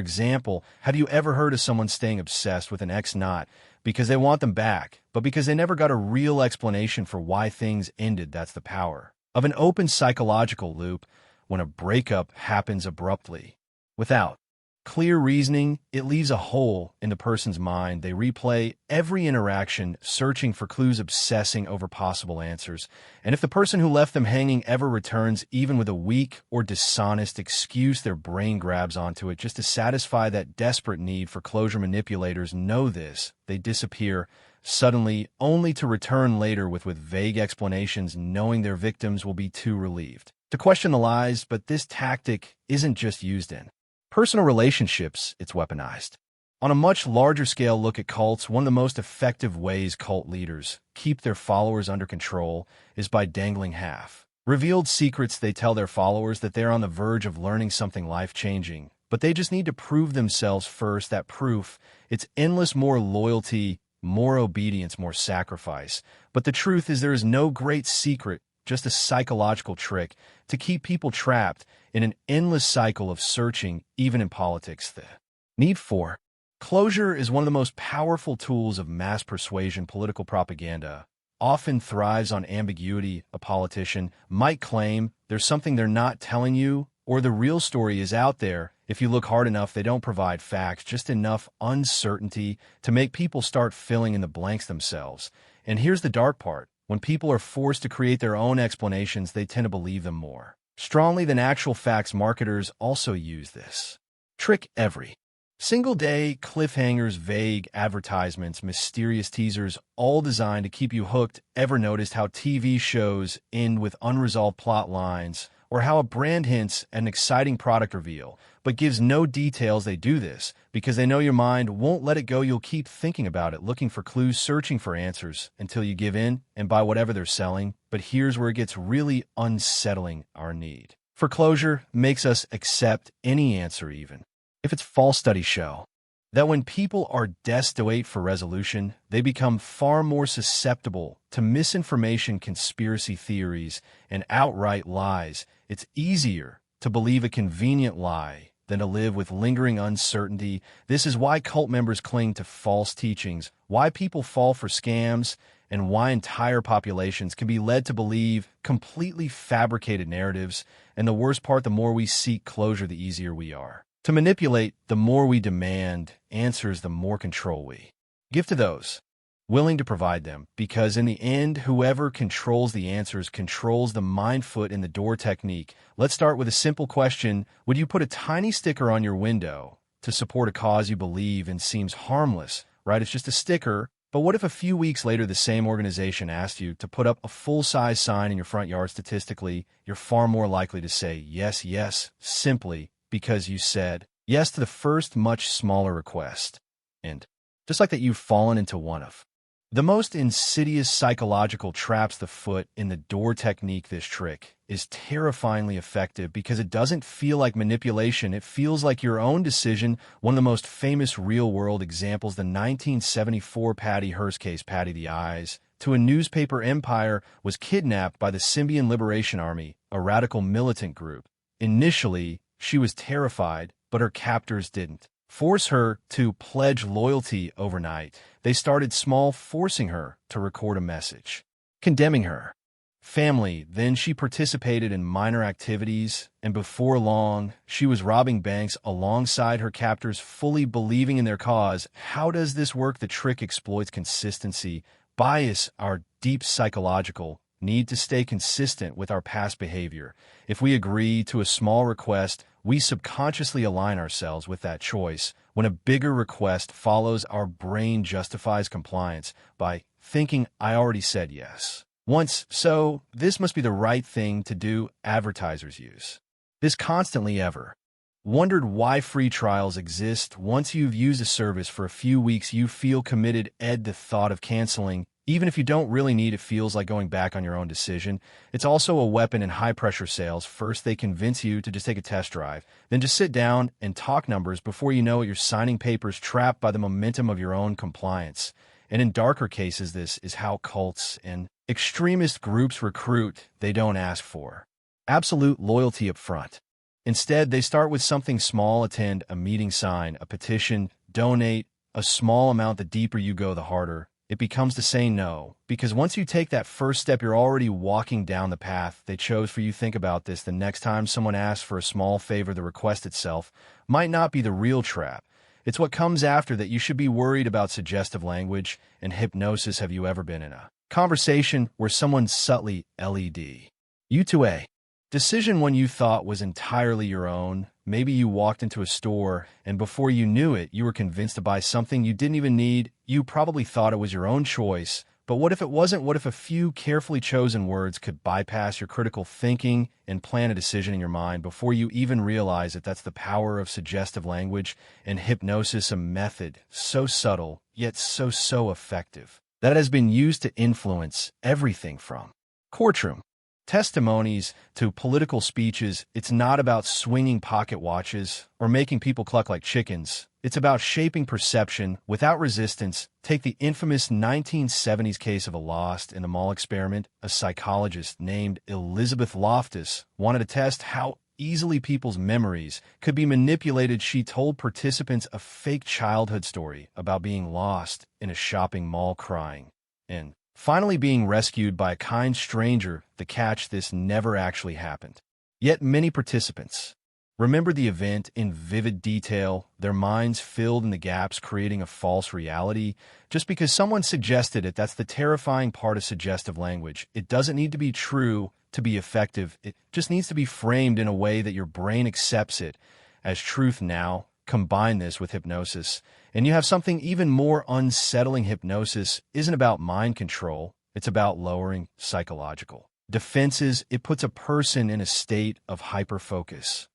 example, have you ever heard of someone staying obsessed with an ex not because they want them back, but because they never got a real explanation for why things ended? That's the power of an open psychological loop. When a breakup happens abruptly, without clear reasoning, it leaves a hole in the person's mind. They replay every interaction, searching for clues, obsessing over possible answers. And if the person who left them hanging ever returns, even with a weak or dishonest excuse, their brain grabs onto it just to satisfy that desperate need for closure. Manipulators know this. They disappear suddenly, only to return later with vague explanations, knowing their victims will be too relieved to question the lies. But this tactic isn't just used in personal relationships, it's weaponized on a much larger scale. Look at cults. One of the most effective ways cult leaders keep their followers under control is by dangling half-revealed secrets. They tell their followers that they're on the verge of learning something life-changing, but they just need to prove themselves first. That proof, it's endless: more loyalty, more obedience, more sacrifice. But the truth is, there is no great secret, just a psychological trick to keep people trapped in an endless cycle of searching. Even in politics, the need for closure is one of the most powerful tools of mass persuasion. Political propaganda often thrives on ambiguity. A politician might claim there's something they're not telling you, or the real story is out there. If you look hard enough, they don't provide facts, just enough uncertainty to make people start filling in the blanks themselves. And here's the dark part. When people are forced to create their own explanations, they tend to believe them more strongly than actual facts. Marketers also use this trick every single day. Cliffhangers, vague advertisements, mysterious teasers, all designed to keep you hooked. Ever noticed how TV shows end with unresolved plot lines, or how a brand hints at an exciting product reveal but gives no details? They do this because they know your mind won't let it go. You'll keep thinking about it, looking for clues, searching for answers until you give in and buy whatever they're selling. But here's where it gets really unsettling. Our need for closure makes us accept any answer, even if it's false. Studies show that when people are desperate for resolution, they become far more susceptible to misinformation, conspiracy theories, and outright lies. It's easier to believe a convenient lie than to live with lingering uncertainty. This is why cult members cling to false teachings, why people fall for scams, and why entire populations can be led to believe completely fabricated narratives. And the worst part, the more we seek closure, the easier we are to manipulate. The more we demand answers, the more control we give to those willing to provide them. Because in the end, whoever controls the answers controls the mind. Foot in the door technique. Let's start with a simple question. Would you put a tiny sticker on your window to support a cause you believe in? Seems harmless, right? It's just a sticker. But what if a few weeks later the same organization asked you to put up a full-size sign in your front yard? Statistically, you're far more likely to say yes, yes, simply because you said yes to the first, much smaller request. And just like that, you've fallen into one of the most insidious psychological traps. The foot in the door technique. This trick is terrifyingly effective because it doesn't feel like manipulation. It feels like your own decision. One of the most famous real-world examples, the 1974 Patty Hearst case. Patty, the eyes to a newspaper empire, was kidnapped by the Symbian Liberation Army, a radical militant group. Initially, she was terrified, but her captors didn't force her to pledge loyalty overnight. They started small, forcing her to record a message, condemning her family. Then she participated in minor activities, and before long, she was robbing banks alongside her captors, fully believing in their cause. How does this work? The trick exploits consistency, bias, our deep psychological need to stay consistent with our past behavior. If we agree to a small request, we subconsciously align ourselves with that choice. When a bigger request follows, our brain justifies compliance by thinking, I already said yes once, so this must be the right thing to do. Advertisers use this constantly. Ever wondered why free trials exist? Once you've used a service for a few weeks, you feel committed. The thought of canceling, even if you don't really need it, feels like going back on your own decision. It's also a weapon in high-pressure sales. First, they convince you to just take a test drive, then just sit down and talk numbers. Before you know it, you're signing papers, trapped by the momentum of your own compliance. And in darker cases, this is how cults and extremist groups recruit. They don't ask for absolute loyalty up front. Instead, they start with something small: attend a meeting, sign a petition, donate a small amount. The deeper you go, the harder it becomes to say no, because once you take that first step, you're already walking down the path they chose for you. Think about this: the next time someone asks for a small favor, the request itself might not be the real trap. It's what comes after that you should be worried about. Suggestive language and hypnosis. Have you ever been in a conversation where someone subtly led you to a decision one you thought was entirely your own? Maybe you walked into a store, and before you knew it, you were convinced to buy something you didn't even need. You probably thought it was your own choice, but what if it wasn't? What if a few carefully chosen words could bypass your critical thinking and plant a decision in your mind before you even realize it? That's the power of suggestive language and hypnosis, a method so subtle, yet so effective, that has been used to influence everything from courtroom testimonies to political speeches. It's not about swinging pocket watches or making people cluck like chickens. It's about shaping perception without resistance. Take the infamous 1970s case of a lost in the mall experiment. A psychologist named Elizabeth Loftus wanted to test how easily people's memories could be manipulated. She told participants a fake childhood story about being lost in a shopping mall, crying, and finally being rescued by a kind stranger. The catch: this never actually happened. Yet many participants remembered the event in vivid detail, their minds filled in the gaps, creating a false reality just because someone suggested it. That's the terrifying part of suggestive language. It doesn't need to be true to be effective. It just needs to be framed in a way that your brain accepts it as truth. Now, combine this with hypnosis, and you have something even more unsettling. Hypnosis isn't about mind control. It's about lowering psychological defenses. It puts a person in a state of hyper-focus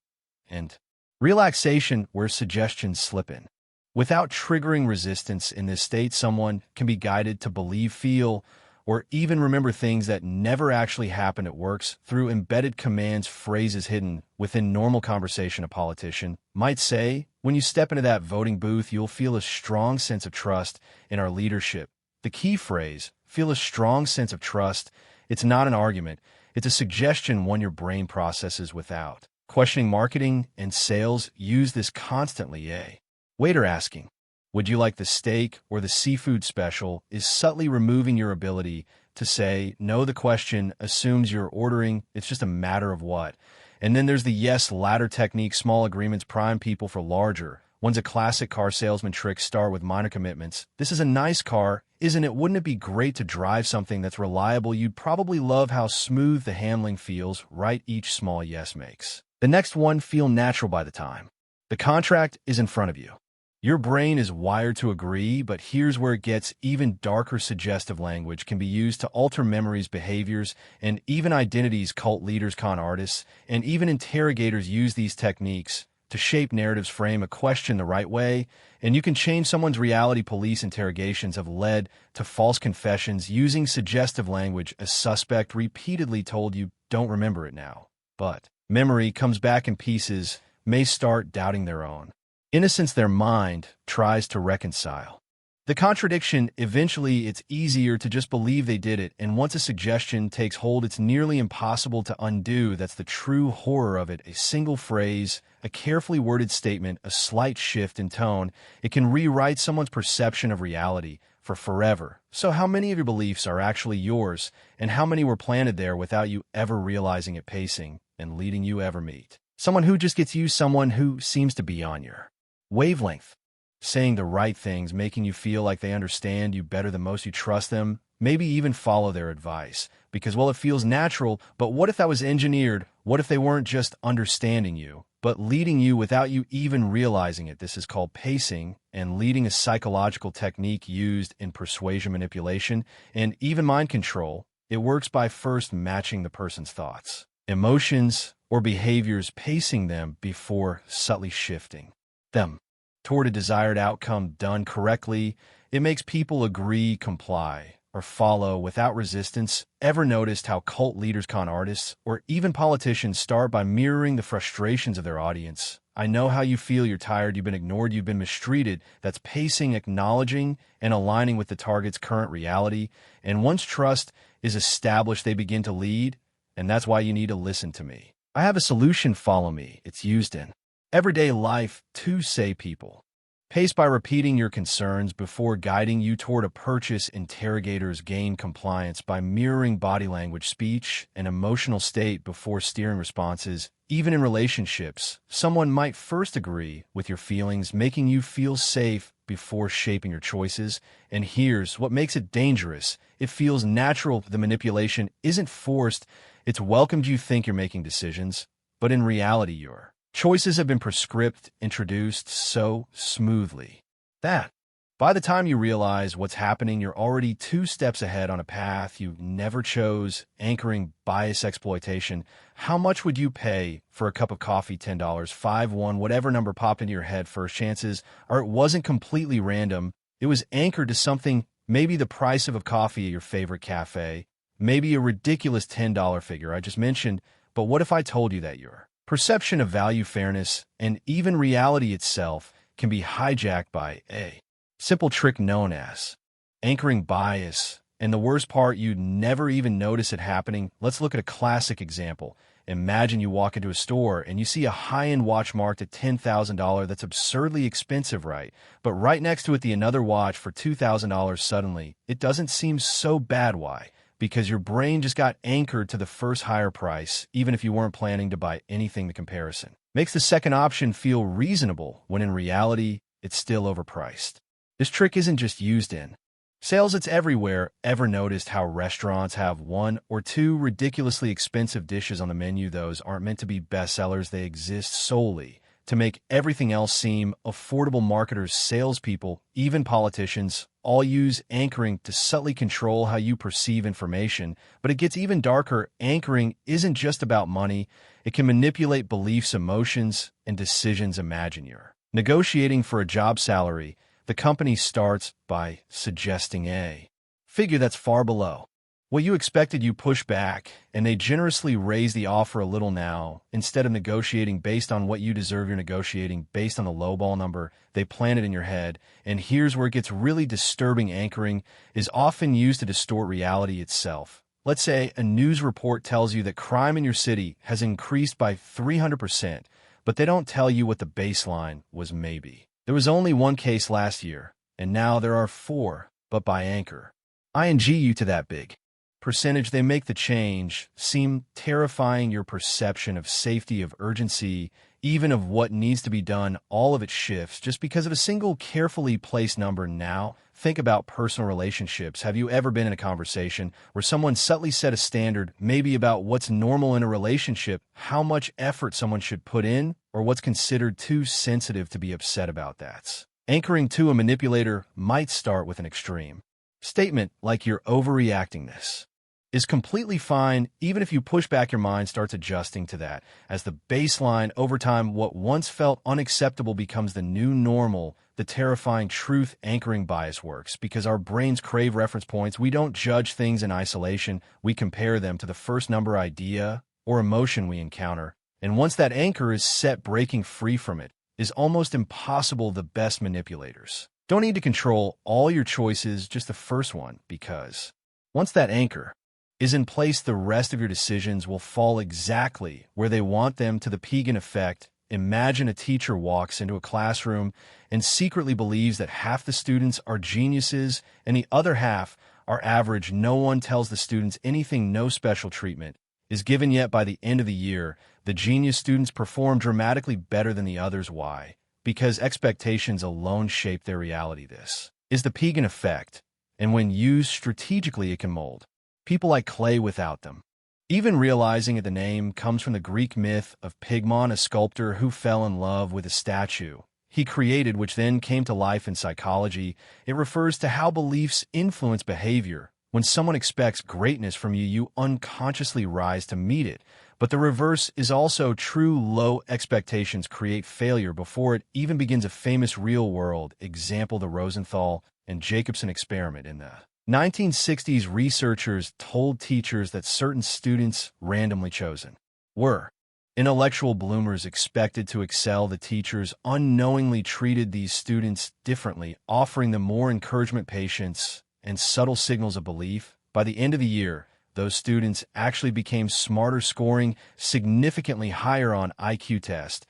and relaxation where suggestions slip in without triggering resistance. In this state, someone can be guided to believe, feel, or even remember things that never actually happened. It works through embedded commands, phrases hidden within normal conversation. A politician might say, when you step into that voting booth, you'll feel a strong sense of trust in our leadership. The key phrase, feel a strong sense of trust. It's not an argument. It's a suggestion, one your brain processes without questioning. Marketing and sales use this constantly. A waiter asking, would you like the steak or the seafood special, is subtly removing your ability to say no. The question assumes you're ordering. It's just a matter of what. And then there's the yes ladder technique. Small agreements prime people for larger one's. A classic car salesman trick: start with minor commitments. This is a nice car, isn't it? Wouldn't it be great to drive something that's reliable? You'd probably love how smooth the handling feels, right? Each small yes makes the next one feel natural by the time the contract is in front of you. Your brain is wired to agree, but here's where it gets even darker. Suggestive language can be used to alter memories, behaviors, and even identities. Cult leaders, con artists, and even interrogators use these techniques to shape narratives. Frame a question the right way, and you can change someone's reality. Police interrogations have led to false confessions using suggestive language. A suspect repeatedly told you, don't remember it now, but memory comes back in pieces, may start doubting their own innocence. Their mind tries to reconcile The contradiction, eventually it's easier to just believe they did it, and once a suggestion takes hold, it's nearly impossible to undo. That's the true horror of it. A single phrase, a carefully worded statement, a slight shift in tone, it can rewrite someone's perception of reality for forever. So how many of your beliefs are actually yours, and how many were planted there without you ever realizing it? Pacing and leading. You ever meet someone who just gets you, someone who seems to be on your wavelength, saying the right things, making you feel like they understand you better than most, you trust them, maybe even follow their advice because, well, it feels natural. But what if that was engineered? What if they weren't just understanding you, but leading you without you even realizing it? This is called pacing and leading, a psychological technique used in persuasion, manipulation, and even mind control. It works by first matching the person's thoughts, emotions, or behaviors, pacing them before subtly shifting them toward a desired outcome. Done correctly, it makes people agree, comply, or follow without resistance. Ever noticed how cult leaders, con artists, or even politicians start by mirroring the frustrations of their audience? I know how you feel. You're tired, you've been ignored, you've been mistreated. That's pacing, acknowledging and aligning with the target's current reality. And once trust is established, they begin to lead, and that's why you need to listen to me. I have a solution. Follow me. It's used in everyday life to say people. Pace by repeating your concerns before guiding you toward a purchase. Interrogators gain compliance by mirroring body language, speech, and emotional state before steering responses. Even in relationships, someone might first agree with your feelings, making you feel safe before shaping your choices. And here's what makes it dangerous. It feels natural. The manipulation isn't forced. It's welcomed. You think you're making decisions, but in reality, your choices have been prescribed, introduced so smoothly that by the time you realize what's happening, you're already 2 steps ahead on a path you never chose. Anchoring bias, exploitation. How much would you pay for a cup of coffee? $10, 5, 1, whatever number popped into your head first. Chances are it wasn't completely random. It was anchored to something, maybe the price of a coffee at your favorite cafe, maybe a ridiculous $10 figure I just mentioned. But what if I told you that your perception of value, fairness, and even reality itself can be hijacked by a simple trick known as anchoring bias? And the worst part, you'd never even notice it happening. Let's look at a classic example. Imagine you walk into a store and you see a high-end watch marked at $10,000. That's absurdly expensive, right? But right next to it, another watch for $2,000. Suddenly, it doesn't seem so bad. Why? Because your brain just got anchored to the first higher price, even if you weren't planning to buy anything. The comparison makes the second option feel reasonable, when in reality, it's still overpriced. This trick isn't just used in sales, it's everywhere. Ever noticed how restaurants have 1 or 2 ridiculously expensive dishes on the menu? Those aren't meant to be bestsellers. They exist solely to make everything else seem affordable. Marketers, salespeople, even politicians all use anchoring to subtly control how you perceive information. But it gets even darker. Anchoring isn't just about money. It can manipulate beliefs, emotions, and decisions. Imagine you're negotiating for a job salary. The company starts by suggesting a figure that's far below what you expected. You push back, and they generously raise the offer a little. Now, instead of negotiating based on what you deserve, you're negotiating based on the lowball number they planted in your head. And here's where it gets really disturbing. Anchoring is often used to distort reality itself. Let's say a news report tells you that crime in your city has increased by 300%, but they don't tell you what the baseline was. Maybe there was only 1 case last year, and now there are 4, but by anchor you to that big percentage, they make the change seem terrifying. Your perception of safety, of urgency, even of what needs to be done, all of it shifts just because of a single carefully placed number. Now, think about personal relationships. Have you ever been in a conversation where someone subtly set a standard, maybe about what's normal in a relationship, how much effort someone should put in, or what's considered too sensitive to be upset about? That anchoring to a manipulator might start with an extreme statement like "you're overreacting. This is completely fine." Even if you push back, your mind starts adjusting to that as the baseline. Over time, what once felt unacceptable becomes the new normal. The terrifying truth: anchoring bias works because our brains crave reference points. We don't judge things in isolation. We compare them to the first number, idea, or emotion we encounter. And once that anchor is set, breaking free from it is almost impossible. The best manipulators Don't need to control all your choices, just the first one, because once that anchor is in place, the rest of your decisions will fall exactly where they want them. To the Pegan effect, imagine a teacher walks into a classroom and secretly believes that half the students are geniuses and the other half are average. No one tells the students anything, no special treatment is given, yet by the end of the year, the genius students perform dramatically better than the others. Why? Because expectations alone shape their reality. This is the Pegan effect, and when used strategically, it can mold people like clay without them even realizing it. The name comes from the Greek myth of Pygmalion, a sculptor who fell in love with a statue he created, which then came to life. In psychology, it refers to how beliefs influence behavior. When someone expects greatness from you, you unconsciously rise to meet it. But the reverse is also true. Low expectations create failure before it even begins. A famous real-world example, the Rosenthal and Jacobson experiment. In the 1960s, researchers told teachers that certain students, randomly chosen, were intellectual bloomers expected to excel. The teachers unknowingly treated these students differently, offering them more encouragement, patience, and subtle signals of belief. By the end of the year, those students actually became smarter, scoring significantly higher on IQ tests.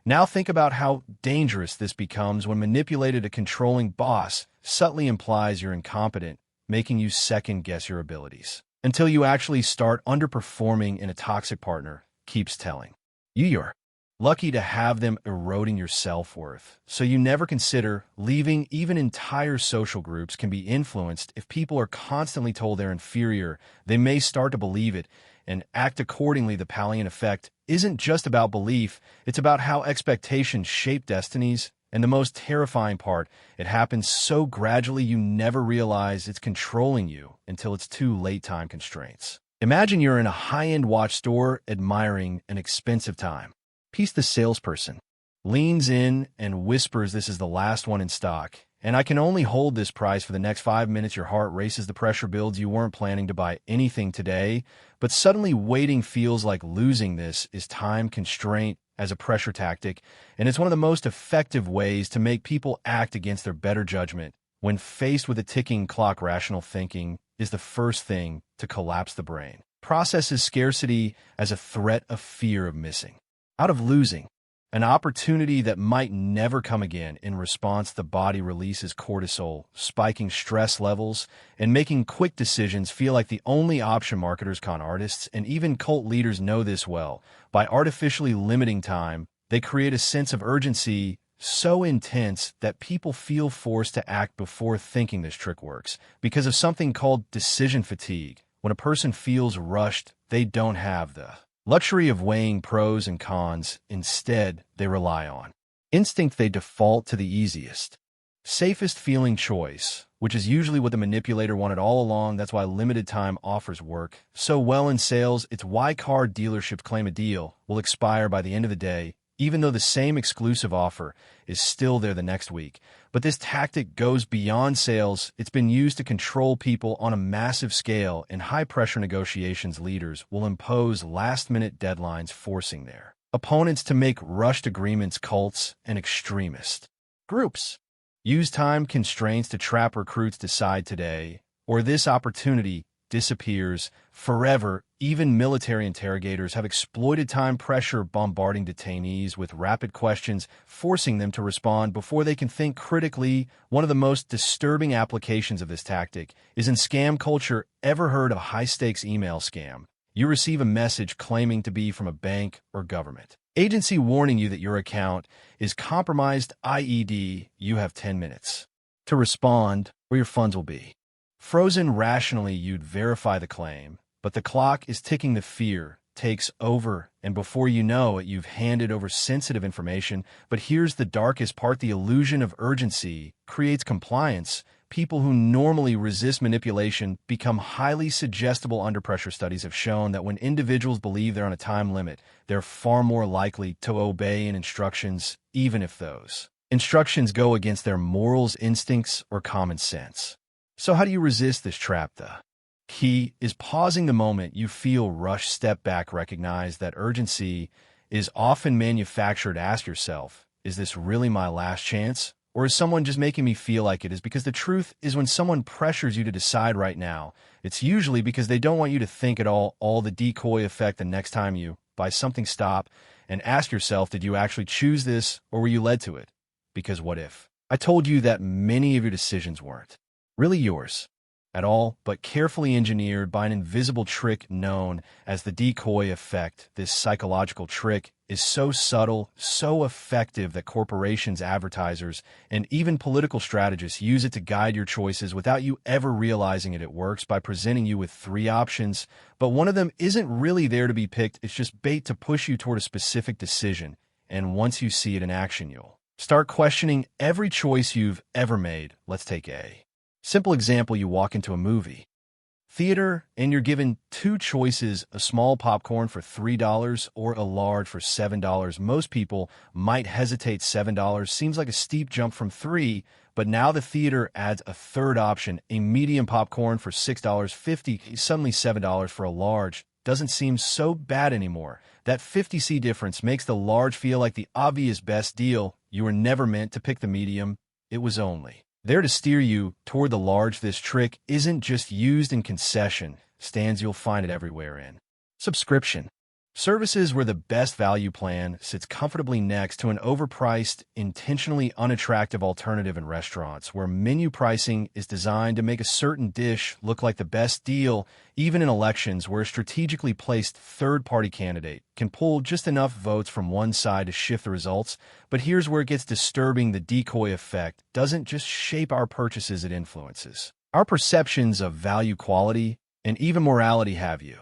Now think about how dangerous this becomes when manipulated. A controlling boss subtly implies you're incompetent, making you second-guess your abilities, until you actually start underperforming. And a toxic partner keeps telling you you're lucky to have them, eroding your self-worth. So you never consider leaving. Even entire social groups can be influenced. If people are constantly told they're inferior, they may start to believe it and act accordingly. The Palian effect isn't just about belief, it's about how expectations shape destinies. And the most terrifying part, it happens so gradually you never realize it's controlling you until it's too late. Time constraints. Imagine you're in a high-end watch store admiring an expensive time piece. The salesperson leans in and whispers, "This is the last one in stock, and I can only hold this price for the next 5 minutes." Your heart races, the pressure builds. You weren't planning to buy anything today, but suddenly waiting feels like losing. This is time constraint as a pressure tactic, and it's one of the most effective ways to make people act against their better judgment. When faced with a ticking clock, rational thinking is the first thing to collapse. The brain processes scarcity as a threat, of fear of missing out, of losing an opportunity that might never come again. In response, the body releases cortisol, spiking stress levels and making quick decisions feel like the only option. Marketers, con artists, and even cult leaders know this well. By artificially limiting time, they create a sense of urgency so intense that people feel forced to act before thinking. This trick works because of something called decision fatigue. When a person feels rushed, they don't have the luxury of weighing pros and cons. Instead, they rely on instinct. They default to the easiest, safest feeling choice, which is usually what the manipulator wanted all along. That's why limited time offers work so well in sales. It's why car dealerships claim a deal will expire by the end of the day, even though the same exclusive offer is still there the next week. But this tactic goes beyond sales. It's been used to control people on a massive scale. In high-pressure negotiations, leaders will impose last-minute deadlines, forcing their opponents to make rushed agreements. Cults and extremist groups use time constraints to trap recruits. Decide today, or this opportunity disappears forever. Even military interrogators have exploited time pressure, bombarding detainees with rapid questions, forcing them to respond before they can think critically. One of the most disturbing applications of this tactic is in scam culture. Ever heard of a high-stakes email scam? You receive a message claiming to be from a bank or government agency warning you that your account is compromised, i.e., you have 10 minutes to respond or your funds will be frozen. Rationally, you'd verify the claim, but the clock is ticking. The fear takes over, and before you know it, you've handed over sensitive information. But here's the darkest part. The illusion of urgency creates compliance. People who normally resist manipulation become highly suggestible under pressure. Studies have shown that when individuals believe they're on a time limit, they're far more likely to obey instructions, even if those instructions go against their morals, instincts, or common sense. So how do you resist this trap? The key is pausing. The moment you feel rushed, step back. Recognize that urgency is often manufactured. Ask yourself, is this really my last chance, Or is someone just making me feel like it? Is because the truth is when someone pressures you to decide right now, it's usually because they don't want you to think at all the decoy effect the next time you buy something. Stop and ask yourself, did you actually choose this or were you led to it? Because what if I told you that many of your decisions weren't really yours at all, but carefully engineered by an invisible trick known as the decoy effect? This psychological trick is so subtle, so effective that corporations, advertisers, and even political strategists use it to guide your choices without you ever realizing it. It works by presenting you with three options, but one of them isn't really there to be picked. It's just bait to push you toward a specific decision. And once you see it in action, you'll start questioning every choice you've ever made. Let's take a simple example. You walk into a movie theater and you're given two choices, a small popcorn for $3 or a large for $7. Most people might hesitate. $7 seems like a steep jump from $3, but now the theater adds a third option, a medium popcorn for $6.50. Suddenly $7 for a large doesn't seem so bad anymore. That 50 cent difference makes the large feel like the obvious best deal. You were never meant to pick the medium. It was only there to steer you toward the large. This trick isn't just used in concession stands. You'll find it everywhere in subscription services where the best value plan sits comfortably next to an overpriced, intentionally unattractive alternative. In restaurants where menu pricing is designed to make a certain dish look like the best deal. Even in elections where a strategically placed third-party candidate can pull just enough votes from one side to shift the results. But here's where it gets disturbing. The decoy effect doesn't just shape our purchases, it influences our perceptions of value, quality, and even morality. Have you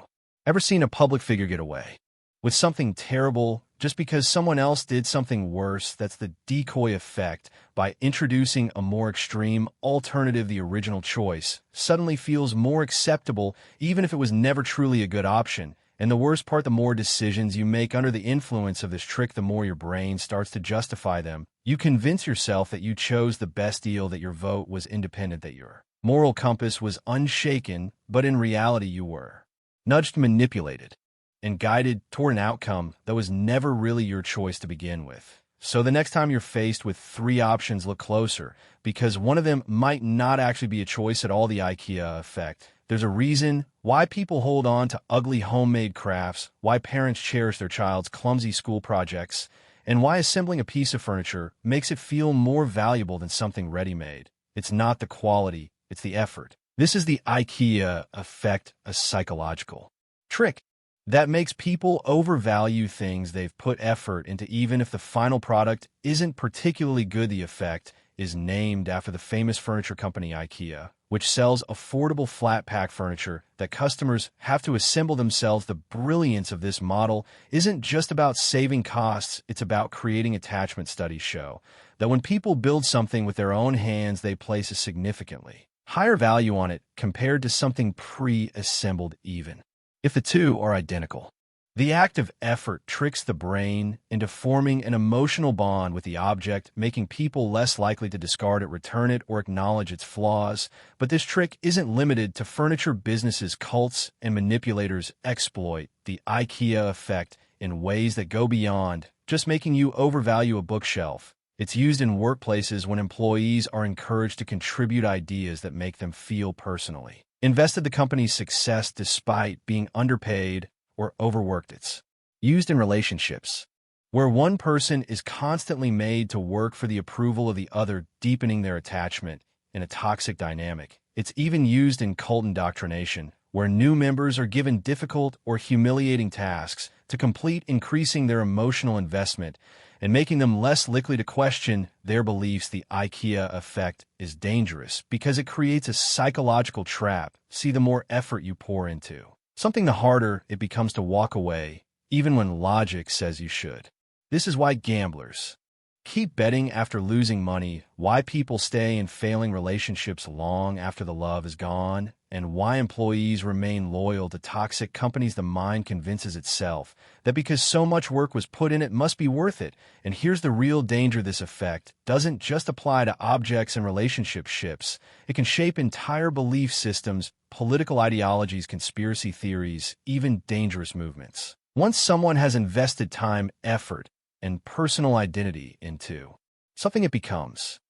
ever seen a public figure get away with something terrible just because someone else did something worse? That's the decoy effect. By introducing a more extreme alternative, the original choice suddenly feels more acceptable, even if it was never truly a good option. And the worst part, the more decisions you make under the influence of this trick, the more your brain starts to justify them. You convince yourself that you chose the best deal, that your vote was independent, that your moral compass was unshaken, but in reality you were nudged, manipulated, and guided toward an outcome that was never really your choice to begin with. So the next time you're faced with three options, look closer, because one of them might not actually be a choice at all. The IKEA effect. There's a reason why people hold on to ugly homemade crafts, why parents cherish their child's clumsy school projects, and why assembling a piece of furniture makes it feel more valuable than something ready-made. It's not the quality, it's the effort. This is the IKEA effect, a psychological trick that makes people overvalue things they've put effort into, even if the final product isn't particularly good. The effect is named after the famous furniture company IKEA, which sells affordable flat-pack furniture that customers have to assemble themselves. The brilliance of this model isn't just about saving costs, it's about creating attachment. Studies show that when people build something with their own hands, they place a significantly higher value on it compared to something pre-assembled, even if the two are identical. The act of effort tricks the brain into forming an emotional bond with the object, making people less likely to discard it, return it, or acknowledge its flaws. But this trick isn't limited to furniture. Businesses, cults, and manipulators exploit the IKEA effect in ways that go beyond just making you overvalue a bookshelf. It's used in workplaces when employees are encouraged to contribute ideas that make them feel personally invested in the company's success despite being underpaid or overworked. It's used in relationships where one person is constantly made to work for the approval of the other, deepening their attachment in a toxic dynamic. It's even used in cult indoctrination, where new members are given difficult or humiliating tasks to complete, increasing their emotional investment and making them less likely to question their beliefs. The IKEA effect is dangerous because it creates a psychological trap. See, the more effort you pour into something, the harder it becomes to walk away, even when logic says you should. This is why gamblers keep betting after losing money, why people stay in failing relationships long after the love is gone, and why employees remain loyal to toxic companies. The mind convinces itself that because so much work was put in, it must be worth it. And here's the real danger. This effect doesn't just apply to objects and relationships. It can shape entire belief systems, political ideologies, conspiracy theories, even dangerous movements. Once someone has invested time, effort, and personal identity into something, it becomes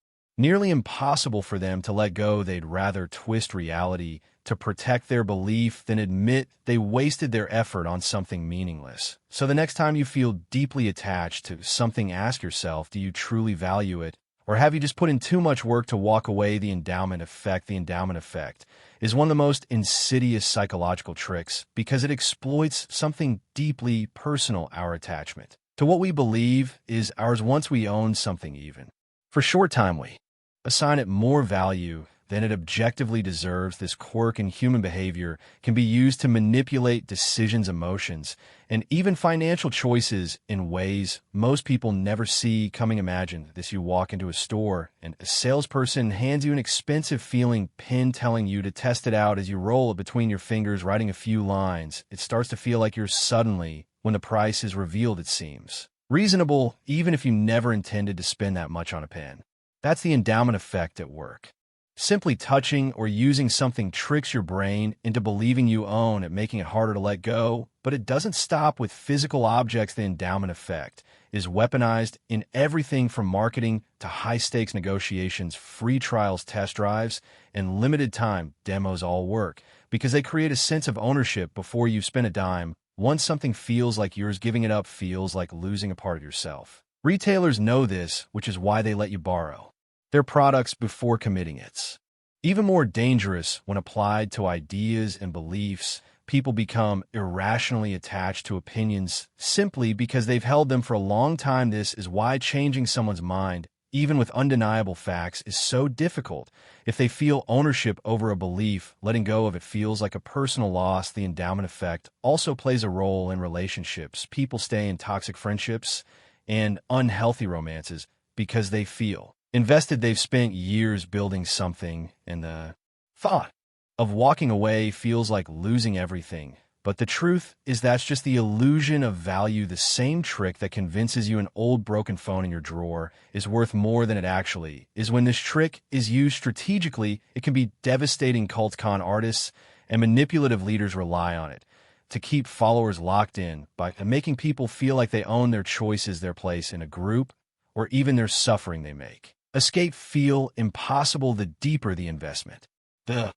Nearly impossible for them to let go. They'd rather twist reality to protect their belief than admit they wasted their effort on something meaningless. So the next time you feel deeply attached to something, ask yourself, do you truly value it? Or have you just put in too much work to walk away? The endowment effect. The endowment effect is one of the most insidious psychological tricks because it exploits something deeply personal, our attachment to what we believe is ours once we own something even. For short time, we assign it more value than it objectively deserves. This quirk in human behavior can be used to manipulate decisions, emotions, and even financial choices in ways most people never see coming. Imagine this: you walk into a store and a salesperson hands you an expensive feeling pin telling you to test it out. As you roll it between your fingers, writing a few lines, it starts to feel like yours suddenly when the price is revealed. It seems reasonable, even if you never intended to spend that much on a pen. That's the endowment effect at work. Simply touching or using something tricks your brain into believing you own it, making it harder to let go. But it doesn't stop with physical objects. The endowment effect is weaponized in everything from marketing to high-stakes negotiations. Free trials, test drives, and limited-time demos all work because they create a sense of ownership before you spend a dime. Once something feels like yours, giving it up feels like losing a part of yourself. Retailers know this, which is why they let you borrow their products before committing. It's even more dangerous when applied to ideas and beliefs. People become irrationally attached to opinions simply because they've held them for a long time. This is why changing someone's mind, even with undeniable facts, is so difficult. If they feel ownership over a belief, letting go of it feels like a personal loss. The endowment effect also plays a role in relationships. People stay in toxic friendships and unhealthy romances because they feel invested. They've spent years building something, and the thought of walking away feels like losing everything. But the truth is that's just the illusion of value. The same trick that convinces you an old broken phone in your drawer is worth more than it actually is. When this trick is used strategically, it can be devastating. Cult con artists and manipulative leaders rely on it to keep followers locked in by making people feel like they own their choices, their place in a group, or even their suffering they make. Escape feel impossible. The deeper the investment, the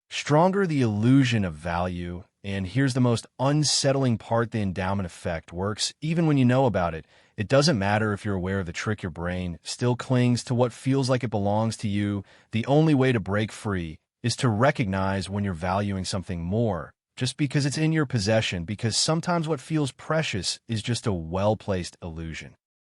stronger the illusion of value. And here's the most unsettling part: the endowment effect works even when you know about it. It doesn't matter if you're aware of the trick. Your brain still clings to what feels like it belongs to you. The only way to break free is to recognize when you're valuing something more just because it's in your possession, because sometimes what feels precious is just a well-placed illusion.